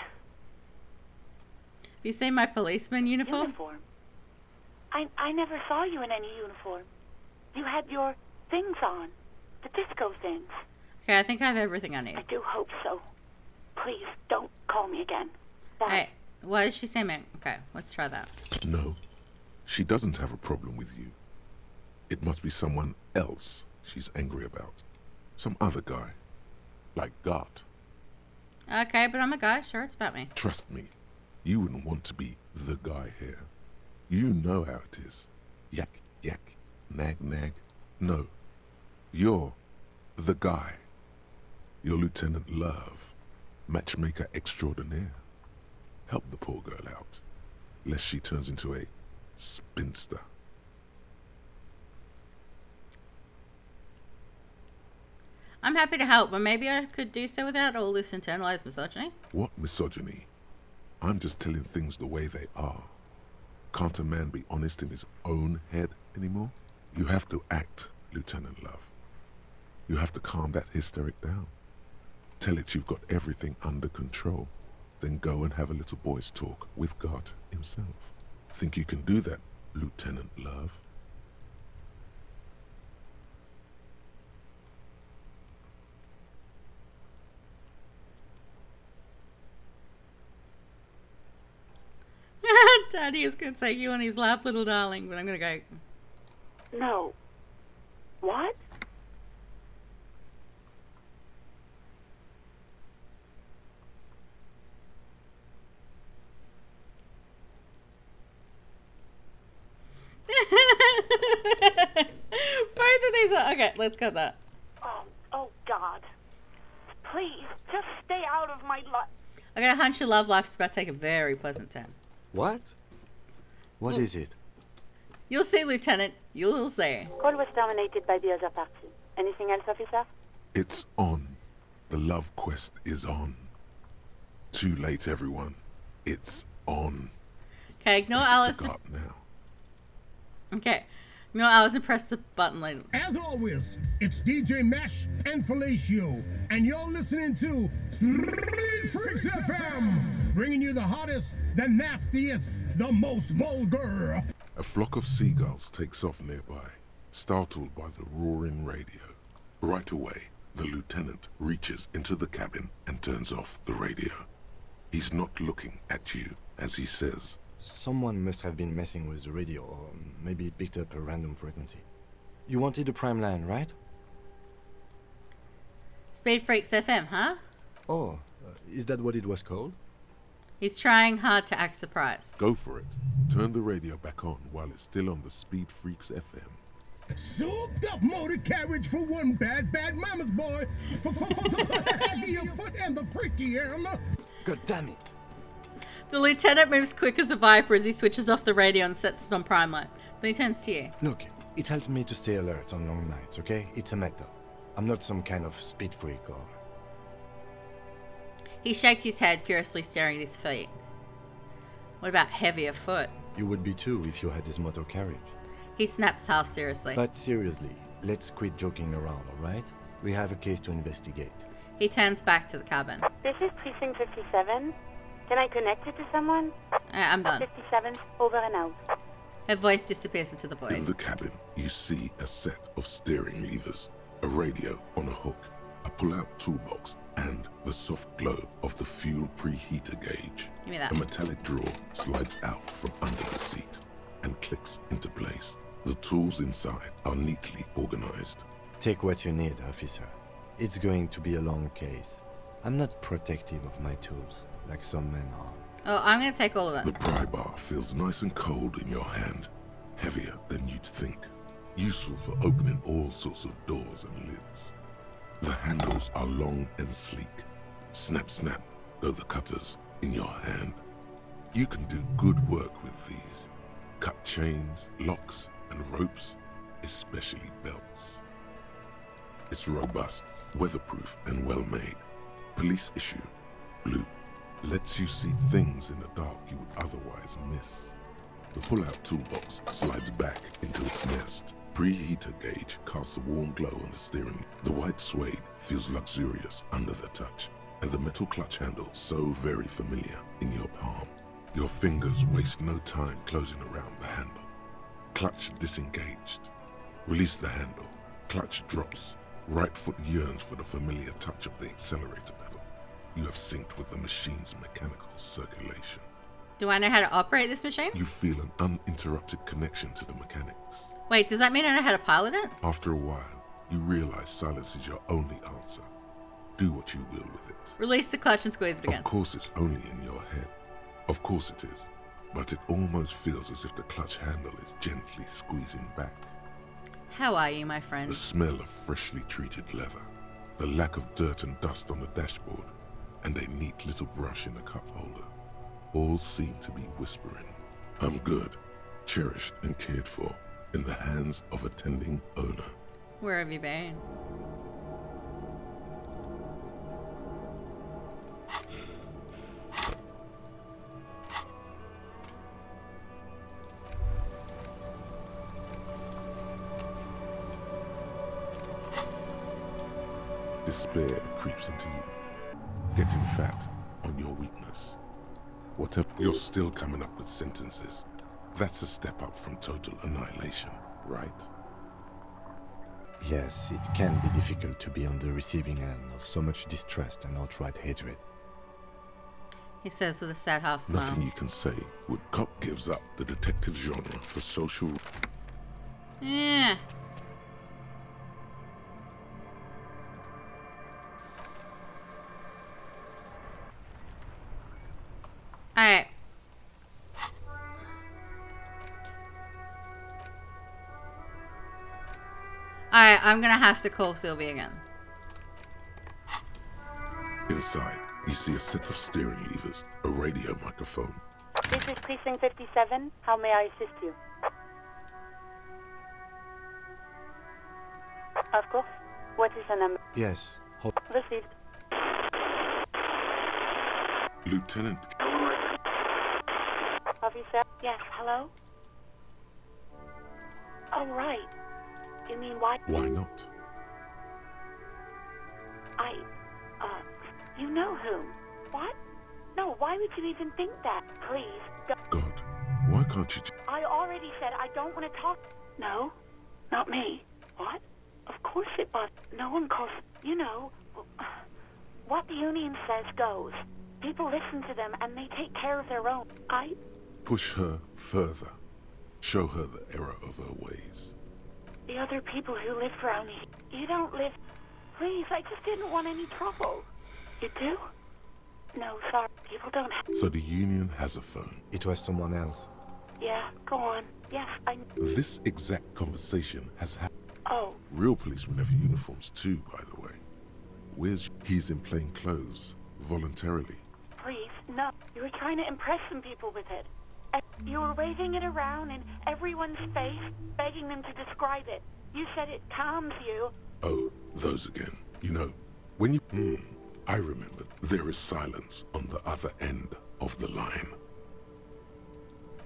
You say my policeman uniform? I never saw you in any uniform. You had your things on. The disco things. Okay, I think I have everything I need. I do hope so. Please, don't call me again. Bye. Hey, what did she say, man? Okay, let's try that. No, she doesn't have a problem with you. It must be someone else she's angry about. Some other guy. Like Gart. Okay, but I'm a guy. Sure, it's about me. Trust me, you wouldn't want to be the guy here. You know how it is. Yak, yak, nag, nag. No, you're the guy. You're Lieutenant Love. Matchmaker extraordinaire. Help the poor girl out, lest she turns into a spinster. I'm happy to help, but maybe I could do so without all this internalized misogyny. What misogyny? I'm just telling things the way they are. Can't a man be honest in his own head anymore? You have to act, Lieutenant Love. You have to calm that hysteric down. Tell it you've got everything under control. Then go and have a little boy's talk with God himself. Think you can do that, Lieutenant Love? Daddy is going to take you on his lap, little darling, but I'm going to go. No. What? Both of these are... Okay, let's cut that. Oh, God. Please, just stay out of my life. I got a hunch your love life is about to take a very pleasant turn. What? What is it? You'll see, Lieutenant. You'll see. Call was terminated by the other party. Anything else, officer? It's on. The love quest is on. Too late, everyone. It's on. Okay, ignore Alice. Pick it up now. Okay. Ignore Alice and press the button later. As always, it's DJ Mesh and Fellatio, and you're listening to Street Freaks FM, bringing you the hottest, the nastiest, the most vulgar. A flock of seagulls takes off nearby, startled by the roaring radio. Right away, the lieutenant reaches into the cabin and turns off the radio. He's not looking at you as he says, Someone must have been messing with the radio, or maybe it picked up a random frequency. You wanted a prime line, right? Speed Freaks FM, huh? Oh, is that what it was called? He's trying hard to act surprised. Go for it. Turn the radio back on while it's still on the Speed Freaks FM. Souped up motor carriage for one bad mama's boy. For the heavier foot and the freaky arm. God damn it. The lieutenant moves quick as a viper as he switches off the radio and sets us on prime line. Then he turns to you. Look, it helps me to stay alert on long nights, okay? It's a method. I'm not some kind of speed freak or... He shakes his head, furiously staring at his feet. What about heavier foot? You would be too if you had this motor carriage. He snaps half seriously. But seriously, let's quit joking around, alright? We have a case to investigate. He turns back to the cabin. This is Precinct 57. Can I connect it to someone? I'm done. 57, over and out. Her voice disappears into the void. In the cabin, you see a set of steering levers, a radio on a hook, a pull-out toolbox, and the soft glow of the fuel preheater gauge. Give me that. A metallic drawer slides out from under the seat and clicks into place. The tools inside are neatly organized. Take what you need, officer. It's going to be a long case. I'm not protective of my tools, like some men are. Oh, I'm going to take all of it. The pry bar feels nice and cold in your hand, heavier than you'd think. Useful for opening all sorts of doors and lids. The handles are long and sleek. Snap, snap, go the cutters in your hand. You can do good work with these. Cut chains, locks, and ropes, especially belts. It's robust, weatherproof, and well-made. Police issue, blue. Lets you see things in the dark you would otherwise miss. The pull-out toolbox slides back into its nest. Preheater gauge casts a warm glow on the steering. The white suede feels luxurious under the touch, and the metal clutch handle so very familiar in your palm. Your fingers waste no time closing around the handle. Clutch disengaged. Release the handle. Clutch drops. Right foot yearns for the familiar touch of the accelerator pedal. You have synced with the machine's mechanical circulation. Do I know how to operate this machine? You feel an uninterrupted connection to the mechanics. Wait, does that mean I know how to pilot it? After a while, you realize silence is your only answer. Do what you will with it. Release the clutch and squeeze it again. Of course it's only in your head. Of course it is. But it almost feels as if the clutch handle is gently squeezing back. How are you, my The friend? smell of freshly treated leather. The lack of dirt and dust on the dashboard. and a neat little brush in the cup holder. All seem to be whispering, "I'm good, cherished and cared for, in the hands of a tending owner." Where have you been? Despair creeps into you, getting fat on your weakness. Whatever, you're still coming up with sentences. That's a step up from total annihilation, right? Yes, it can be difficult to be on the receiving end of so much distrust and outright hatred. He says with a sad half smile. Nothing you can say would cop gives up the detective genre for social... Yeah. Alright. Alright, I'm gonna have to call Sylvie again. Inside, you see a set of steering levers, a radio microphone. This is Precinct 57. How may I assist you? Of course. What is the number? Yes. Received. Lieutenant, Officer? Yes, hello? Oh, right. You mean why? why not? You know whom? What? No, why would you even think that? Please, don't. God, why can't you... I already said I don't want to talk. No, not me. What? Of course it was. No one calls. You know, what the Union says goes. People listen to them and they take care of their own. Push her further. Show her the error of her ways. The other people who live around here. You don't live. Please, I just didn't want any trouble. You do? No, sorry. People don't have. So the Union has a phone. It was someone else. Yeah, go on. Yes, I. This exact conversation has happened. Oh. Real policemen have uniforms too, by the way. Where's... He's in plain clothes, voluntarily. Please, no. You were trying to impress some people with it. And you were waving it around in everyone's face, begging them to describe it. You said it calms you. Oh, those again. You know, when you... I remember. There is silence on the other end of the line.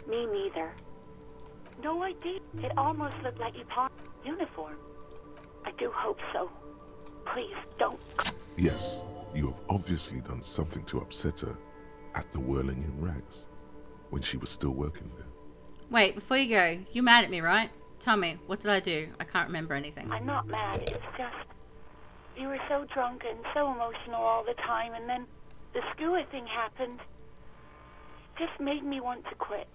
Me neither. No idea. It almost looked like you pawned uniform. I do hope so. Please, don't. Yes, you have obviously done something to upset her at the Whirling in Rags, when she was still working there. Wait, before you go, you mad at me, right? Tell me, what did I do? I can't remember anything. I'm not mad, it's just... You were so drunk and so emotional all the time, and then the skewer thing happened. It just made me want to quit.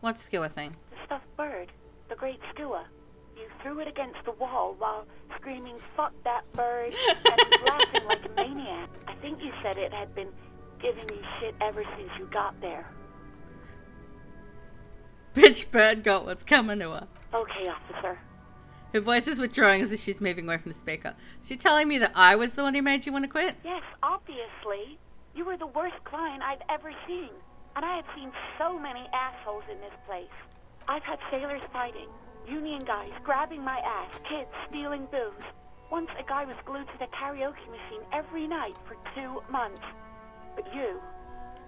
What skewer thing? The stuffed bird. The great skewer. You threw it against the wall while screaming, "Fuck that bird," and laughing like a maniac. I think you said it had been giving you shit ever since you got there. Bitch bird got what's coming to her. Okay, officer. Her voice is withdrawing as if she's moving away from the speaker. So you're telling me that I was the one who made you want to quit? Yes, obviously. You were the worst client I've ever seen. And I have seen so many assholes in this place. I've had sailors fighting, union guys grabbing my ass, kids stealing booze. Once a guy was glued to the karaoke machine every night for 2 months. But you...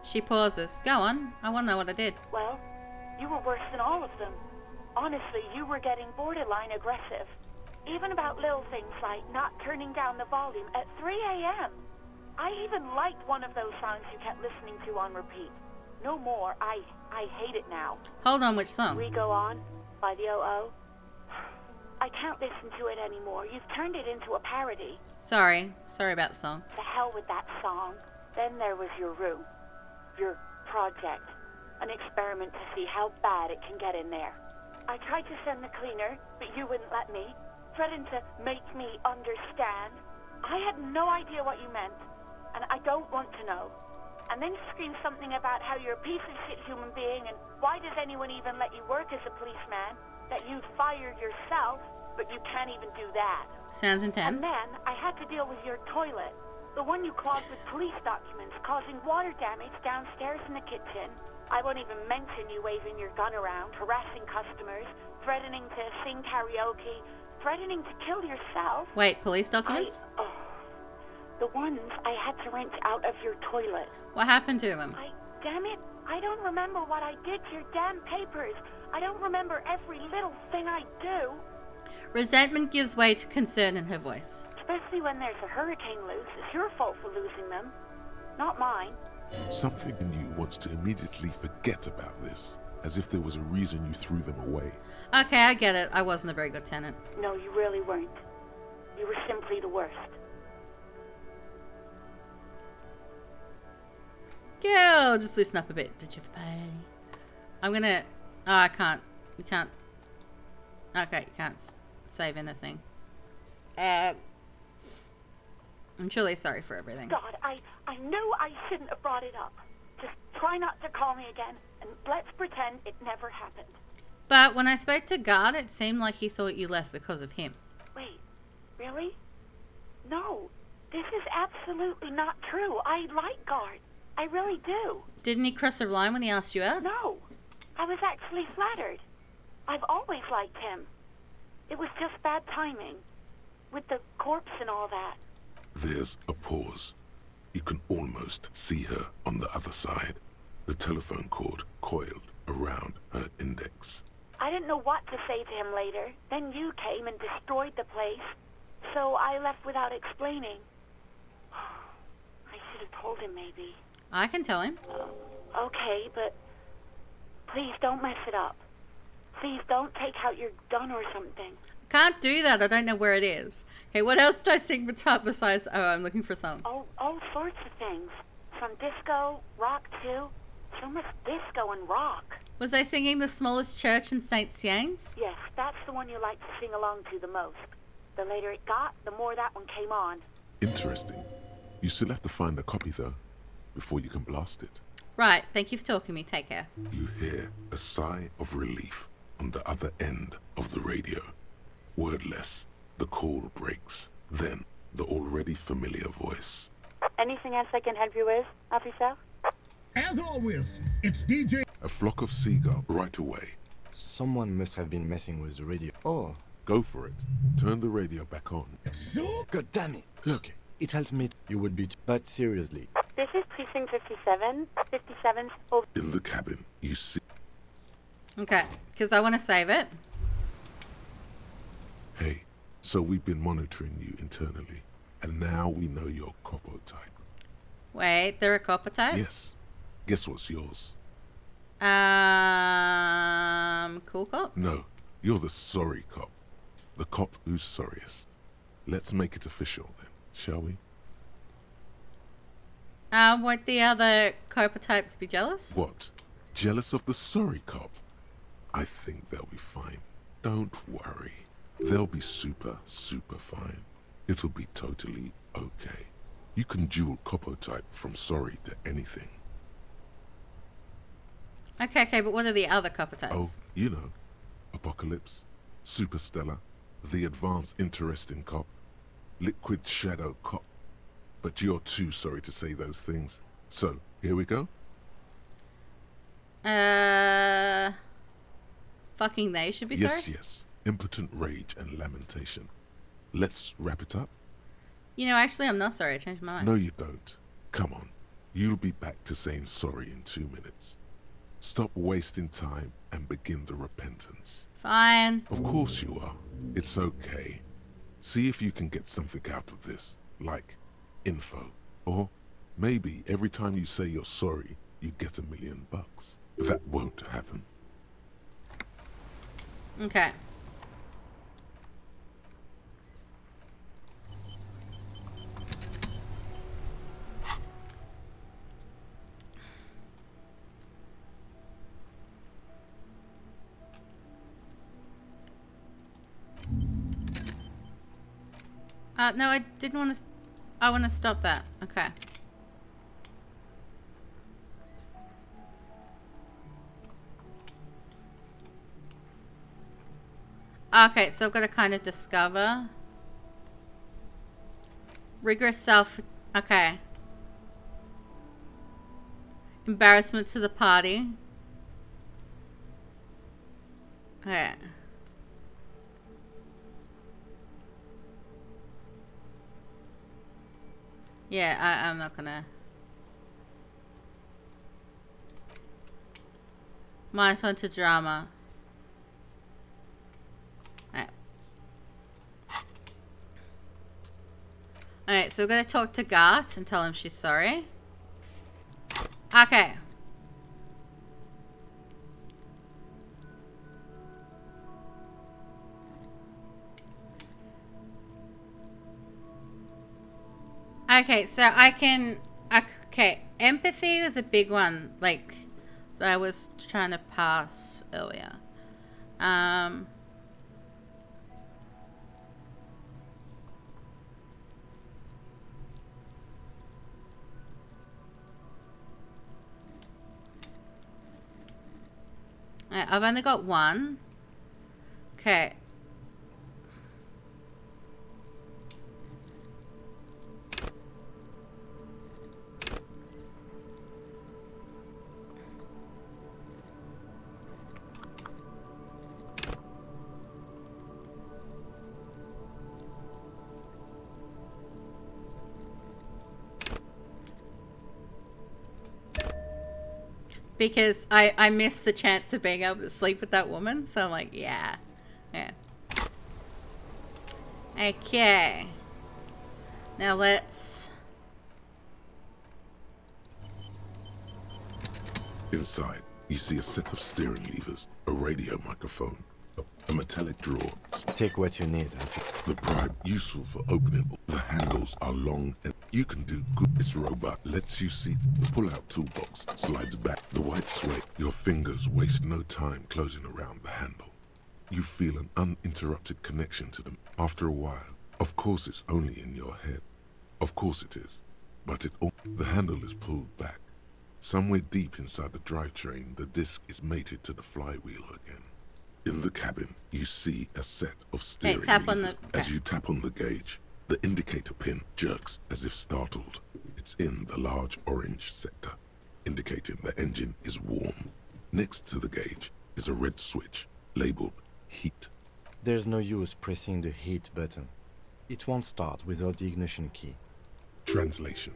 She pauses. Go on. I want to know what I did. Well, you were worse than all of them. Honestly, you were getting borderline aggressive. Even about little things like not turning down the volume at 3 a.m. I even liked one of those songs you kept listening to on repeat. No more. I hate it now. Hold on, which song? We Go On by the O.O. I can't listen to it anymore. You've turned it into a parody. Sorry about the song. The hell with that song. Then there was your room. Your project. An experiment to see how bad it can get in there. I tried to send the cleaner, but you wouldn't let me. Threatened to make me understand. I had no idea what you meant, and I don't want to know. And then you screamed something about how you're a piece of shit human being, and why does anyone even let you work as a policeman? That you'd fired yourself, but you can't even do that. Sounds intense. And then I had to deal with your toilet. The one you clogged with police documents, causing water damage downstairs in the kitchen. I won't even mention you waving your gun around, harassing customers, threatening to sing karaoke, threatening to kill yourself. Wait, police documents? The ones I had to wrench out of your toilet. What happened to them? Damn it, I don't remember what I did to your damn papers. I don't remember every little thing I do. Resentment gives way to concern in her voice. Especially when there's a hurricane loose. It's your fault for losing them, not mine. Something in you wants to immediately forget about this, as if there was a reason you threw them away. Okay, I get it. I wasn't a very good tenant. No, you really weren't. You were simply the worst. Yeah, just loosen up a bit. Did you pay? I'm gonna... Oh, I can't. You can't... Okay, you can't save anything. I'm truly sorry for everything. God, I knew I shouldn't have brought it up. Just try not to call me again, and let's pretend it never happened. But when I spoke to God, it seemed like he thought you left because of him. Wait, really? No, this is absolutely not true. I like Guard. I really do. Didn't he cross the line when he asked you out? No, I was actually flattered. I've always liked him. It was just bad timing, with the corpse and all that. There's a pause. You can almost see her on the other side. The telephone cord coiled around her index. I didn't know what to say to him later. Then you came and destroyed the place. So I left without explaining. I should have told him maybe. I can tell him. Okay, but please don't mess it up. Please don't take out your gun or something. Can't do that. I don't know where it is. Okay, what else did I sing besides... Oh, I'm looking for a song. All sorts of things. From disco, rock too. So much disco and rock. Was I singing The Smallest Church in St. Cien's? Yes, that's the one you like to sing along to the most. The later it got, the more that one came on. Interesting. You still have to find a copy, though, before you can blast it. Right, thank you for talking to me. Take care. You hear a sigh of relief on the other end of the radio. Wordless, the call breaks. Then, the already familiar voice. Anything else I can help you with, officer? As always, it's DJ. A flock of seagulls right away. Someone must have been messing with the radio. Oh. Go for it. Turn the radio back on. God damn it. Look, it helps me. You would be... But seriously. This is Precinct 57. 57's over. In the cabin, you see... Okay, because I want to save it. Hey, so we've been monitoring you internally, and now we know your copo type. Wait, there are copper types? Yes. Guess what's yours? Cool cop? No, you're the sorry cop. The cop who's sorriest. Let's make it official then, shall we? Won't the other copper types be jealous? What? Jealous of the sorry cop? I think they'll be fine. Don't worry. They'll be super, super fine. It'll be totally okay. You can dual copo type from sorry to anything. Okay, but what are the other copper types? Oh, you know. Apocalypse, Superstellar, the advanced interesting cop, liquid shadow cop. But you're too sorry to say those things. So, here we go. Fucking they should be sorry? Yes. Impotent rage and lamentation. Let's wrap it up. You know, actually, I'm not sorry. I changed my mind. No, you don't. Come on. You'll be back to saying sorry in 2 minutes. Stop wasting time and begin the repentance. Fine. Of course you are. It's okay. See if you can get something out of this, like info. Or maybe every time you say you're sorry, you get $1 million. That won't happen. Okay. No, I didn't want to... I want to stop that. Okay. Okay, so I've got to kind of discover. Rigorous self... Okay. Embarrassment to the party. Okay. Yeah, I'm not gonna. Minus 1 to drama. Alright. Alright, so we're gonna talk to Gart and tell him she's sorry. Okay. Okay, so I can... Okay, empathy was a big one, like, that I was trying to pass earlier. I've only got one. Okay. Because I missed the chance of being able to sleep with that woman. So I'm like, yeah. Yeah. Okay. Now let's... Inside, you see a set of steering levers, a radio microphone, a metallic drawer. Take what you need. The pry useful for opening. The handles are long and you can do good. It's robot, lets you see the pull-out toolbox, slides back, the white suede. Your fingers waste no time closing around the handle. You feel an uninterrupted connection to them after a while. Of course it's only in your head. Of course it is. But the handle is pulled back. Somewhere deep inside the drivetrain, the disc is mated to the flywheel again. In the cabin, you see a set of steering levers. As you tap on the gauge, the indicator pin jerks as if startled. It's in the large orange sector, indicating the engine is warm. Next to the gauge is a red switch, labeled heat. There's no use pressing the heat button. It won't start without the ignition key. Translation.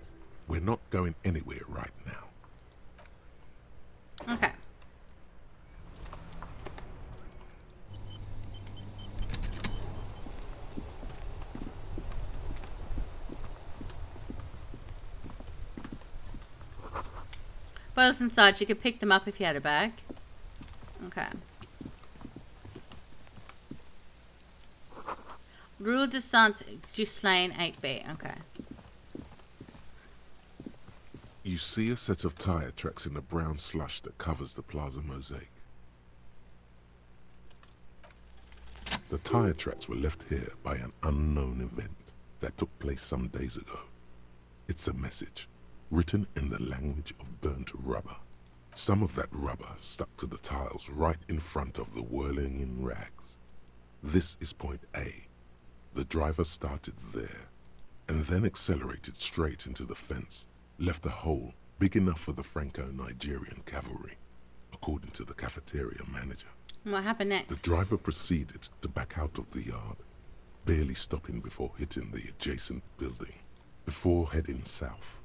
We're not going anywhere right now. Okay. What's inside? You could pick them up if you had a bag. Okay. Rue de Saint Ghislain 8B. Okay. You see a set of tire tracks in the brown slush that covers the plaza mosaic. The tire tracks were left here by an unknown event that took place some days ago. It's a message, written in the language of burnt rubber. Some of that rubber stuck to the tiles right in front of the whirling in rags. This is point A. The driver started there, and then accelerated straight into the fence, left a hole big enough for the Franco-Nigerian cavalry, according to the cafeteria manager. What happened next? The driver proceeded to back out of the yard, barely stopping before hitting the adjacent building, before heading south.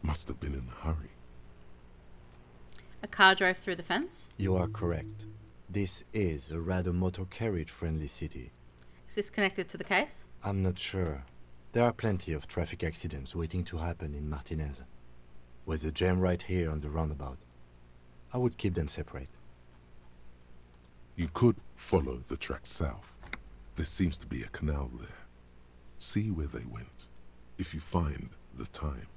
Must have been in a hurry. A car drove through the fence? You are correct. This is a rather motor carriage-friendly city. Is this connected to the case? I'm not sure. There are plenty of traffic accidents waiting to happen in Martinez. With the jam right here on the roundabout, I would keep them separate. You could follow the track south. There seems to be a canal there. See where they went, if you find the time.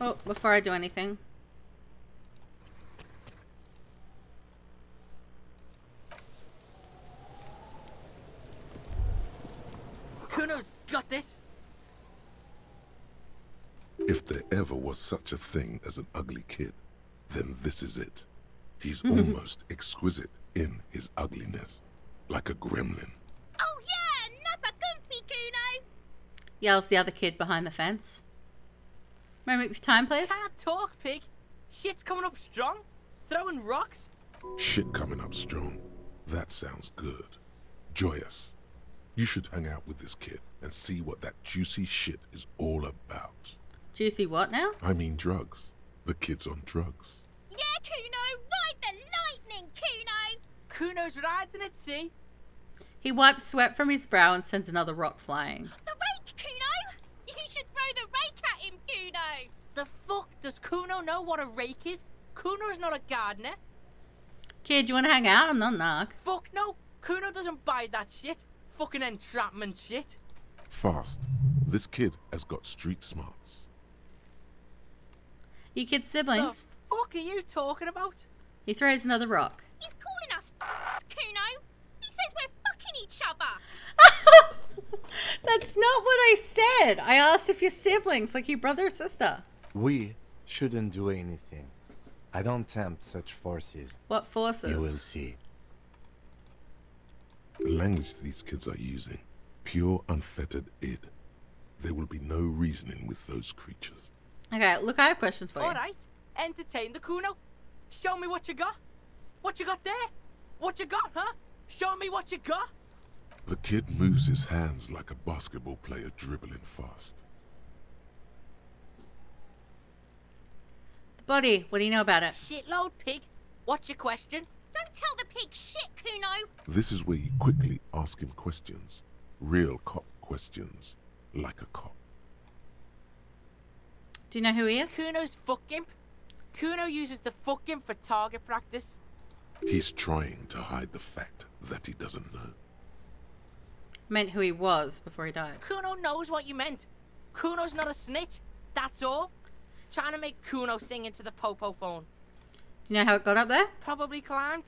Oh, before I do anything. Kuno's got this. If there ever was such a thing as an ugly kid, then this is it. He's almost exquisite in his ugliness, like a gremlin. Oh yeah, nappa gumpy, Kuno. Yells the other kid behind the fence. Moment of time, please. Can't talk, pig. Shit's coming up strong. Throwing rocks. Shit coming up strong. That sounds good. Joyous. You should hang out with this kid and see what that juicy shit is all about. Juicy what now? I mean drugs. The kid's on drugs. Yeah, Kuno, ride the lightning, Kuno. Kuno's riding it, see? He wipes sweat from his brow and sends another rock flying. The rake, Kuno. You should throw the rake at him, Kuno. The fuck does Kuno know what a rake is? Kuno's not a gardener. Kid, you want to hang out? I'm not narc. Fuck no. Kuno doesn't buy that shit. Fucking entrapment shit. Fast. This kid has got street smarts. You kids siblings? The fuck are you talking about? He throws another rock. He's calling us Kuno. He says we're fucking each other. That's not what I said. I asked if you're siblings, like your brother or sister. We shouldn't do anything. I don't tempt such forces. What forces? You will see. The language these kids are using, pure unfettered id. There will be no reasoning with those creatures. Okay, look, I have questions for you. Alright, entertain the Kuno. Show me what you got. What you got there? What you got, huh? Show me what you got. The kid moves his hands like a basketball player dribbling fast. The body, what do you know about it? Shitload, pig. What's your question? Don't tell the pig shit, Kuno. This is where you quickly ask him questions. Real cop questions. Like a cop. Do you know who he is? Kuno's fuck imp. Kuno uses the fuck imp for target practice. He's trying to hide the fact that he doesn't know. Meant who he was before he died. Kuno knows what you meant. Kuno's not a snitch. That's all. Trying to make Kuno sing into the popo phone. Do you know how it got up there? Probably climbed.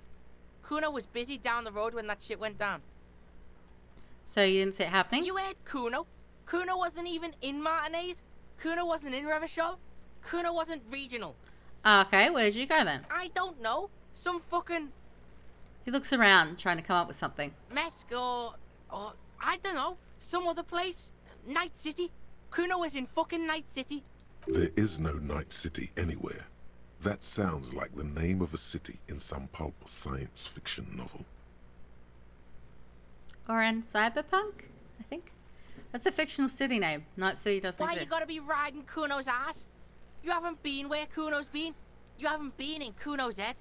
Kuno was busy down the road when that shit went down. So you didn't see it happening? You heard Kuno. Kuno wasn't even in Martinez. Kuno wasn't in Revachol. Kuno wasn't regional. Okay, where did you go then? I don't know. Some fucking... He looks around, trying to come up with something. Mesk or I don't know. Some other place. Night City. Kuno was in fucking Night City. There is no Night City anywhere. That sounds like the name of a city in some pulp science fiction novel. Or in Cyberpunk, I think. That's a fictional city name. Night City doesn't Why exist. you gotta be riding Kuno's ass? You haven't been where Kuno's been. You haven't been in Kuno's head.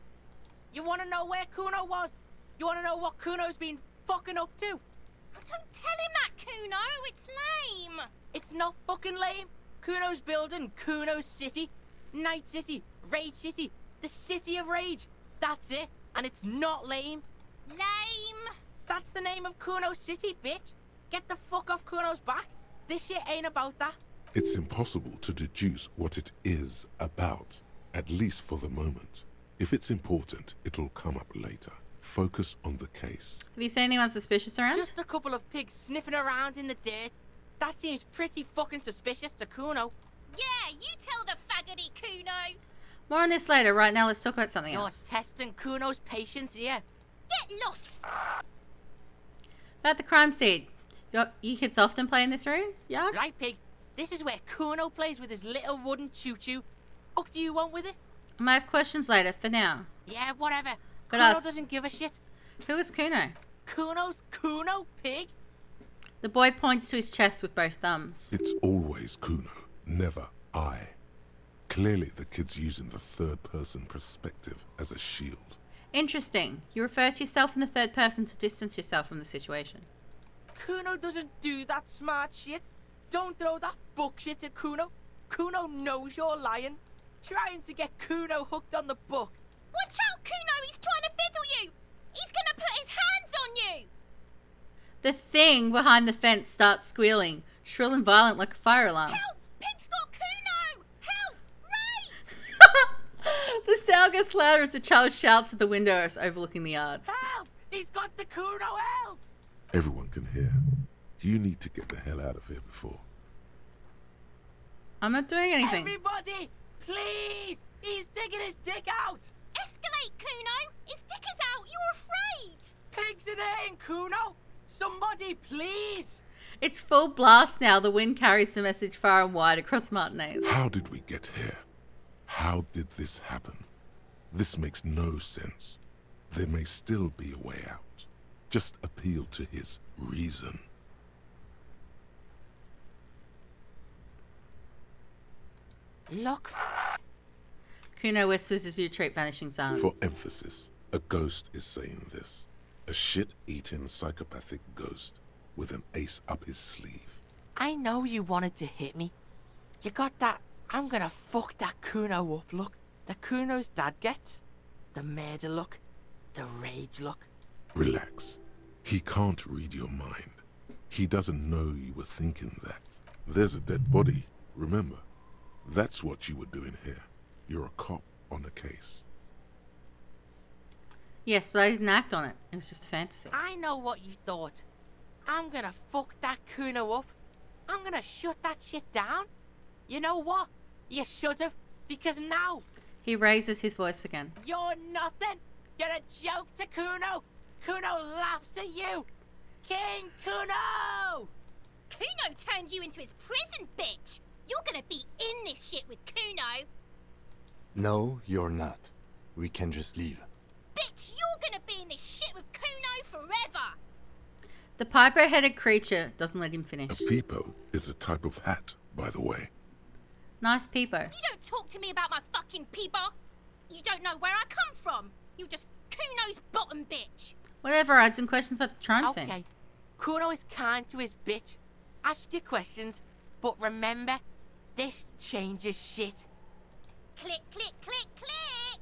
You wanna know where Kuno was? You wanna know what Kuno's been fucking up to? Don't tell him that, Kuno. It's lame. It's not fucking lame. Kuno's building Kuno's city. Night City. Rage City. The City of Rage. That's it. And it's not lame. Lame. That's the name of Kuno's city, bitch. Get the fuck off Kuno's back. This shit ain't about that. It's impossible to deduce what it is about, at least for the moment. If it's important, it'll come up later. Focus on the case. Have you seen anyone suspicious around? Just a couple of pigs sniffing around in the dirt. That seems pretty fucking suspicious to Kuno. Yeah, you tell the faggoty, Kuno. More on this later. Right now, let's talk about something You're else. testing Kuno's patience here. Get lost. About the crime scene. You kids often play in this room? Yeah? Right, pig. This is where Kuno plays with his little wooden choo-choo. What do you want with it? I might have questions later. For now. Yeah, whatever. Good Kuno ask. doesn't give a shit. Who is Kuno? Kuno's Kuno, pig. The boy points to his chest with both thumbs. It's always Kuno, never I. Clearly the kid's using the third-person perspective as a shield. Interesting. You refer to yourself in the third person to distance yourself from the situation. Kuno doesn't do that smart shit. Don't throw that book shit at Kuno. Kuno knows you're lying. Trying to get Kuno hooked on the book. Watch out, Kuno. He's trying to fiddle you. He's gonna put his hands on you. The thing behind the fence starts squealing, shrill and violent like a fire alarm. Help! Pig's got Kuno! Help! Ray! The sound gets louder as the child shouts at the windows overlooking the yard. Help! He's got the Kuno, help! Everyone can hear. You need to get the hell out of here before. I'm not doing anything. Everybody, please! He's digging his dick out! Escalate, Kuno! His dick is out! You're afraid! Pigs in eating, Kuno! Somebody, please! It's full blast now. The wind carries the message far and wide across Martinez. How did we get here? How did this happen? This makes no sense. There may still be a way out. Just appeal to his reason. Look. Kuno whispers as you retreat, vanishing silent. For emphasis, a ghost is saying this. A shit-eating psychopathic ghost with an ace up his sleeve. I know you wanted to hit me. You got that I'm gonna fuck that Kuno up look that Kuno's dad gets. The murder look. The rage look. Relax. He can't read your mind. He doesn't know you were thinking that. There's a dead body, remember? That's what you were doing here. You're a cop on a case. Yes, but I didn't act on it. It was just a fantasy. I know what you thought. I'm gonna fuck that Kuno up. I'm gonna shut that shit down. You know what? You should've, because now... He raises his voice again. You're nothing. You're a joke to Kuno. Kuno laughs at you. King Kuno! Kuno turned you into his prison, bitch! You're gonna be in this shit with Kuno! No, you're not. We can just leave. Bitch, you're gonna be in this shit with Kuno forever! The piper-headed creature doesn't let him finish. A peepo is a type of hat, by the way. Nice peepo. You don't talk to me about my fucking peeper! You don't know where I come from! You're just Kuno's bottom bitch! Whatever, I had some questions about the crime scene. Okay, Kuno is kind to his bitch. Ask your questions, but remember, this changes shit. Click, click, click, click!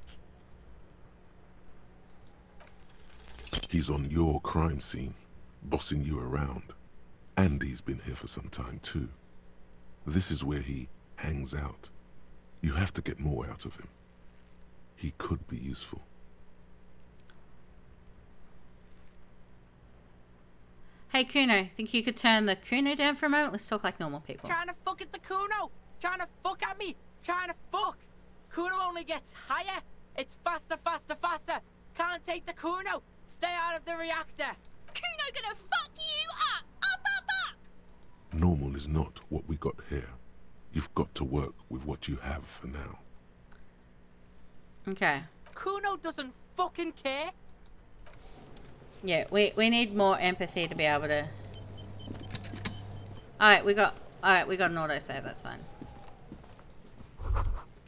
He's on your crime scene, bossing you around. And he's been here for some time too. This is where he hangs out. You have to get more out of him. He could be useful. Hey Kuno, think you could turn the Kuno down for a moment? Let's talk like normal people. Trying to fuck at the Kuno! Trying to fuck at me! Trying to fuck! Kuno only gets higher! It's faster, faster, faster! Can't take the Kuno! Stay out of the reactor! Kuno gonna fuck you up! Up, up, up! Normal is not what we got here. You've got to work with what you have for now. Okay. Kuno doesn't fucking care! Yeah, we need more empathy to be able to... Alright, we got an autosave, that's fine.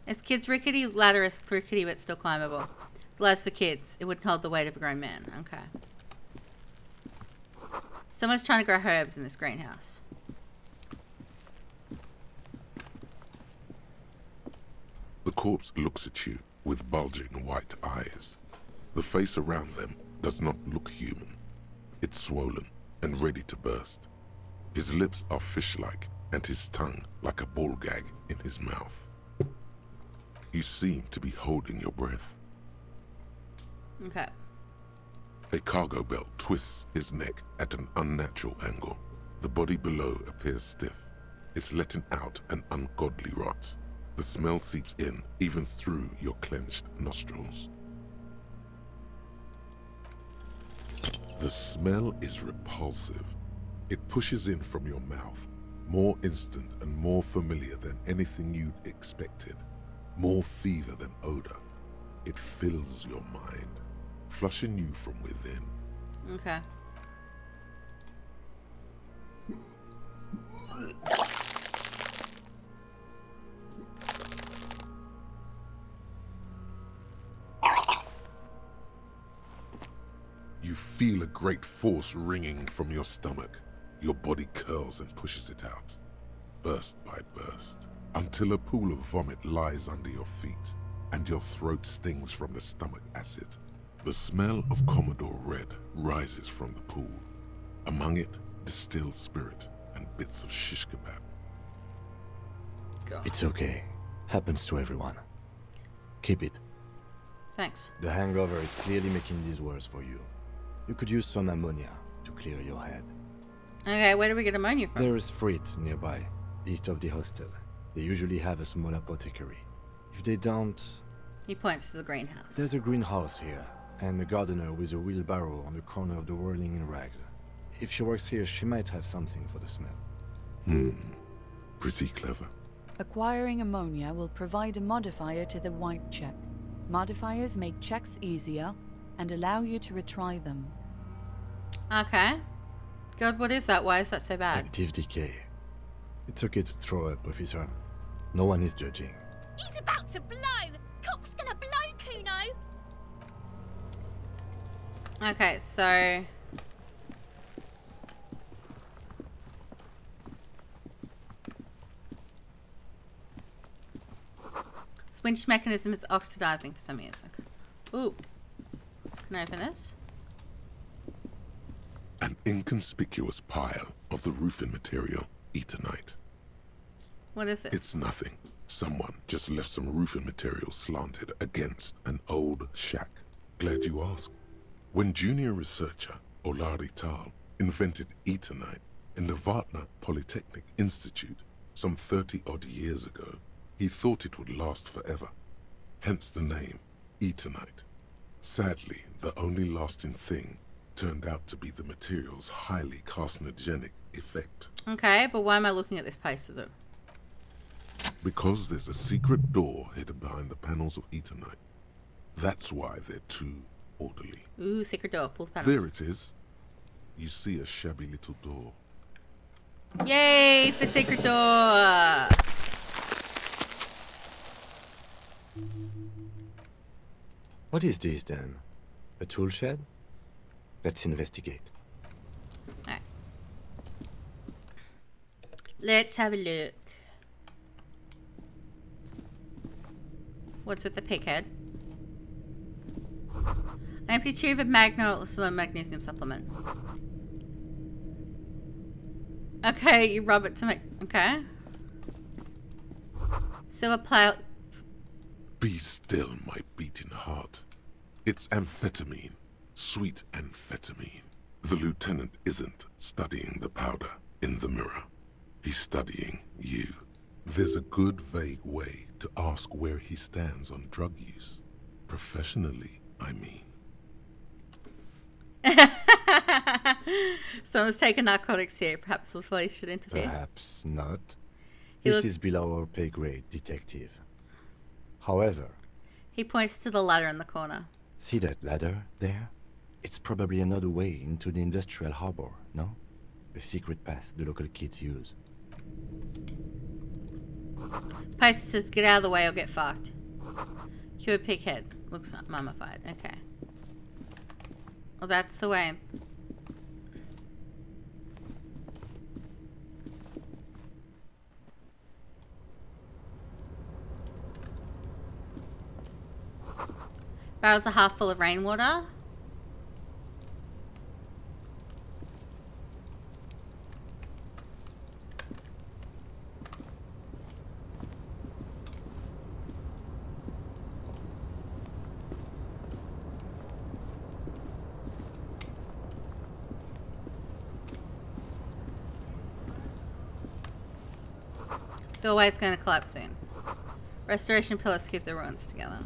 This kid's rickety, ladder is rickety but still climbable. The ladder's for kids. It wouldn't hold the weight of a grown man. Okay. Someone's trying to grow herbs in this greenhouse. The corpse looks at you with bulging white eyes. The face around them does not look human. It's swollen and ready to burst. His lips are fish-like and his tongue like a ball gag in his mouth. You seem to be holding your breath. Okay. A cargo belt twists his neck at an unnatural angle. The body below appears stiff. It's letting out an ungodly rot. The smell seeps in even through your clenched nostrils. The smell is repulsive. It pushes in from your mouth, more instant and more familiar than anything you'd expected, more fever than odor. It fills your mind, flushing you from within. Okay. You feel a great force ringing from your stomach. Your body curls and pushes it out, burst by burst, until a pool of vomit lies under your feet, and your throat stings from the stomach acid. The smell of Commodore Red rises from the pool. Among it, distilled spirit and bits of shish kebab. God. It's okay. Happens to everyone. Keep it. Thanks. The hangover is clearly making this worse for you. You could use some ammonia to clear your head. Okay, where do we get ammonia from? There is freight nearby, east of the hostel. They usually have a small apothecary. If they don't... He points to the greenhouse. There's a greenhouse here, and a gardener with a wheelbarrow on the corner of the whirling in rags. If she works here, she might have something for the smell. Pretty clever. Acquiring ammonia will provide a modifier to the white check. Modifiers make checks easier and allow you to retry them. Okay. God, what is that? Why is that so bad? Active decay. It's okay to throw up, officer. No one is judging. He's about to blow! Cop's gonna blow, Kuno! Okay, so... This winch mechanism is oxidizing for some years. Okay. Ooh. Can I open this? An inconspicuous pile of the roofing material, Eternite. What is this? It's nothing. Someone just left some roofing material slanted against an old shack. Glad you asked. When junior researcher Olari Tal invented Eternite in the Vartna Polytechnic Institute some 30-odd years ago, he thought it would last forever. Hence the name, Eternite. Sadly, the only lasting thing turned out to be the material's highly carcinogenic effect. Okay, but why am I looking at this poster though? Because there's a secret door hidden behind the panels of Eternite. That's why they're too orderly. Ooh, secret door. Pull the panels. There it is. You see a shabby little door. Yay for secret door! What is this then? A tool shed? Let's investigate. Alright. Let's have a look. What's with the pig head? An empty tube of magnesium supplement. Okay, you rub it to make... Okay. Silver plow... Be still, my beating heart. It's amphetamine. Sweet amphetamine. The lieutenant isn't studying the powder in the mirror. He's studying you. There's a good vague way to ask where he stands on drug use. Professionally, I mean. Someone's taken narcotics here. Perhaps the police should interfere. Perhaps not. He This look- is below our pay grade, detective. However... He points to the ladder in the corner. See that ladder there? It's probably another way into the industrial harbor, no? A secret path the local kids use. Poster says, get out of the way or get fucked. Cured pig head. Looks mummified. Okay. Well, that's the way. Barrels are half full of rainwater. Doorway's going to collapse soon. Restoration pillars keep the ruins together.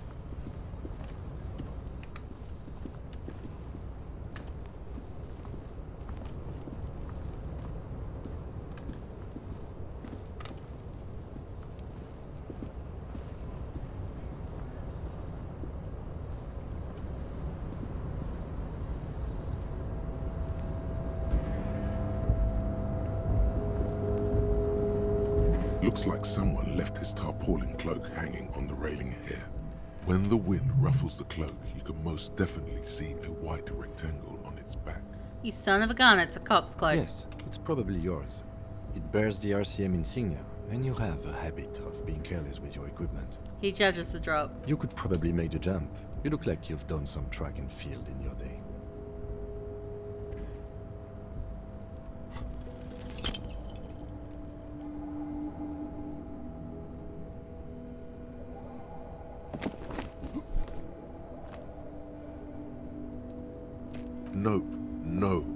Looks like someone left his tarpaulin cloak hanging on the railing here. When the wind ruffles the cloak, you can most definitely see a white rectangle on its back. You son of a gun, it's a cop's cloak. Yes, it's probably yours. It bears the RCM insignia, and you have a habit of being careless with your equipment. He judges the drop. You could probably make the jump. You look like you've done some track and field in your day. Nope, no.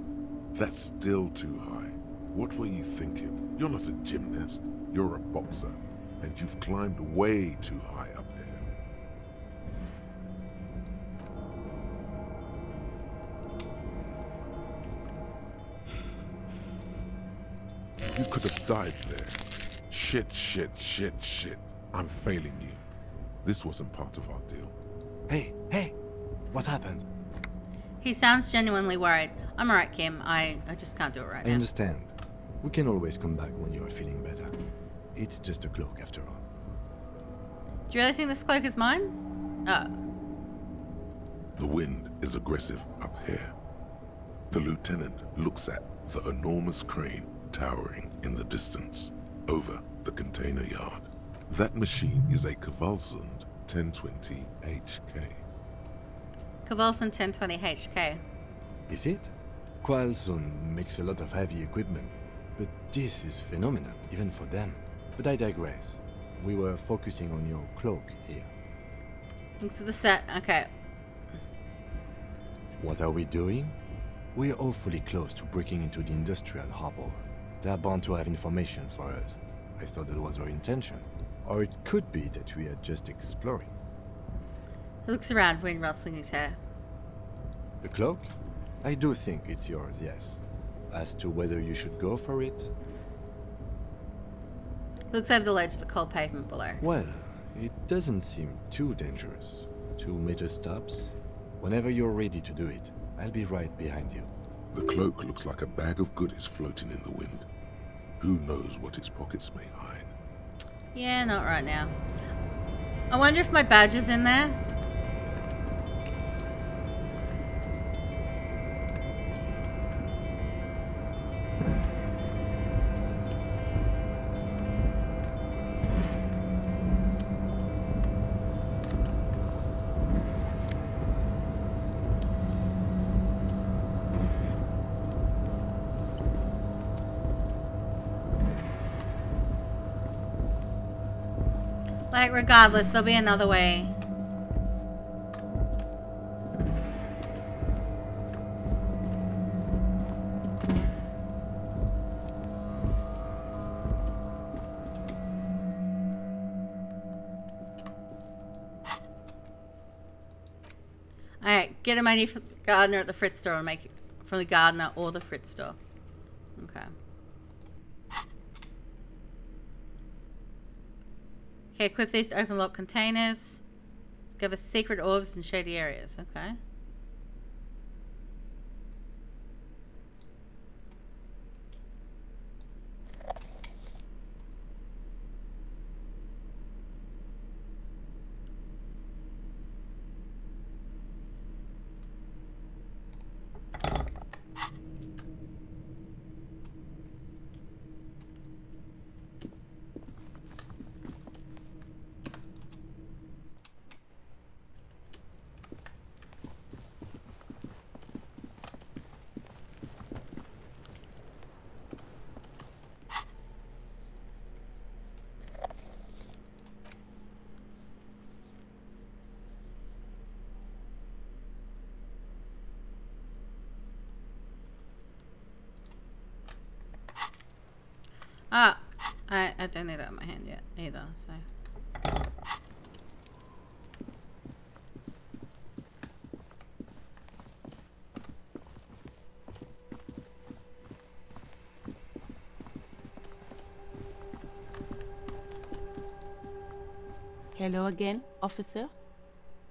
That's still too high. What were you thinking? You're not a gymnast. You're a boxer. And you've climbed way too high up there. You could have died there. Shit. I'm failing you. This wasn't part of our deal. Hey, what happened? He sounds genuinely worried. I'm alright, Kim. I just can't do it right I now. understand. We can always come back when you are feeling better. It's just a cloak after all. Do you really think this cloak is mine? Oh. The wind is aggressive up here. The lieutenant looks at the enormous crane towering in the distance over the container yard. That machine is a Kvalsund 1020 HK. Kvalsund 1020 HK. Is it? Kvalsund makes a lot of heavy equipment, but this is phenomenal, even for them. But I digress. We were focusing on your cloak here. Thanks for the set. Okay. What are we doing? We're awfully close to breaking into the industrial harbor. They are bound to have information for us. I thought that was our intention. Or it could be that we are just exploring. He looks around, wind rustling his hair. The cloak? I do think it's yours, yes. As to whether you should go for it? He looks over the ledge of the cold pavement below. Well, it doesn't seem too dangerous. 2 meter stops. Whenever you're ready to do it, I'll be right behind you. The cloak looks like a bag of goodies floating in the wind. Who knows what its pockets may hide? Yeah, not right now. I wonder if my badge is in there. Like, regardless, there'll be another way. Alright, get a money from the gardener at the Fritz store and make it from the gardener or the Fritz store. Okay. Okay, equip these to open lock containers. Give us secret orbs in shady areas. Okay. Ah, I don't need that in my hand yet either, so. Hello again, officer.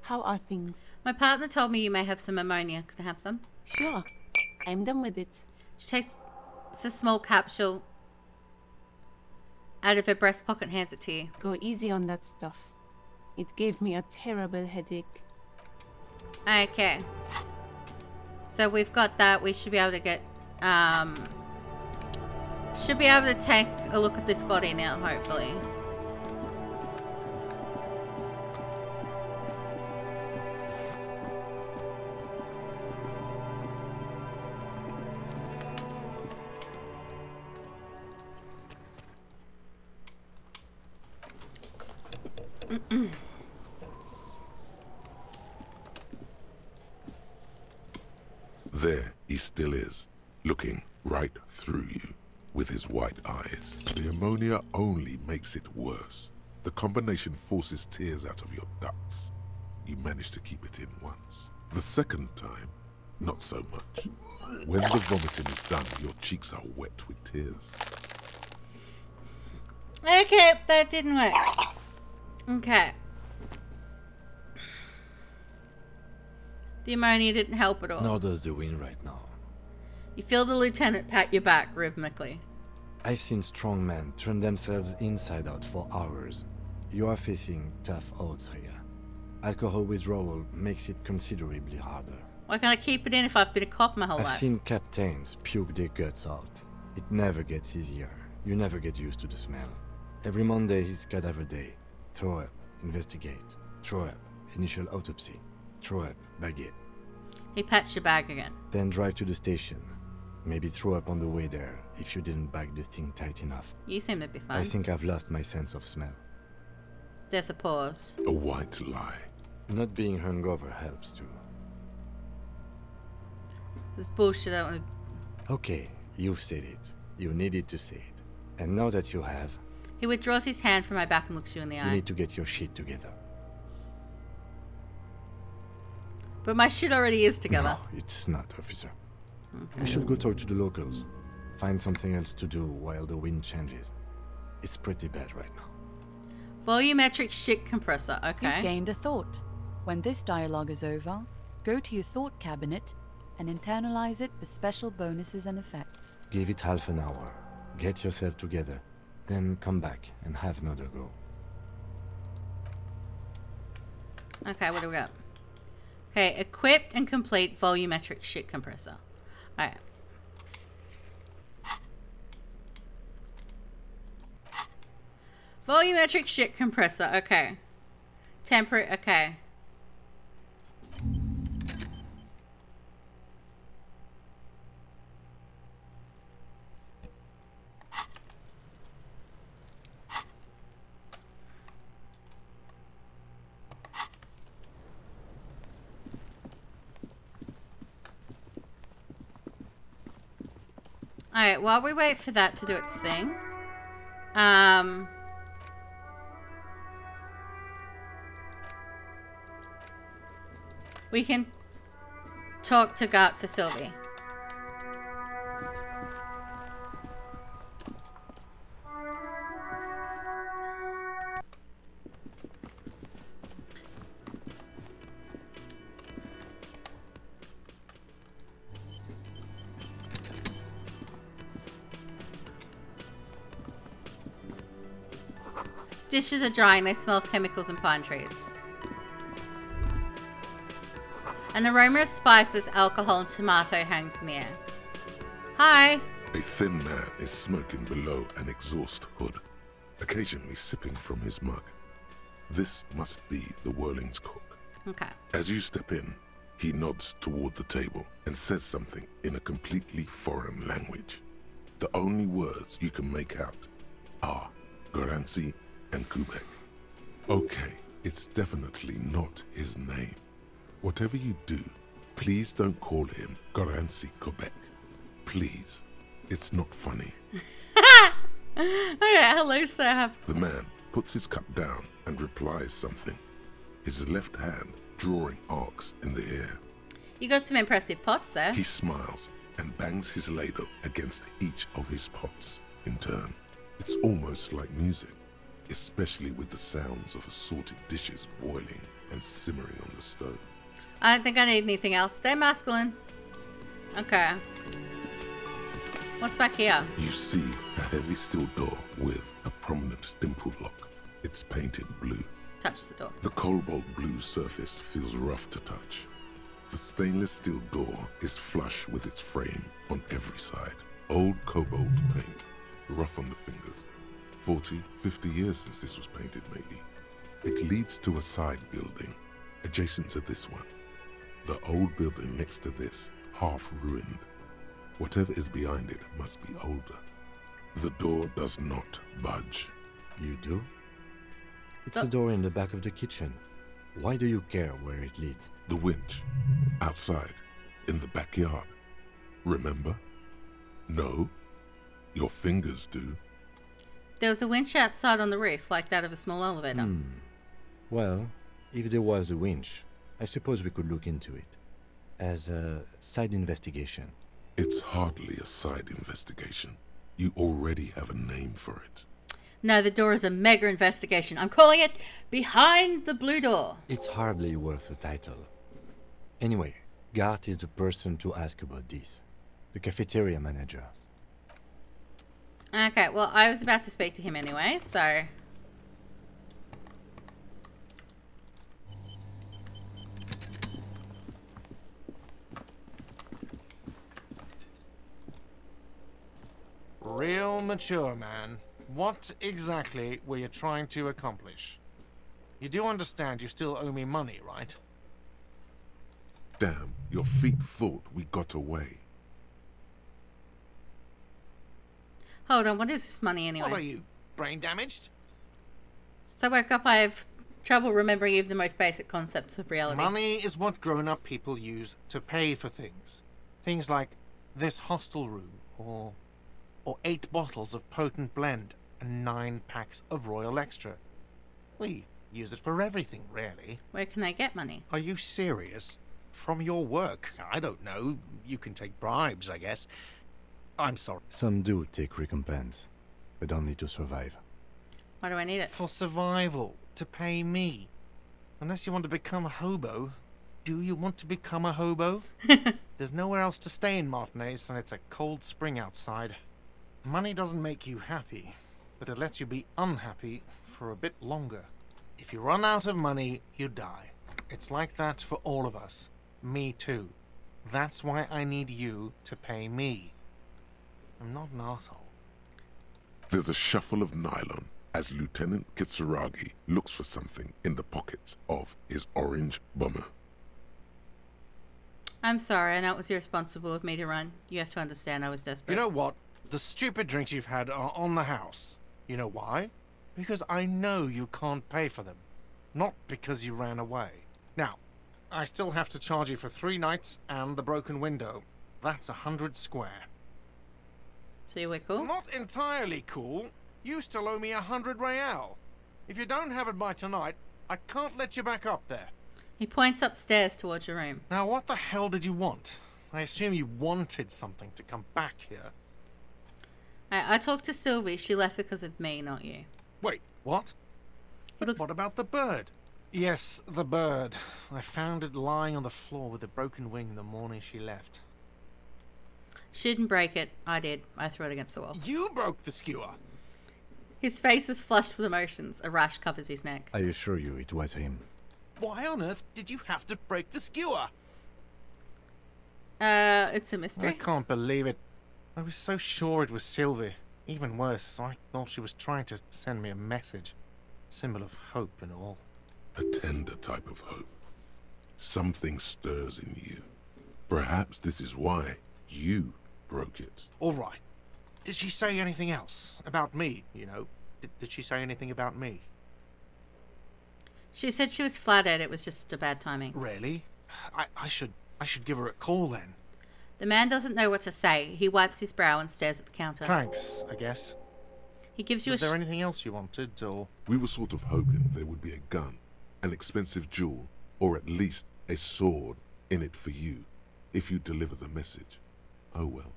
How are things? My partner told me you may have some ammonia. Could I have some? Sure. I'm done with it. She takes it's a small capsule out of her breast pocket and hands it to you. Go easy on that stuff. It gave me a terrible headache. Okay. So we've got that. We should be able to get should be able to take a look at this body now, hopefully. There he still is, looking right through you. with his white eyes. The ammonia only makes it worse. The combination forces tears out of your ducts. You manage to keep it in once. The second time, not so much. When the vomiting is done, your cheeks are wet with tears. Okay, that didn't work. Okay. The ammonia didn't help at all. Nor does the wind right now. You feel the lieutenant pat your back rhythmically. I've seen strong men turn themselves inside out for hours. You are facing tough odds here. Alcohol withdrawal makes it considerably harder. Why can't I keep it in if I've been a cop my whole I've life? seen captains puke their guts out. It never gets easier. You never get used to the smell. Every Monday is cadaver day. Throw up, investigate. Throw up, initial autopsy. Throw up, bag it. He pats your bag again. Then drive to the station. Maybe throw up on the way there if you didn't bag the thing tight enough. You seem to be fine. I think I've lost my sense of smell. There's a pause. A white lie. Not being hungover helps too. This bullshit. I don't... Okay, you've said it. You needed to say it. And now that you have, He withdraws his hand from my back and looks you in the you eye. need to get your shit together. But my shit already is together. No, it's not, officer. Okay. I should go talk to the locals. Find something else to do while the wind changes. It's pretty bad right now. Volumetric shit compressor. Okay. You've gained a thought. When this dialogue is over, go to your thought cabinet and internalize it with special bonuses and effects. Give it half an hour. Get yourself together. Then come back and have another go. Okay, what do we got? Okay, equip and complete volumetric shit compressor. Alright. Volumetric shit compressor, okay. Temperate, okay. Alright, while we wait for that to do its thing, we can talk to Gart for Sylvie. Dishes are drying, they smell of chemicals and pine trees. An aroma of spices, alcohol, and tomato hangs in the air. Hi! A thin man is smoking below an exhaust hood, occasionally sipping from his mug. This must be the Whirling's cook. Okay. As you step in, he nods toward the table and says something in a completely foreign language. The only words you can make out are Garancy and Kubek. Okay, it's definitely not his name. Whatever you do, please don't call him Garancy Quebec. Please. It's not funny. Okay, hello, sir. The man puts his cup down and replies something, his left hand drawing arcs in the air. You got some impressive pots there. He smiles and bangs his ladle against each of his pots in turn. It's almost like music, especially with the sounds of assorted dishes boiling and simmering on the stove. I don't think I need anything else. Stay masculine. Okay. What's back here? You see a heavy steel door with a prominent dimple lock. It's painted blue. Touch the door. The cobalt blue surface feels rough to touch. The stainless steel door is flush with its frame on every side. Old cobalt paint, rough on the fingers. 40, 50 years since this was painted, maybe. It leads to a side building, adjacent to this one. The old building next to this, half ruined. Whatever is behind it must be older. The door does not budge. You do? It's a door in the back of the kitchen. Why do you care where it leads? The winch. Outside. In the backyard. Remember? No? Your fingers do. There was a winch outside on the roof, like that of a small elevator. Well, if there was a winch, I suppose we could look into it. As a side investigation. It's hardly a side investigation. You already have a name for it. No, the door is a mega investigation. I'm calling it Behind the Blue Door. It's hardly worth a title. Anyway, Gart is the person to ask about this. The cafeteria manager. Okay, well, I was about to speak to him anyway, so... Real mature, man. What exactly were you trying to accomplish? You do understand you still owe me money, right? Damn, your feet thought we got away. Hold on, what is this money anyway? What are you, brain damaged? So I woke up, I have trouble remembering even the most basic concepts of reality. Money is what grown-up people use to pay for things. Things like this hostel room, or 8 bottles of potent blend, and 9 packs of Royal Extra. We use it for everything, really. Where can I get money? Are you serious? From your work? I don't know. You can take bribes, I guess. I'm sorry. Some do take recompense, but only to survive. Why do I need it? For survival. To pay me. Unless you want to become a hobo. Do you want to become a hobo? There's nowhere else to stay in Martinez, and it's a cold spring outside. Money doesn't make you happy, but it lets you be unhappy for a bit longer. If you run out of money, you die. It's like that for all of us. Me too. That's why I need you to pay me. I'm not an asshole. There's a shuffle of nylon as Lieutenant Kitsuragi looks for something in the pockets of his orange bomber. I'm sorry, I know it was irresponsible of me to run. You have to understand I was desperate. You know what? The stupid drinks you've had are on the house. You know why? Because I know you can't pay for them. Not because you ran away. Now, I still have to charge you for 3 nights and the broken window. That's 100 square. So we're cool? Not entirely cool. You still owe me 100 real. If you don't have it by tonight, I can't let you back up there. He points upstairs towards your room. Now, what the hell did you want? I assume you wanted something to come back here. I talked to Sylvie. She left because of me, not you. Wait, what? But what about the bird? Yes, the bird. I found it lying on the floor with a broken wing the morning she left. She didn't break it. I did. I threw it against the wall. You broke the skewer. His face is flushed with emotions. A rash covers his neck. I assure you it was him. Why on earth did you have to break the skewer? It's a mystery. I can't believe it. I was so sure it was Sylvie. Even worse, I thought she was trying to send me a message. Symbol of hope and all. A tender type of hope. Something stirs in you. Perhaps this is why you broke it. All right. Did she say anything else? About me, you know? Did she say anything about me? She said she was flattered. It was just a bad timing. Really? I should give her a call then. The man doesn't know what to say. He wipes his brow and stares at the counter. Thanks, I guess. He gives you Was there anything else you wanted, or...? We were sort of hoping there would be a gun, an expensive jewel, or at least a sword in it for you, if you deliver the message. Oh well.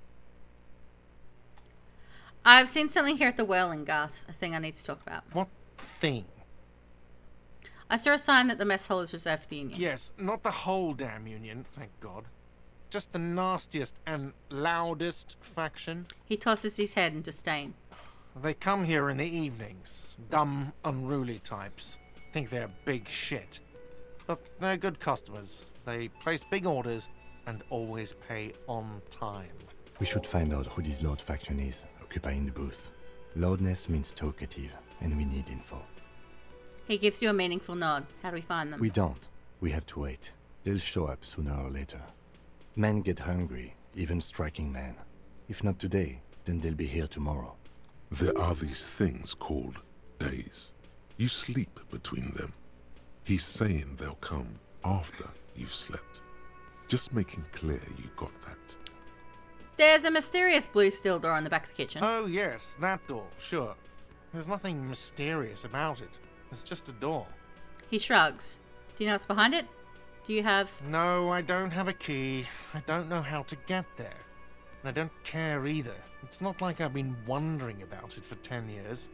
I've seen something here at the Whirling Gart, a thing I need to talk about. What thing? I saw a sign that the mess hall is reserved for the Union. Yes, not the whole damn Union, thank God. Just the nastiest and loudest faction. He tosses his head in disdain. They come here in the evenings. Dumb, unruly types. Think they're big shit. But they're good customers. They place big orders and always pay on time. We should find out who this Lord faction is, occupying the booth. Loudness means talkative, and we need info. He gives you a meaningful nod. How do we find them? We don't. We have to wait. They'll show up sooner or later. Men get hungry, even striking men. If not today, then they'll be here tomorrow. There are these things called days. You sleep between them. He's saying they'll come after you've slept. Just making clear you got that. There's a mysterious blue steel door on the back of the kitchen. Oh, yes, that door, sure. There's nothing mysterious about it. It's just a door. He shrugs. Do you know what's behind it? Do you have... No, I don't have a key. I don't know how to get there. And I don't care either. It's not like I've been wondering about it for 10 years.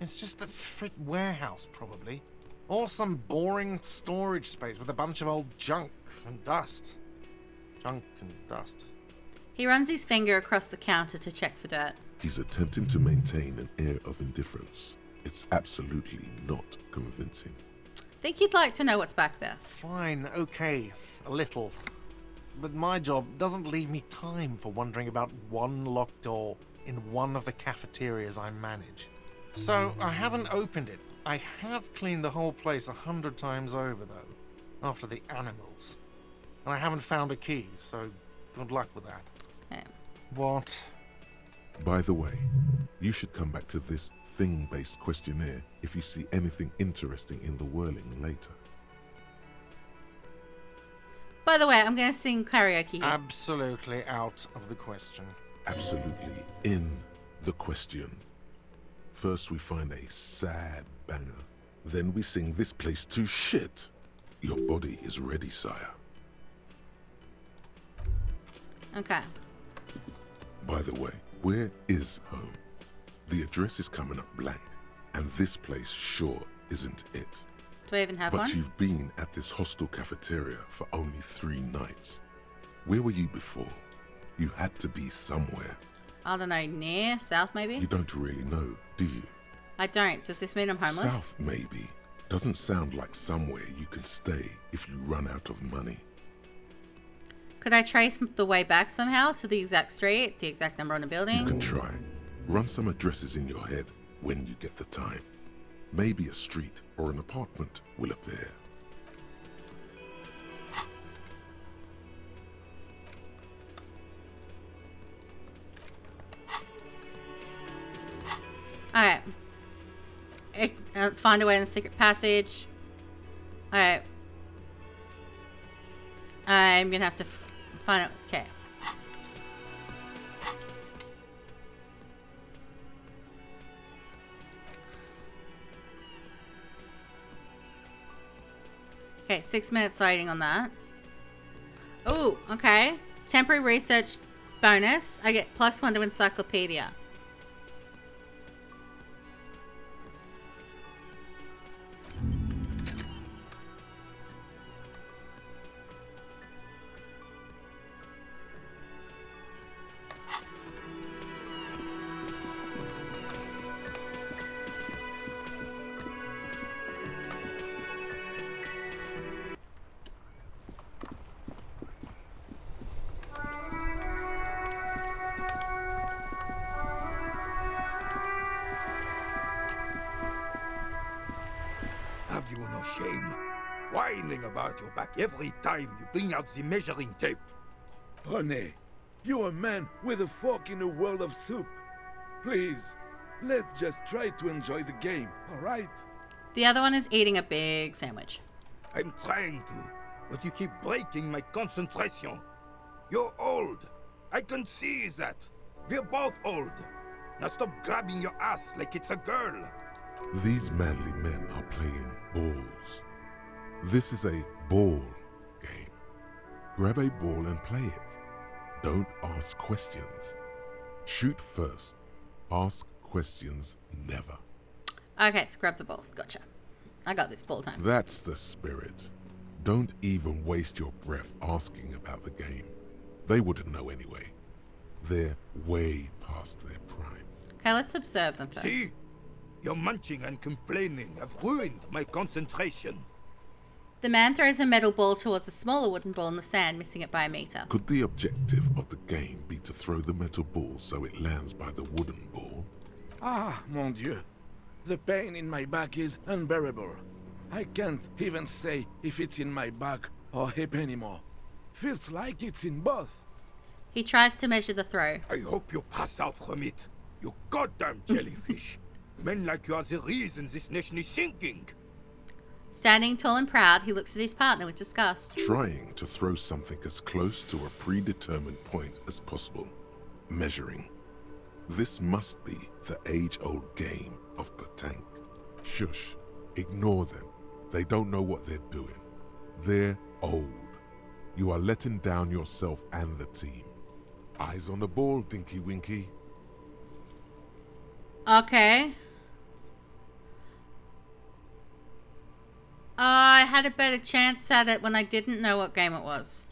It's just a frit warehouse, probably. Or some boring storage space with a bunch of old junk and dust. Junk and dust. He runs his finger across the counter to check for dirt. He's attempting to maintain an air of indifference. It's absolutely not convincing. Think you'd like to know what's back there? Fine, okay, a little. But my job doesn't leave me time for wondering about one locked door in one of the cafeterias I manage. So I haven't opened it. I have cleaned the whole place 100 times over, though, after the animals. And I haven't found a key, so good luck with that. Yeah. What? By the way, you should come back to this thing-based questionnaire if you see anything interesting in the whirling later. By the way, I'm going to sing karaoke here. Absolutely out of the question. Absolutely in the question. First we find a sad banger. Then we sing this place to shit. Your body is ready, sire. Okay. By the way, where is home? The address is coming up blank, and this place sure isn't it. Do I even have one? But you've been at this hostel cafeteria for only 3 nights. Where were you before? You had to be somewhere. I don't know, near? South maybe? You don't really know, do you? I don't. Does this mean I'm homeless? South, maybe. Doesn't sound like somewhere you can stay if you run out of money. Could I trace the way back somehow to the exact street, the exact number on the building? You can try. Run some addresses in your head when you get the time. Maybe a street or an apartment will appear. Alright. Find a way in the secret passage. Alright. I'm gonna have to find out. Okay. Okay, 6 minutes loading on that. Oh, okay. Temporary research bonus. I get +1 to encyclopedia. Have you no shame? Whining about your back every time you bring out the measuring tape. René, you're a man with a fork in a world of soup. Please, let's just try to enjoy the game, alright? The other one is eating a big sandwich. I'm trying to, but you keep breaking my concentration. You're old. I can see that. We're both old. Now stop grabbing your ass like it's a girl. These manly men are playing balls. This is a ball game. Grab a ball and play it. Don't ask questions. Shoot first. Ask questions never. Okay, so grab the balls. Gotcha. I got this full time. That's the spirit. Don't even waste your breath asking about the game. They wouldn't know anyway. They're way past their prime. Okay, let's observe them first. See? Your munching and complaining have ruined my concentration. The man throws a metal ball towards a smaller wooden ball in the sand, missing it by a meter. Could the objective of the game be to throw the metal ball so it lands by the wooden ball? Ah, mon Dieu. The pain in my back is unbearable. I can't even say if it's in my back or hip anymore. Feels like it's in both. He tries to measure the throw. I hope you pass out from it, you goddamn jellyfish. Men like you are the reason this nation is sinking. Standing tall and proud, he looks at his partner with disgust. Trying to throw something as close to a predetermined point as possible. measuring. This must be the age-old game of petanque. Shush. Ignore them. They don't know what they're doing. They're old. You are letting down yourself and the team. Eyes on the ball, Dinky Winky. Okay. I had a better chance at it when I didn't know what game it was.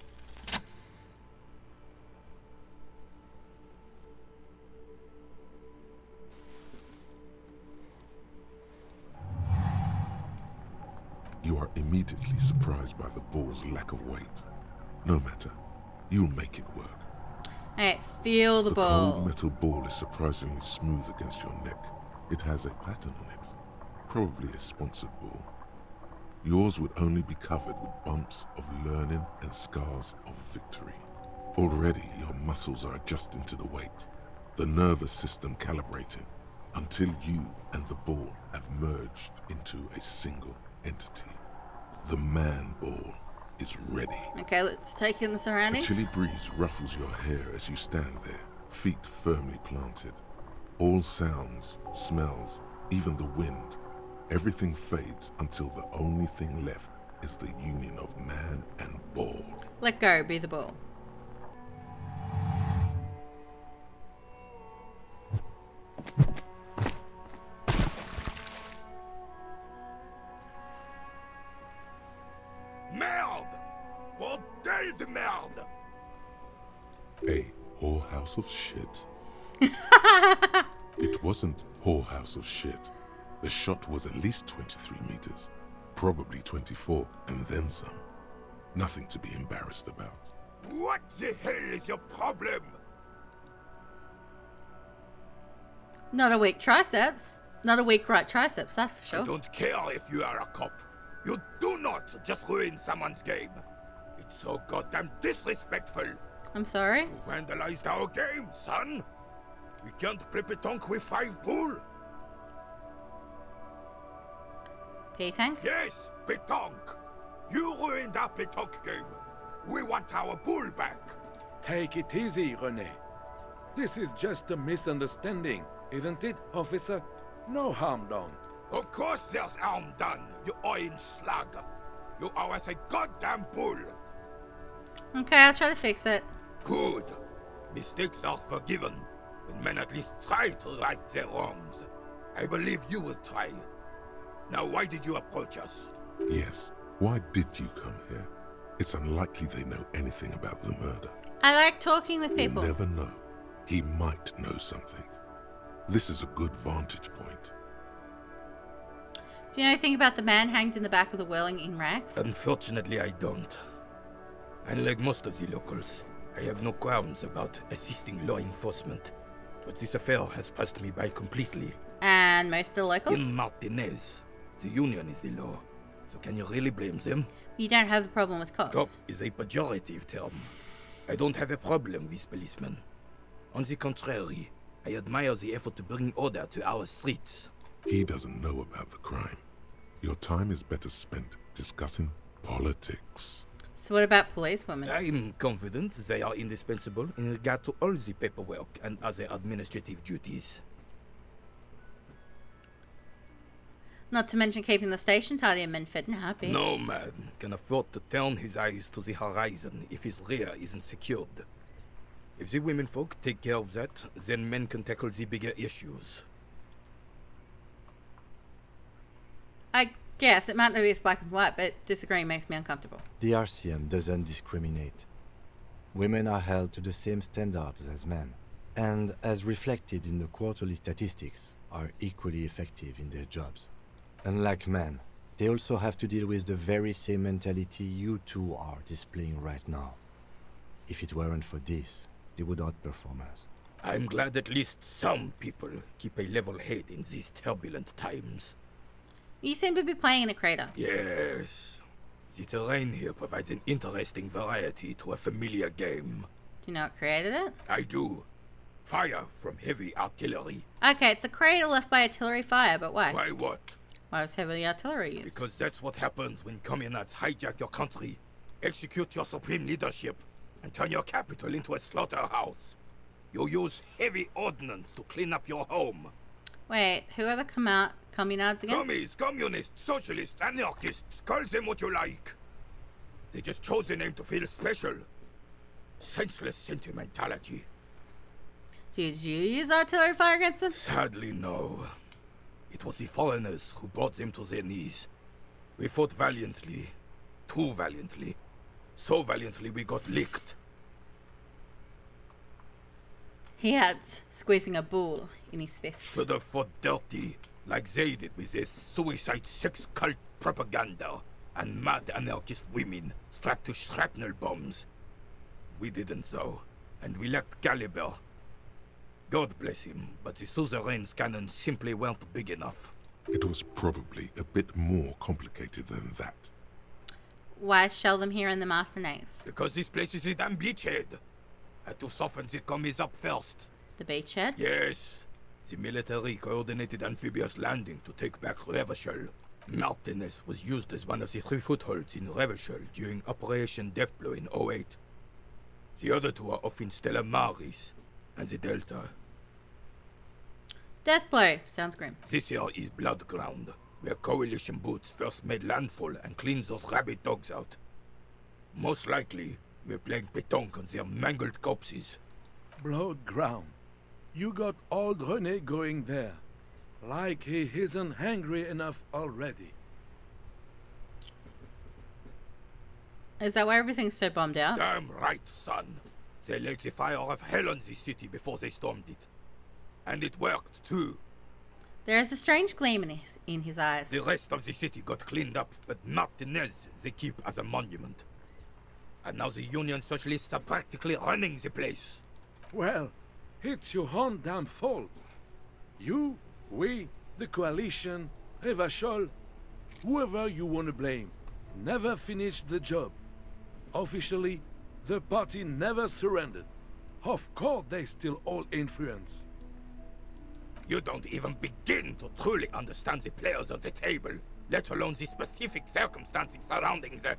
You are immediately surprised by the ball's lack of weight. No matter, you'll make it work. Hey, feel the ball. The cold metal ball is surprisingly smooth against your neck. It has a pattern on it, probably a sponsored ball. Yours would only be covered with bumps of learning and scars of victory. Already your muscles are adjusting to the weight, the nervous system calibrating, until you and the ball have merged into a single entity. The man ball is ready. Okay, let's take in the A surroundings. chilly breeze ruffles your hair as you stand there, feet firmly planted. All sounds, smells, even the wind, everything fades until the only thing left is the union of man and ball. Let go, be the ball. Merde! Bordel de merde! A whorehouse of shit? It wasn't whorehouse of shit. The shot was at least 23 meters, probably 24, and then some. Nothing to be embarrassed about. What the hell is your problem? Not a weak triceps. Not a weak right triceps, that's for I sure. don't care if you are a cop. You do not just ruin someone's game. It's so goddamn disrespectful. I'm sorry. You vandalized our game, son. We can't play pétanque with 5 bull. P-tank? Yes, pétanque. You ruined our pétanque game. We want our bull back. Take it easy, René. This is just a misunderstanding, isn't it, officer? No harm done. Of course there's harm done, you orange slug. You owe us a goddamn bull. Okay, I'll try to fix it. Good. Mistakes are forgiven, when men at least try to right their wrongs. I believe you will try. Now, why did you approach us? Yes, why did you come here? It's unlikely they know anything about the murder. I like talking with You people. never know. He might know something. This is a good vantage point. Do you know anything about the man hanged in the back of the Whirling in rags? Unfortunately, I don't. Unlike most of the locals, I have no qualms about assisting law enforcement. But this affair has passed me by completely. And most of the locals? In Martinez, the union is the law. So can you really blame them? You don't have a problem with cops. Cop is a pejorative term. I don't have a problem with policemen. On the contrary, I admire the effort to bring order to our streets. He doesn't know about the crime. Your time is better spent discussing politics. So what about policewomen? I'm confident they are indispensable in regard to all the paperwork and other administrative duties. Not to mention keeping the station tidy and men fed and happy. No man can afford to turn his eyes to the horizon if his rear isn't secured. If the women folk take care of that, then men can tackle the bigger issues. I guess it might not be as black and white, but disagreeing makes me uncomfortable. The RCM doesn't discriminate. Women are held to the same standards as men, and as reflected in the quarterly statistics, are equally effective in their jobs. Unlike men, they also have to deal with the very same mentality you two are displaying right now. If it weren't for this, they would outperform us. I'm glad at least some people keep a level head in these turbulent times. You seem to be playing in a crater. Yes. The terrain here provides an interesting variety to a familiar game. Do you know what created it? I do. Fire from heavy artillery. Okay, it's a crater left by artillery fire, but why? Why what? Why was heavy artillery used? Because that's what happens when communards hijack your country, execute your supreme leadership, and turn your capital into a slaughterhouse. You use heavy ordnance to clean up your home. Wait, who are the communards again? Commies, communists, socialists, anarchists, call them what you like. They just chose the name to feel special. Senseless sentimentality. Did you use artillery fire against them? Sadly, no. It was the foreigners who brought them to their knees. We fought valiantly. Too valiantly. So valiantly we got licked. He had squeezing a bull in his fist. Should have fought dirty, like they did with their suicide sex cult propaganda and mad anarchist women strapped to shrapnel bombs. We didn't though, and we lacked caliber. God bless him, but the suzerain's cannons simply weren't big enough. It was probably a bit more complicated than that. Why shell them here in the Martinaise? Because this place is a damn beachhead. Had to soften the commies up first. The beachhead? Yes. The military coordinated amphibious landing to take back Revachol. Martinez was used as one of the 3 footholds in Revachol during Operation Deathblow in 08. The other 2 are off in Stella Maris and the Delta. Deathblow. Sounds grim. This here is Blood Ground, where coalition boots first made landfall and cleaned those rabid dogs out. Most likely, we're playing pétanque on their mangled corpses. Blood ground. You got old René going there. Like he isn't hungry enough already. Is that why everything's so bombed out? Damn right, son. They laid the fire of hell on the city before they stormed it. And it worked, too. There is a strange gleam in his eyes. The rest of the city got cleaned up, but Martinez they keep as a monument. And now the Union Socialists are practically running the place. Well, it's your own damn fault. You, we, the coalition, Revachol, whoever you want to blame, never finished the job. Officially, the party never surrendered. Of course they still hold influence. You don't even begin to truly understand the players at the table, let alone the specific circumstances surrounding the...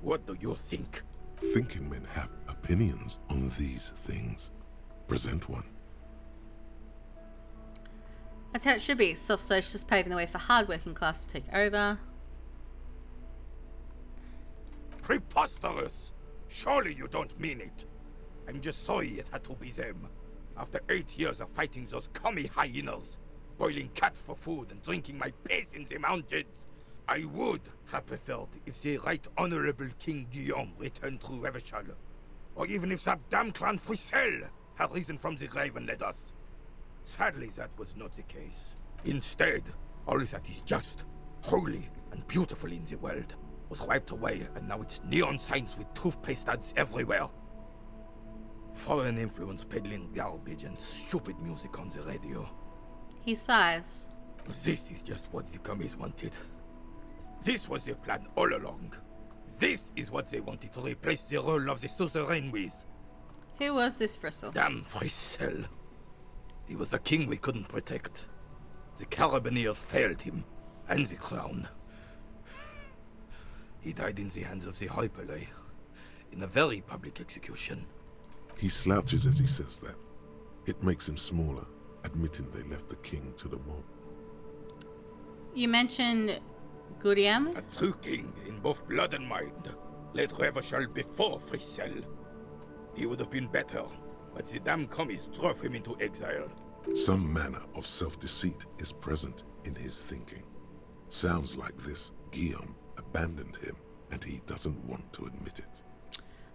What do you think? Thinking men have opinions on these things. Present one. That's how it should be. Self-socialists paving the way for hard-working class to take over. Preposterous! Surely you don't mean it. I'm just sorry it had to be them. After 8 years of fighting those commie hyenas, boiling cats for food and drinking my piss in the mountains, I would have preferred if the Right Honorable King Guillaume returned through Revachol, or even if that damn clan Frissel had risen from the grave and led us. Sadly, that was not the case. Instead, all that is just, holy, and beautiful in the world was wiped away, and now it's neon signs with toothpaste ads everywhere. Foreign influence peddling garbage and stupid music on the radio. He sighs. This is just what the commies wanted. This was their plan all along. This is what they wanted to replace the role of the suzerain with. Who was this Frissel? Damn Frissel. He was the king we couldn't protect. The Carabineers failed him, and the crown. He died in the hands of the Hyperlay, in a very public execution. He slouches as he says that. It makes him smaller, admitting they left the king to the mob. You mentioned Guillaume? A true king in both blood and mind. Led Revachol before Frissel. He would have been better, but the damn commies drove him into exile. Some manner of self-deceit is present in his thinking. Sounds like this Guillaume abandoned him, and he doesn't want to admit it.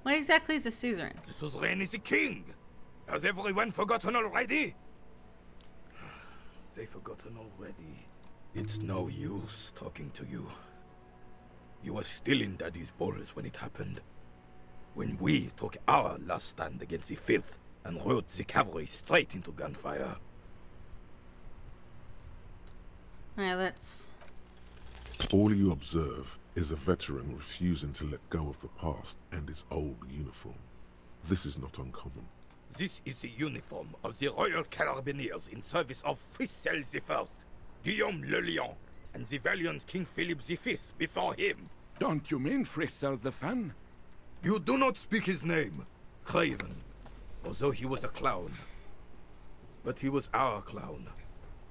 What exactly is a suzerain? The suzerain is the king! Has everyone forgotten already? They've forgotten already. It's no use talking to you. You were still in Daddy's balls when it happened. When we took our last stand against the filth and rode the cavalry straight into gunfire. Alright, let's... All you observe is a veteran refusing to let go of the past and his old uniform. This is not uncommon. This is the uniform of the Royal Carabineers in service of Frissel I, Guillaume le Lion, and the valiant King Philip V before him. Don't you mean Frissel the Fan? You do not speak his name, Craven. although he was a clown. But he was our clown.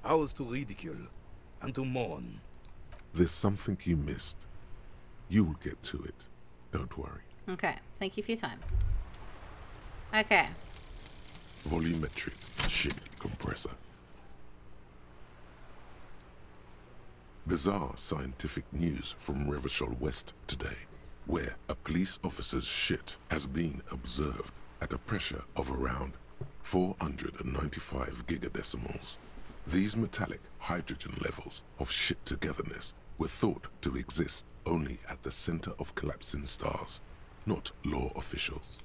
Ours to ridicule and to mourn. There's something you missed. You will get to it. Don't worry. Okay, thank you for your time. Okay. Volumetric ship compressor. Bizarre scientific news from Revachol West today, where a police officer's shit has been observed at a pressure of around 495 gigadecimals. These metallic hydrogen levels of shit togetherness were thought to exist only at the center of collapsing stars, not law officials.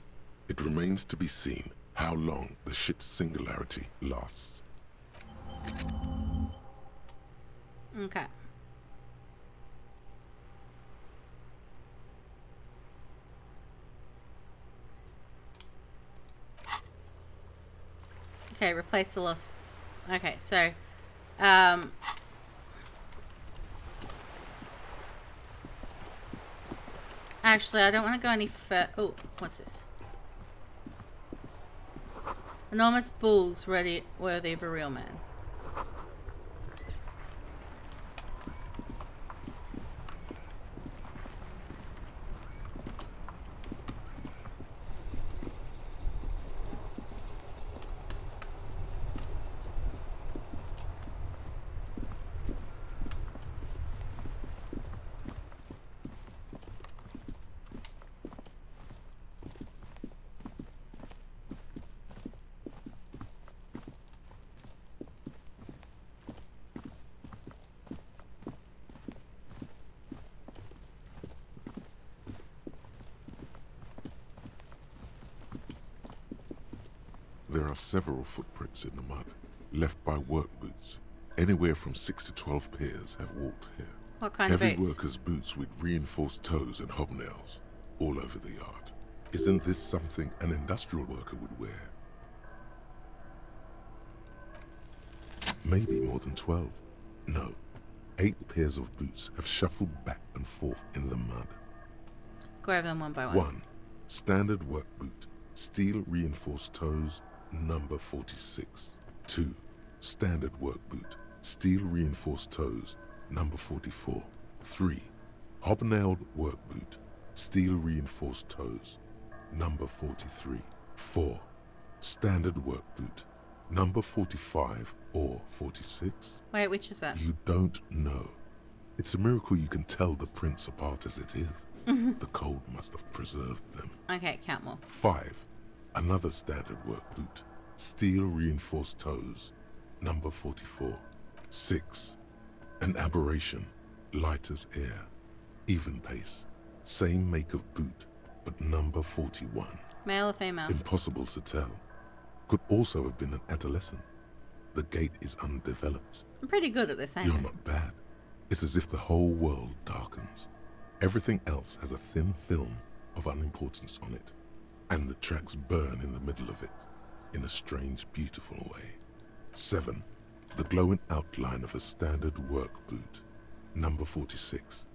It remains to be seen how long the shit singularity lasts. Okay. Okay, replace the lost. Okay, so, actually, I don't want to go any further. Oh, what's this? Enormous bulls worthy of a real man. There are several footprints in the mud, left by work boots. Anywhere from 6 to 12 pairs have walked here. What kind of Heavy boots? workers' boots with reinforced toes and hobnails, all over the yard. Isn't this something an industrial worker would wear? Maybe more than 12. No, 8 pairs of boots have shuffled back and forth in the mud. Go over them one by one. 1. Standard work boot, steel reinforced toes, number 46. 2. Standard work boot, steel reinforced toes, number 44. 3. Hobnailed work boot, steel reinforced toes, number 43. 4. Standard work boot, number 45 or 46. Wait, which is that? You don't know. It's a miracle you can tell the prints apart as it is. The cold must have preserved them. Okay, count more. 5. Another standard work boot, steel reinforced toes, number 44. 6. An aberration, light as air, even pace, same make of boot, but number 41. Male or female? Impossible to tell. Could also have been an adolescent. The gait is undeveloped. I'm pretty good at this, ain't You're I? not bad. It's as if the whole world darkens. Everything else has a thin film of unimportance on it, and the tracks burn in the middle of it, in a strange, beautiful way. 7. The glowing outline of a standard work boot, number 46.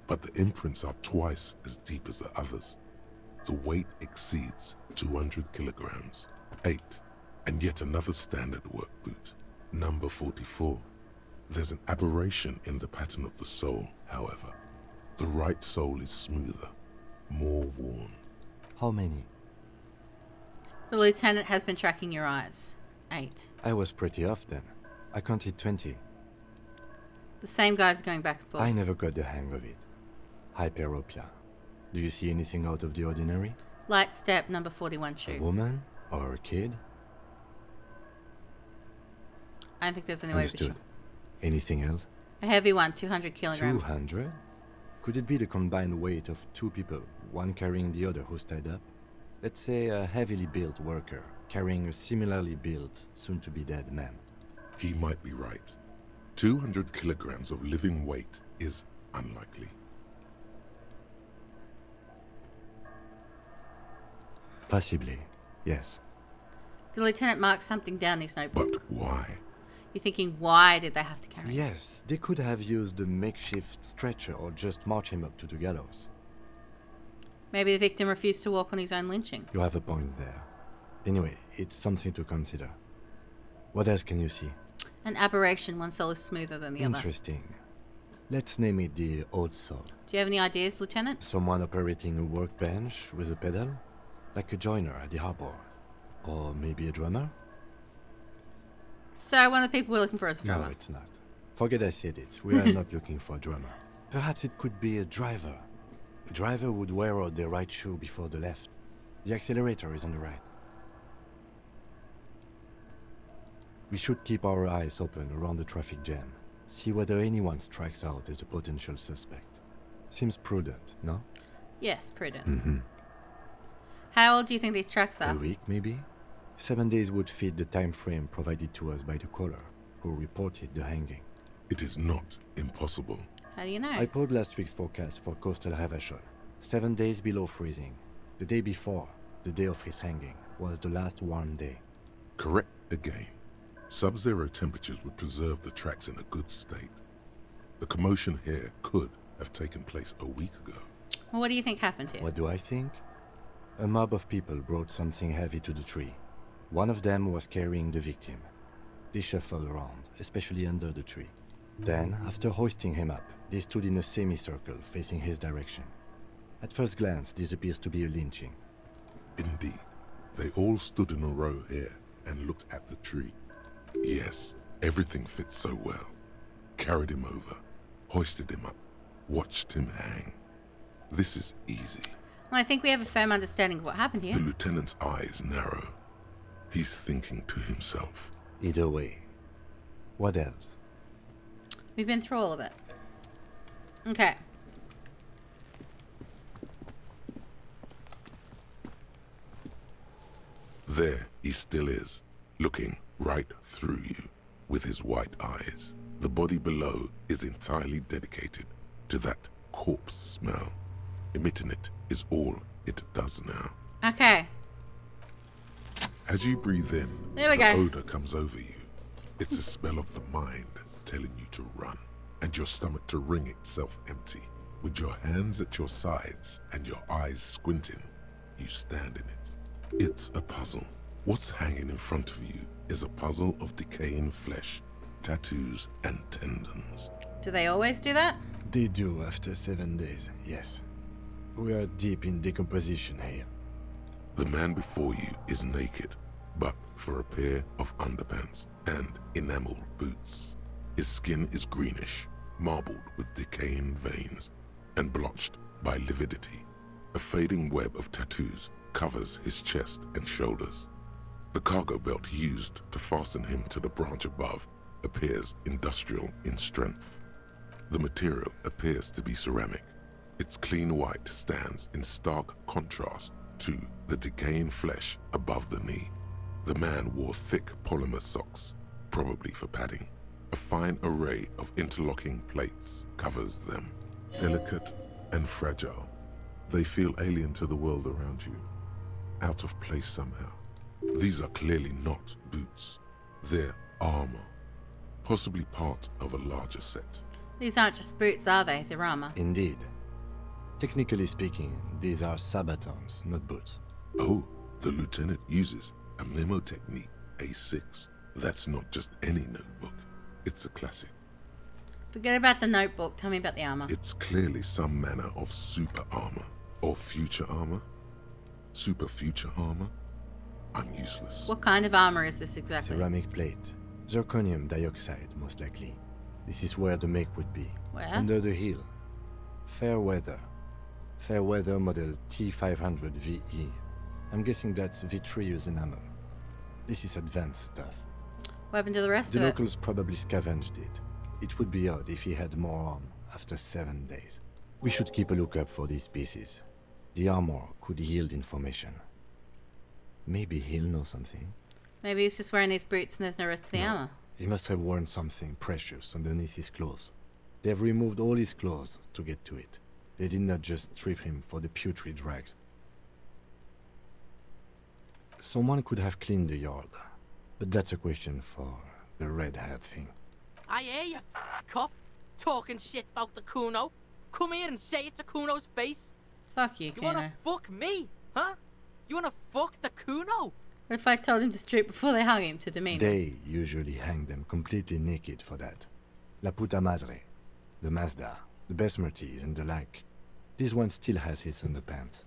But the imprints are twice as deep as the others. The weight exceeds 200 kilograms. 8. And yet another standard work boot, number 44. There's an aberration in the pattern of the sole, however. The right sole is smoother, more worn. How many? The lieutenant has been tracking your eyes. 8. I was pretty off then. I counted 20. The same guy's going back and forth. I never got the hang of it. Hyperopia. Do you see anything out of the ordinary? Light step, number 41 shoe. A woman? Or a kid? I don't think there's any way to be Understood. Anything else? A heavy one, 200 kilograms. 200? Could it be the combined weight of 2 people, one carrying the other who's tied up? Let's say a heavily built worker carrying a similarly built, soon-to-be-dead man. He might be right. 200 kilograms of living weight is unlikely. Possibly, yes. The lieutenant marked something down his notebook. But why? You're thinking, why did they have to carry him? Yes, they could have used a makeshift stretcher or just march him up to the gallows. Maybe the victim refused to walk on his own lynching. You have a point there. Anyway, it's something to consider. What else can you see? An aberration. One soul is smoother than the other. Interesting. Let's name it the old soul. Do you have any ideas, Lieutenant? Someone operating a workbench with a pedal? Like a joiner at the harbor. Or maybe a drummer? So one of the people we're looking for is a drummer. No, it's not. Forget I said it. We are not looking for a drummer. Perhaps it could be a driver. A driver would wear out their right shoe before the left. The accelerator is on the right. We should keep our eyes open around the traffic jam. See whether anyone strikes out as a potential suspect. Seems prudent, no? Yes, prudent. Mm-hmm. How old do you think these trucks are? A week, maybe? 7 days would fit the time frame provided to us by the caller, who reported the hanging. It is not impossible. How do you know? I pulled last week's forecast for coastal Havashol. 7 days below freezing. The day before, the day of his hanging, was the last warm day. Correct again. Sub-zero temperatures would preserve the tracks in a good state. The commotion here could have taken place a week ago. Well, what do you think happened here? What do I think? A mob of people brought something heavy to the tree. One of them was carrying the victim. They shuffled around, especially under the tree. Then, after hoisting him up, they stood in a semicircle facing his direction. At first glance, this appears to be a lynching. Indeed. They all stood in a row here and looked at the tree. Yes, everything fits so well. Carried him over, hoisted him up, watched him hang. This is easy. Well, I think we have a firm understanding of what happened here. The lieutenant's eyes narrow. He's thinking to himself. Either way. What else? We've been through all of it. Okay. There he still is, looking right through you with his white eyes. The body below is entirely dedicated to that corpse smell. Emitting it is all it does now. Okay. As you breathe in, There we the go. odor comes over you. It's a spell of the mind telling you to run, and your stomach to wring itself empty. With your hands at your sides and your eyes squinting, you stand in it. It's a puzzle. What's hanging in front of you is a puzzle of decaying flesh, tattoos, and tendons. Do they always do that? They do after 7 days, yes. We are deep in decomposition here. The man before you is naked, but for a pair of underpants and enameled boots. His skin is greenish, marbled with decaying veins, and blotched by lividity. A fading web of tattoos covers his chest and shoulders. The cargo belt used to fasten him to the branch above appears industrial in strength. The material appears to be ceramic. Its clean white stands in stark contrast to the decaying flesh above the knee. The man wore thick polymer socks, probably for padding. A fine array of interlocking plates covers them. Delicate and fragile, they feel alien to the world around you, out of place somehow. These are clearly not boots. They're armor, possibly part of a larger set. These aren't just boots, are they? They're armor. Indeed. Technically speaking, these are sabatons, not boots. Oh, the lieutenant uses a memo technique A6. That's not just any notebook. It's a classic. Forget about the notebook. Tell me about the armor. It's clearly some manner of super armor. Or future armor. Super future armor. I'm useless. What kind of armor is this exactly? Ceramic plate. Zirconium dioxide, most likely. This is where the make would be. Where? Under the heel. Fair weather. Fair weather model T500 VE. I'm guessing that's vitreous enamel. This is advanced stuff. What happened to the rest The of it? locals probably scavenged it. It would be odd if he had more on after 7 days. We should keep a lookout for these pieces. The armor could yield information. Maybe he'll know something. Maybe he's just wearing these boots and there's no rest of the armor. He must have worn something precious underneath his clothes. They've removed all his clothes to get to it. They did not just strip him for the putrid rags. Someone could have cleaned the yard, but that's a question for the red hat thing. I hear you, cop, talking shit about the Kuno. Come here and say it to Kuno's face. Fuck you, You Kuno. wanna fuck me, huh? You wanna fuck the Kuno? What if I told him to strip before they hung him to demean him? They usually hang them completely naked for that. La puta madre, the Mazda, the Besmerties and the like. This one still has his underpants.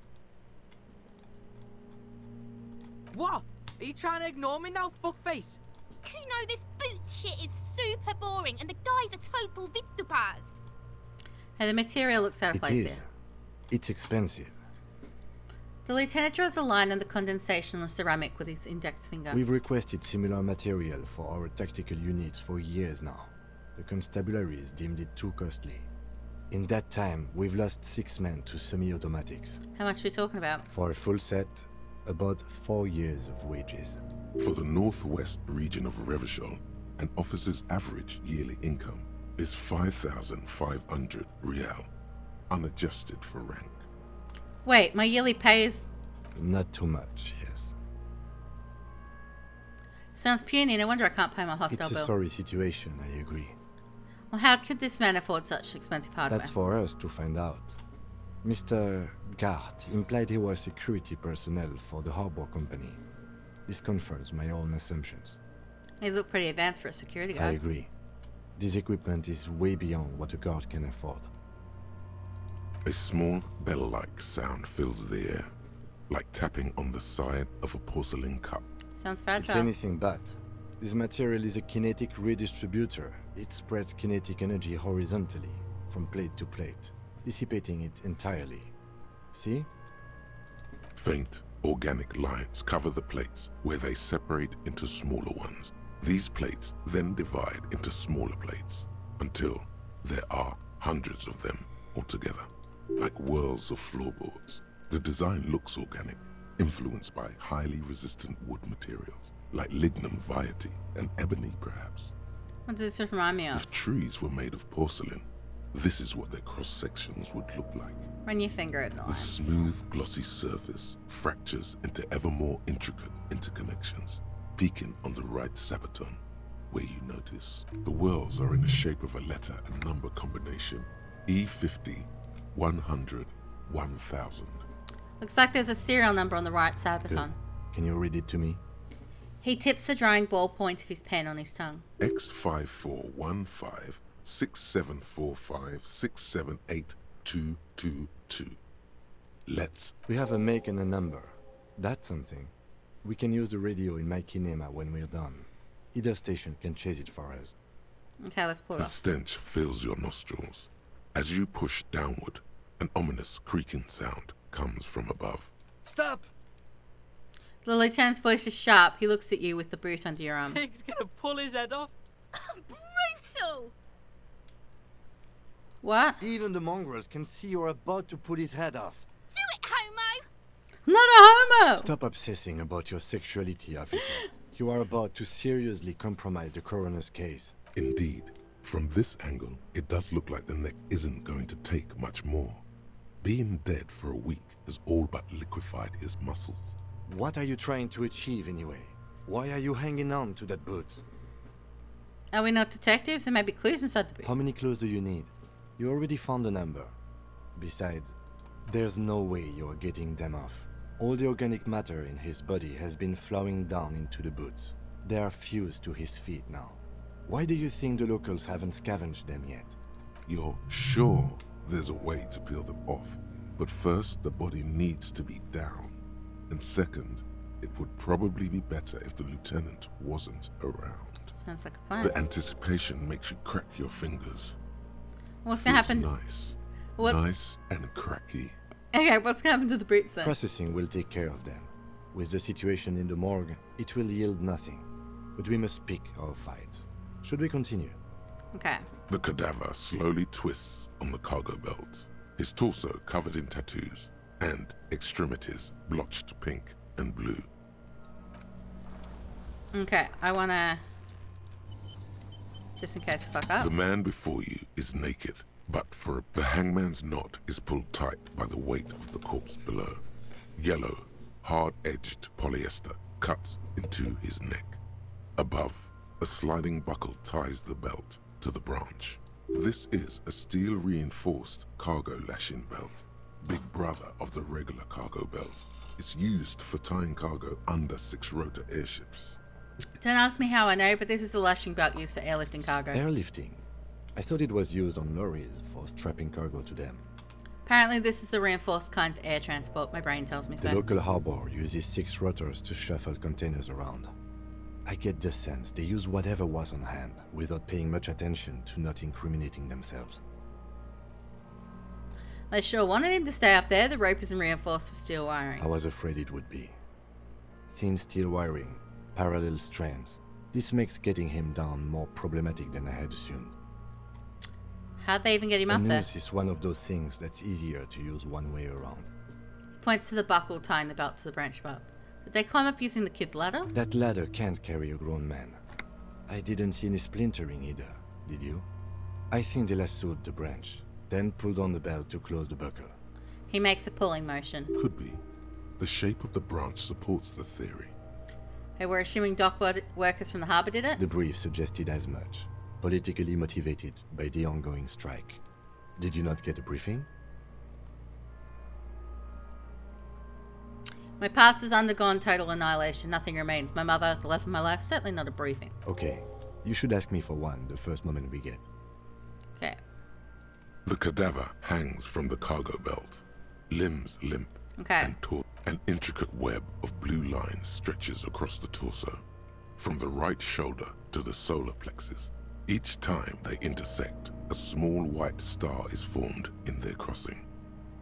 What? Are you trying to ignore me now, fuckface? Kuno, this boots shit is super boring, and the guy's a total vitupaz. Hey, the material looks out of It place is. here. It's expensive. The lieutenant draws a line in the condensation on the ceramic with his index finger. We've requested similar material for our tactical units for years now. The constabularies deemed it too costly. In that time, we've lost 6 men to semi-automatics. How much are we talking about? For a full set, about 4 years of wages. For the northwest region of Revachol, an officer's average yearly income is 5,500 real, unadjusted for rank. Wait, my yearly pay is... Not too much, yes. Sounds puny. No wonder I can't pay my hostel It's a bill. sorry situation, I agree. Well, how could this man afford such expensive hardware? That's for us to find out. Mr. Gart implied he was security personnel for the harbor company. This confirms my own assumptions. He look pretty advanced for a security I guard. agree. This equipment is way beyond what a guard can afford. A small bell-like sound fills the air, like tapping on the side of a porcelain cup. Sounds It's fragile. anything but. This material is a kinetic redistributor. It spreads kinetic energy horizontally, from plate to plate, dissipating it entirely. See? Faint, organic lines cover the plates where they separate into smaller ones. These plates then divide into smaller plates until there are hundreds of them altogether, like whirls of floorboards. The design looks organic, influenced by highly resistant wood materials, like lignum vitae and ebony perhaps. What does this remind me of? If trees were made of porcelain, this is what their cross-sections would look like. Run your finger at the The lines. smooth, glossy surface fractures into ever more intricate interconnections, peaking on the right sabaton, where you notice the whirls are in the shape of a letter and number combination: E50, 100, 1000. Looks like there's a serial number on the right Good. sabaton. Can you read it to me? He tips the drying ballpoint of his pen on his tongue. X5415 6745 678222. Let's... We have a make and a number. That's something. We can use the radio in my kinema when we're done. Either station can chase it for us. Okay, let's pull it The up. stench fills your nostrils. As you push downward, an ominous creaking sound comes from above. Stop! The lieutenant's voice is sharp. He looks at you with the boot under your arm. Pig's gonna pull his head off. Brutal! What? Even the mongrels can see you're about to pull his head off. Do it, homo! Not a homo! Stop obsessing about your sexuality, officer. You are about to seriously compromise the coroner's case. Indeed, from this angle, it does look like the neck isn't going to take much more. Being dead for a week has all but liquefied his muscles. What are you trying to achieve anyway? Why are you hanging on to that boot? Are we not detectives? There may be clues inside the boot. How many clues do you need? You already found a number. Besides, there's no way you're getting them off. All the organic matter in his body has been flowing down into the boots. They are fused to his feet now. Why do you think the locals haven't scavenged them yet? You're sure there's a way to peel them off, but first the body needs to be down. And second, it would probably be better if the lieutenant wasn't around. Sounds like a plan. The anticipation makes you crack your fingers. What's gonna Feels happen? Nice. What? Nice and cracky. Okay, what's gonna happen to the boots then? Processing will take care of them. With the situation in the morgue, it will yield nothing. But we must pick our fights. Should we continue? Okay. The cadaver slowly twists on the cargo belt, his torso covered in tattoos, and extremities blotched pink and blue. Okay, I wanna... Just in case I fuck up. The man before you is naked, but the hangman's knot is pulled tight by the weight of the corpse below. Yellow, hard-edged polyester cuts into his neck. Above, a sliding buckle ties the belt to the branch. This is a steel-reinforced cargo lashing belt, big brother of the regular cargo belt. It's used for tying cargo under 6-rotor airships. Don't ask me how I know, but this is the lashing belt used for airlifting cargo. Airlifting? I thought it was used on lorries for strapping cargo to them. Apparently this is the reinforced kind for air transport. My brain tells me so. The local harbor uses 6 rotors to shuffle containers around. I get the sense they use whatever was on hand, without paying much attention to not incriminating themselves. They sure wanted him to stay up there. The rope isn't reinforced with steel wiring. I was afraid it would be. Thin steel wiring, parallel strands. This makes getting him down more problematic than I had assumed. How'd they even get him up there? Noose is one of those things that's easier to use one way around. He points to the buckle tying the belt to the branch above. Did they climb up using the kid's ladder? That ladder can't carry a grown man. I didn't see any splintering either, did you? I think they lassoed the branch, then pulled on the belt to close the buckle. He makes a pulling motion. Could be. The shape of the branch supports the theory. Hey, we're assuming dock workers from the harbour did it? The brief suggested as much. Politically motivated by the ongoing strike. Did you not get a briefing? My past has undergone total annihilation. Nothing remains. My mother, the love of my life, certainly not a briefing. Okay. You should ask me for one the first moment we get. Okay. The cadaver hangs from the cargo belt. Limbs limp and taut. An intricate web of blue lines stretches across the torso, from the right shoulder to the solar plexus. Each time they intersect, a small white star is formed in their crossing.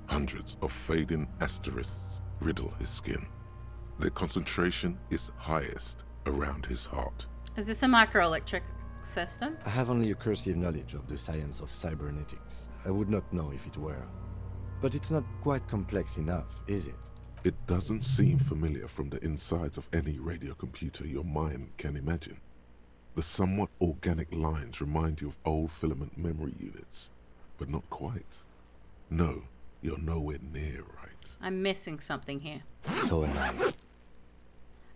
Hundreds of fading asterisks riddle his skin. Their concentration is highest around his heart. Is this a microelectric system? I have only a cursive knowledge of the science of cybernetics. I would not know if it were. But it's not quite complex enough, is it? It doesn't seem familiar from the insides of any radio computer your mind can imagine. The somewhat organic lines remind you of old filament memory units, but not quite. No, you're nowhere near right. I'm missing something here. So am I.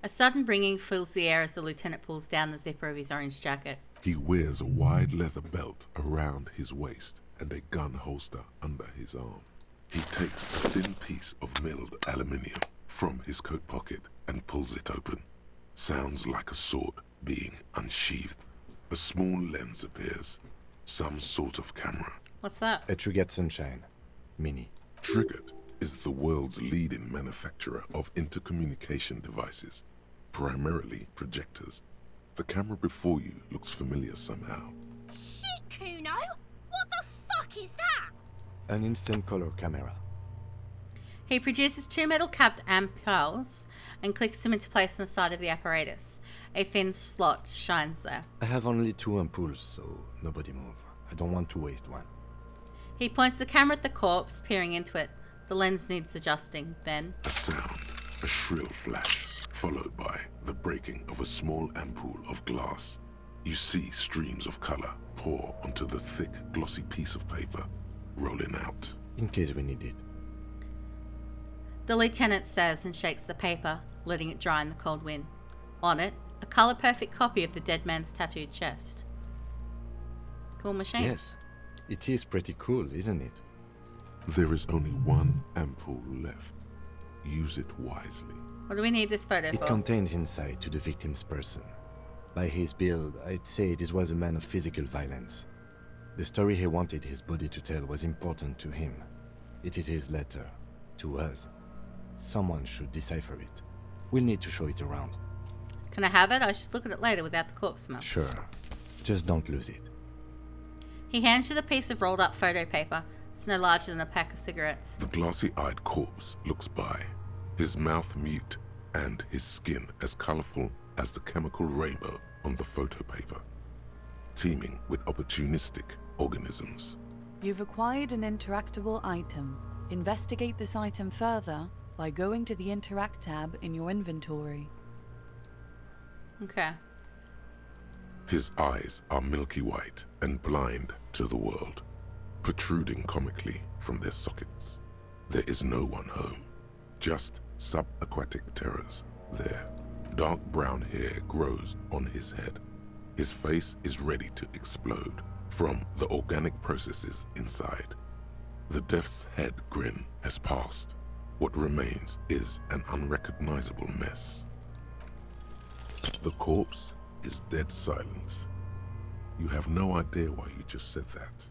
A sudden ringing fills the air as the lieutenant pulls down the zipper of his orange jacket. He wears a wide leather belt around his waist and a gun holster under his arm. He takes a thin piece of milled aluminium from his coat pocket and pulls it open. Sounds like a sword being unsheathed. A small lens appears. Some sort of camera. What's that? A Trigger Sunshine. Mini. Triggered is the world's leading manufacturer of intercommunication devices, primarily projectors. The camera before you looks familiar somehow. Shit, Kuno! What the fuck is that? An instant color camera. He produces 2 metal-capped ampules and clicks them into place on the side of the apparatus. A thin slot shines there. I have only 2 ampoules, so nobody move. I don't want to waste one. He points the camera at the corpse, peering into it. The lens needs adjusting, then... A sound, a shrill flash, followed by the breaking of a small ampoule of glass. You see streams of color pour onto the thick, glossy piece of paper, rolling out. In case we need it. The lieutenant says and shakes the paper, letting it dry in the cold wind. On it, a color-perfect copy of the dead man's tattooed chest. Cool machine. Yes. It is pretty cool, isn't it? There is only one ampoule left. Use it wisely. What do we need this photo It for? contains insight to the victim's person. By his build, I'd say this was a man of physical violence. The story he wanted his body to tell was important to him. It is his letter. To us. Someone should decipher it. We'll need to show it around. Can I have it? I should look at it later without the corpse smell. Sure. Just don't lose it. He hands you the piece of rolled up photo paper. It's no larger than a pack of cigarettes. The glossy-eyed corpse looks by, his mouth mute and his skin as colorful as the chemical rainbow on the photo paper, teeming with opportunistic organisms. You've acquired an interactable item. Investigate this item further by going to the Interact tab in your inventory. Okay. His eyes are milky white and blind to the world, protruding comically from their sockets. There is no one home, just subaquatic terrors there. Dark brown hair grows on his head. His face is ready to explode from the organic processes inside. The death's head grin has passed. What remains is an unrecognizable mess. The corpse is dead silent. You have no idea why you just said that.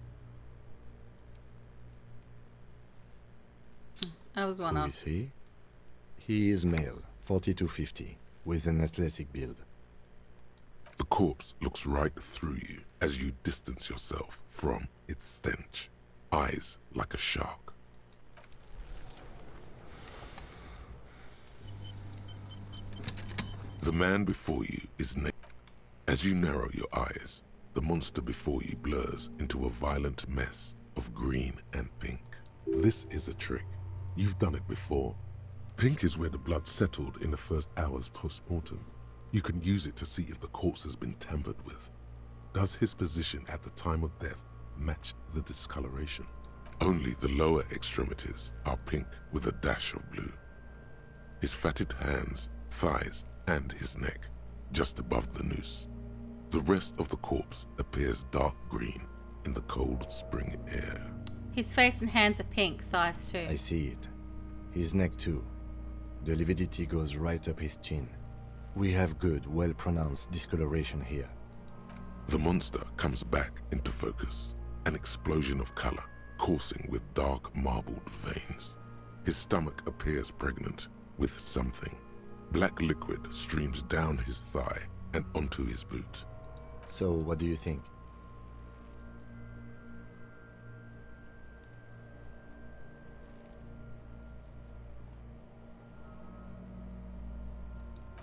I was one Who of. is he? He is male, 40 to 50, with an athletic build. The corpse looks right through you as you distance yourself from its stench. Eyes like a shark. The man before you is naked. As you narrow your eyes, the monster before you blurs into a violent mess of green and pink. This is a trick. You've done it before. Pink is where the blood settled in the first hours post-mortem. You can use it to see if the corpse has been tampered with. Does his position at the time of death match the discoloration? Only the lower extremities are pink with a dash of blue. His fatted hands, thighs, and his neck, just above the noose. The rest of the corpse appears dark green in the cold spring air. His face and hands are pink, thighs too. I see it. His neck too. The lividity goes right up his chin. We have good, well-pronounced discoloration here. The monster comes back into focus, an explosion of color, coursing with dark marbled veins. His stomach appears pregnant with something. Black liquid streams down his thigh and onto his boot. So, what do you think?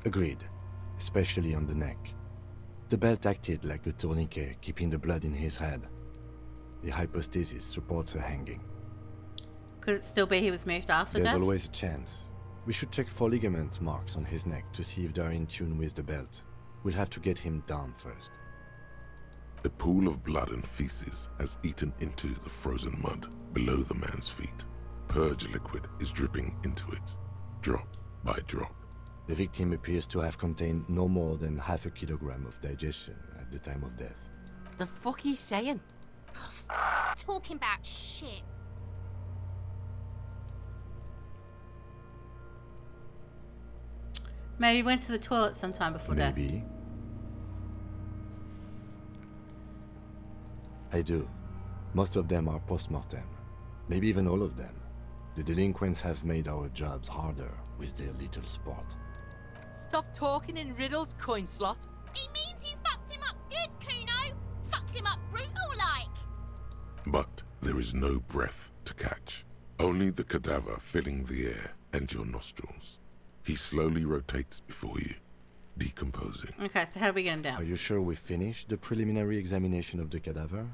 Agreed, especially on the neck. The belt acted like a tourniquet, keeping the blood in his head. The hypostasis supports a hanging. Could it still be he was moved after There's death? always a chance. We should check for ligament marks on his neck to see if they're in tune with the belt. We'll have to get him down first. A pool of blood and feces has eaten into the frozen mud below the man's feet. Purge liquid is dripping into it, drop by drop. The victim appears to have contained no more than half a kilogram of digestion at the time of death. The fuck he's saying? Talking about shit. Maybe he went to the toilet sometime before death. Maybe. I do. Most of them are post-mortem. Maybe even all of them. The delinquents have made our jobs harder with their little sport. Stop talking in riddles, coin slot. He means you fucked him up good, Kuno. Fucked him up brutal like. But there is no breath to catch. Only the cadaver filling the air and your nostrils. He slowly rotates before you, decomposing. Okay, so how do we get him down? Are you sure we finished the preliminary examination of the cadaver?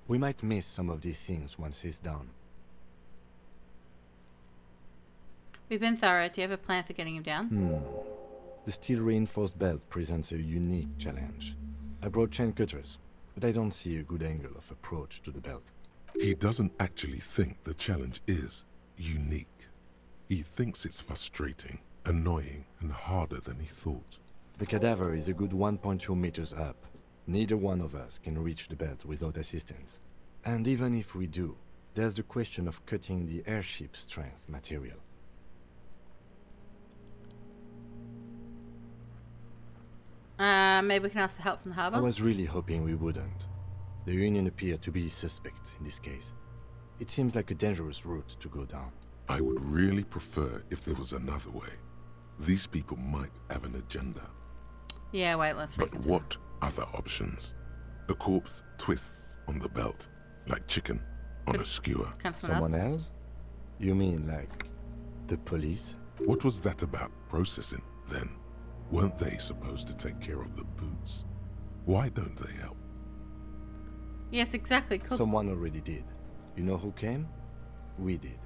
We might miss some of these things once he's done. We've been thorough. Do you have a plan for getting him down? The steel-reinforced belt presents a unique challenge. I brought chain cutters, but I don't see a good angle of approach to the belt. He doesn't actually think the challenge is unique. He thinks it's frustrating, annoying, and harder than he thought. The cadaver is a good 1.2 meters up. Neither one of us can reach the belt without assistance. And even if we do, there's the question of cutting the airship strength material. Maybe we can ask for help from the harbour? I was really hoping we wouldn't. The Union appear to be suspect in this case. It seems like a dangerous route to go down. I would really prefer if there was another way. These people might have an agenda. Yeah, wait, let's But reconsider. what other options? The corpse twists on the belt, like chicken on a skewer. Can someone else? You mean like the police? What was that about processing, then? Weren't they supposed to take care of the boots? Why don't they help? Yes, exactly. Cool. Someone already did. You know who came? We did.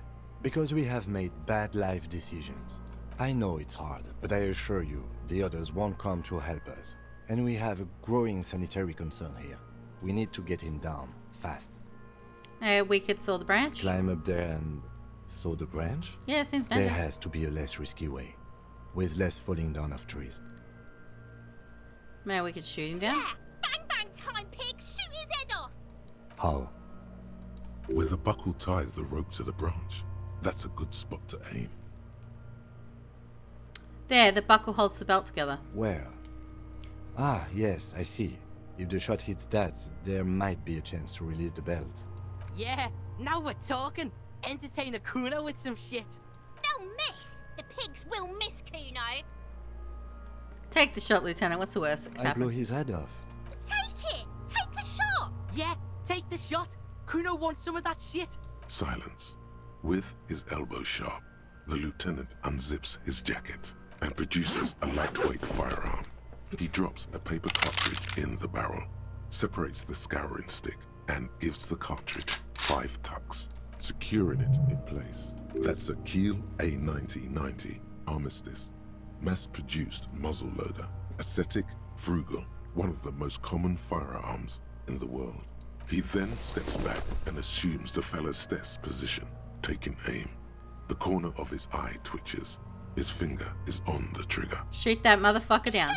Because we have made bad life decisions. I know it's hard, but I assure you, the others won't come to help us. And we have a growing sanitary concern here. We need to get him down, fast. We could saw the branch. Climb up there and saw the branch? Yeah, seems There dangerous. has to be a less risky way, with less falling down of trees. Maybe we could shoot him down. Yeah, bang bang time, pig. Shoot his head off. How? With a buckle ties the rope to the branch. That's a good spot to aim. There, the buckle holds the belt together. Where? Ah, yes, I see. If the shot hits that, there might be a chance to release the belt. Yeah, now we're talking. Entertain a Kuno with some shit. They'll miss. The pigs will miss Kuno. Take the shot, Lieutenant. What's the worst that could I blow happen? his head off. Take it. Take the shot. Yeah, take the shot. Kuno wants some of that shit. Silence. With his elbow sharp, the lieutenant unzips his jacket and produces a lightweight firearm. He drops a paper cartridge in the barrel, separates the scouring stick, and gives the cartridge 5 tucks, securing it in place. That's a Kiel A9090 Armistice, mass-produced muzzleloader, ascetic, frugal, one of the most common firearms in the world. He then steps back and assumes the fellow's desk position, taking aim. The corner of his eye twitches. His finger is on the trigger. Shoot that motherfucker down.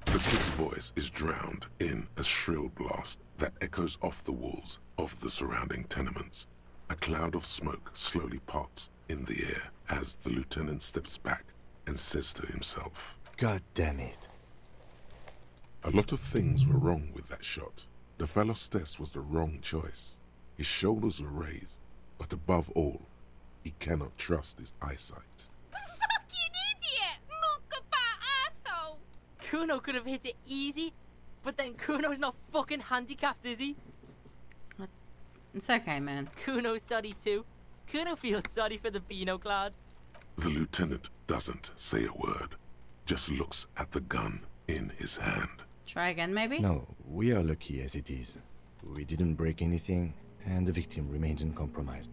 The kid's voice is drowned in a shrill blast that echoes off the walls of the surrounding tenements. A cloud of smoke slowly parts in the air as the lieutenant steps back and says to himself, God damn it. A lot of things were wrong with that shot. The fellow's test was the wrong choice. His shoulders were raised, but above all, he cannot trust his eyesight. Fucking idiot. Mookabat asshole. Kuno could have hit it easy, but then Kuno's not fucking handicapped, is he? It's okay, man. Kuno's sorry too. Kuno feels sorry for the Beano Cloud. The lieutenant doesn't say a word, just looks at the gun in his hand. Try again, maybe? No, we are lucky as it is. We didn't break anything, and the victim remains uncompromised.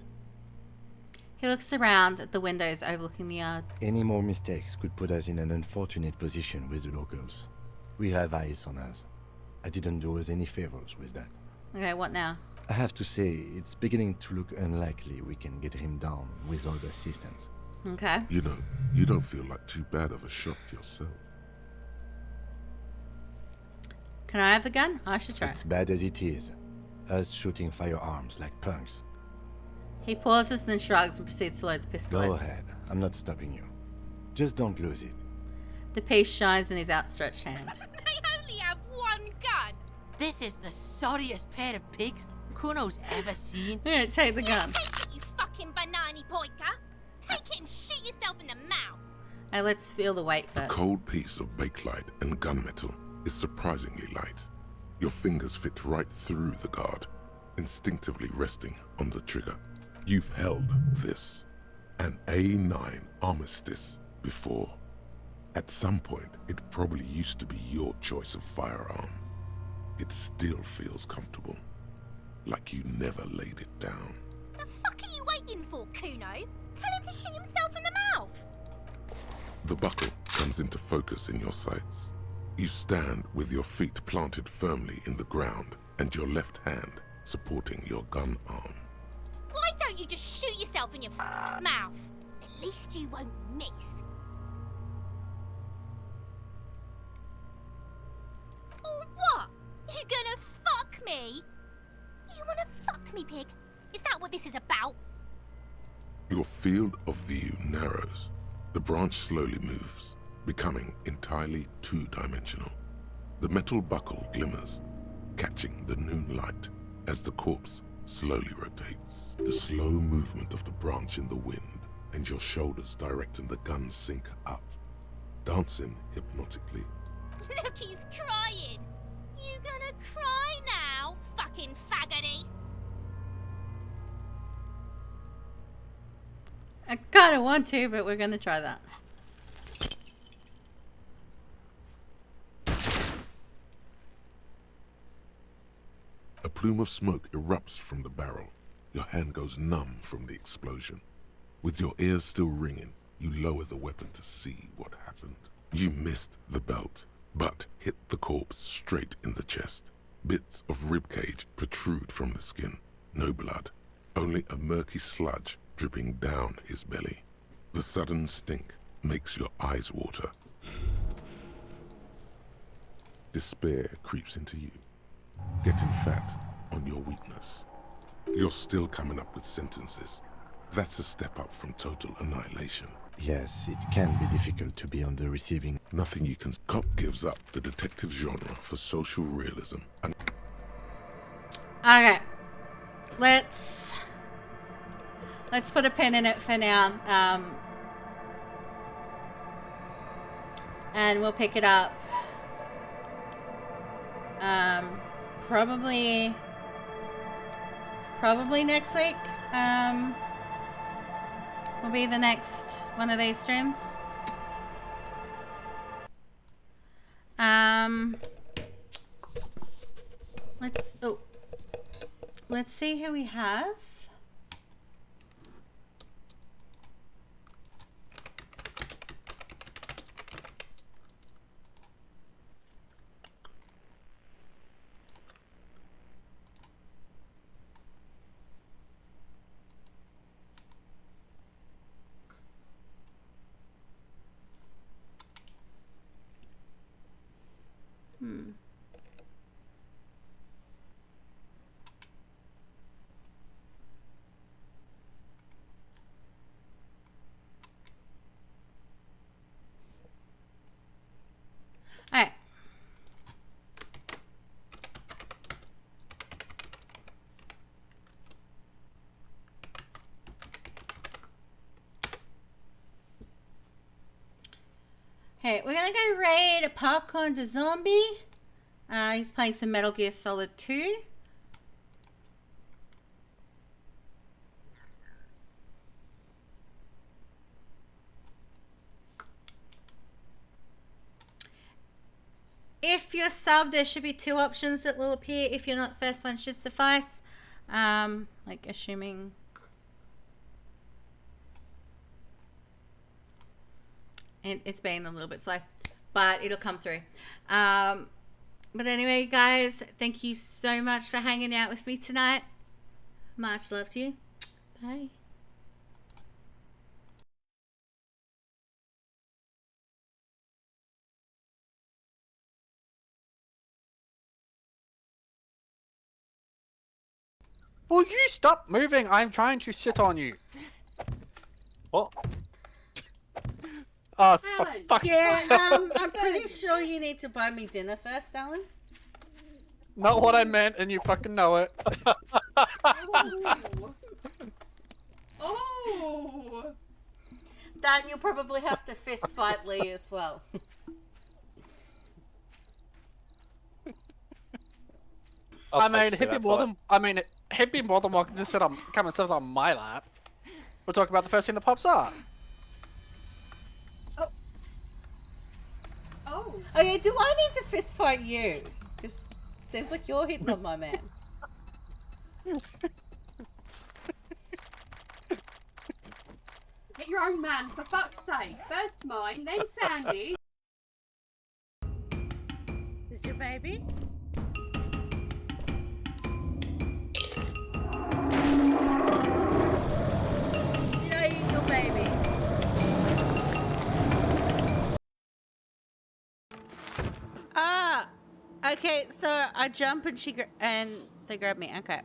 He looks around at the windows overlooking the yard. Any more mistakes could put us in an unfortunate position with the locals. We have eyes on us. I didn't do us any favors with that. Okay, what now? I have to say, it's beginning to look unlikely we can get him down without assistance. Okay. You know, you don't feel like too bad of a shot yourself. Can I have the gun? I should try. It's bad as it is. Us shooting firearms like punks. He pauses, then shrugs and proceeds to load the pistol. Go ahead. I'm not stopping you. Just don't lose it. The piece shines in his outstretched hand. They only have one gun. This is the sorriest pair of pigs Kuno's ever seen. Here, take the gun. Take it, you fucking banana pointer. Take it and shoot yourself in the mouth. Hey, let's feel the weight A first. cold piece of bakelite and gunmetal is surprisingly light. Your fingers fit right through the guard, instinctively resting on the trigger. You've held this, an A9 Armistice, before. At some point, it probably used to be your choice of firearm. It still feels comfortable, like you never laid it down. The fuck are you waiting for, Kuno? Tell him to shoot himself in the mouth. The buckle comes into focus in your sights. You stand with your feet planted firmly in the ground and your left hand supporting your gun arm. Why don't you just shoot yourself in your mouth? At least you won't miss. Or what? You gonna fuck me? You wanna fuck me, pig? Is that what this is about? Your field of view narrows. The branch slowly moves, becoming entirely two-dimensional. The metal buckle glimmers, catching the noon light as the corpse slowly rotates. The slow movement of the branch in the wind and your shoulders directing the gun sink up, dancing hypnotically. Look, he's crying. You gonna cry now, fucking faggoty? I kind of want to, but we're going to try that. A plume of smoke erupts from the barrel. Your hand goes numb from the explosion. With your ears still ringing, you lower the weapon to see what happened. You missed the belt, but hit the corpse straight in the chest. Bits of ribcage protrude from the skin. No blood, only a murky sludge dripping down his belly. The sudden stink makes your eyes water. Despair creeps into you, getting fat on your weakness. You're still coming up with sentences, That's a step up from total annihilation. Yes, it can be difficult to be on the receiving. Nothing you can... Cop gives up the detective genre for social realism and... Okay. Let's put a pin in it for now. And we'll pick it up. Probably next week. Will be the next one of these streams. Let's see who we have. Alright. Okay, we're gonna go raid Popcorn to Zombie. He's playing some Metal Gear Solid 2. If you're sub, there should be 2 options that will appear. If you're not, first one should suffice. Like assuming... And it's been a little bit slow, but it'll come through. But anyway, guys, thank you so much for hanging out with me tonight. Much love to you. Bye. Will you stop moving? I'm trying to sit on you. What? Oh, for fuck's sake. I'm pretty sure you need to buy me dinner first, Alan. Not what I meant, and you fucking know it. Oh! Dan, you'll probably have to fist fight Lee as well. I mean, he'd be more than welcome to come and sit on my lap. We'll talk about the first thing that pops up. Oh. Okay, do I need to fist fight you? Because seems like you're hitting on my man. Get your own man, for fuck's sake. First mine, then Sandy. Is your baby? Did I eat your baby? Okay, so I jump and they grab me. Okay.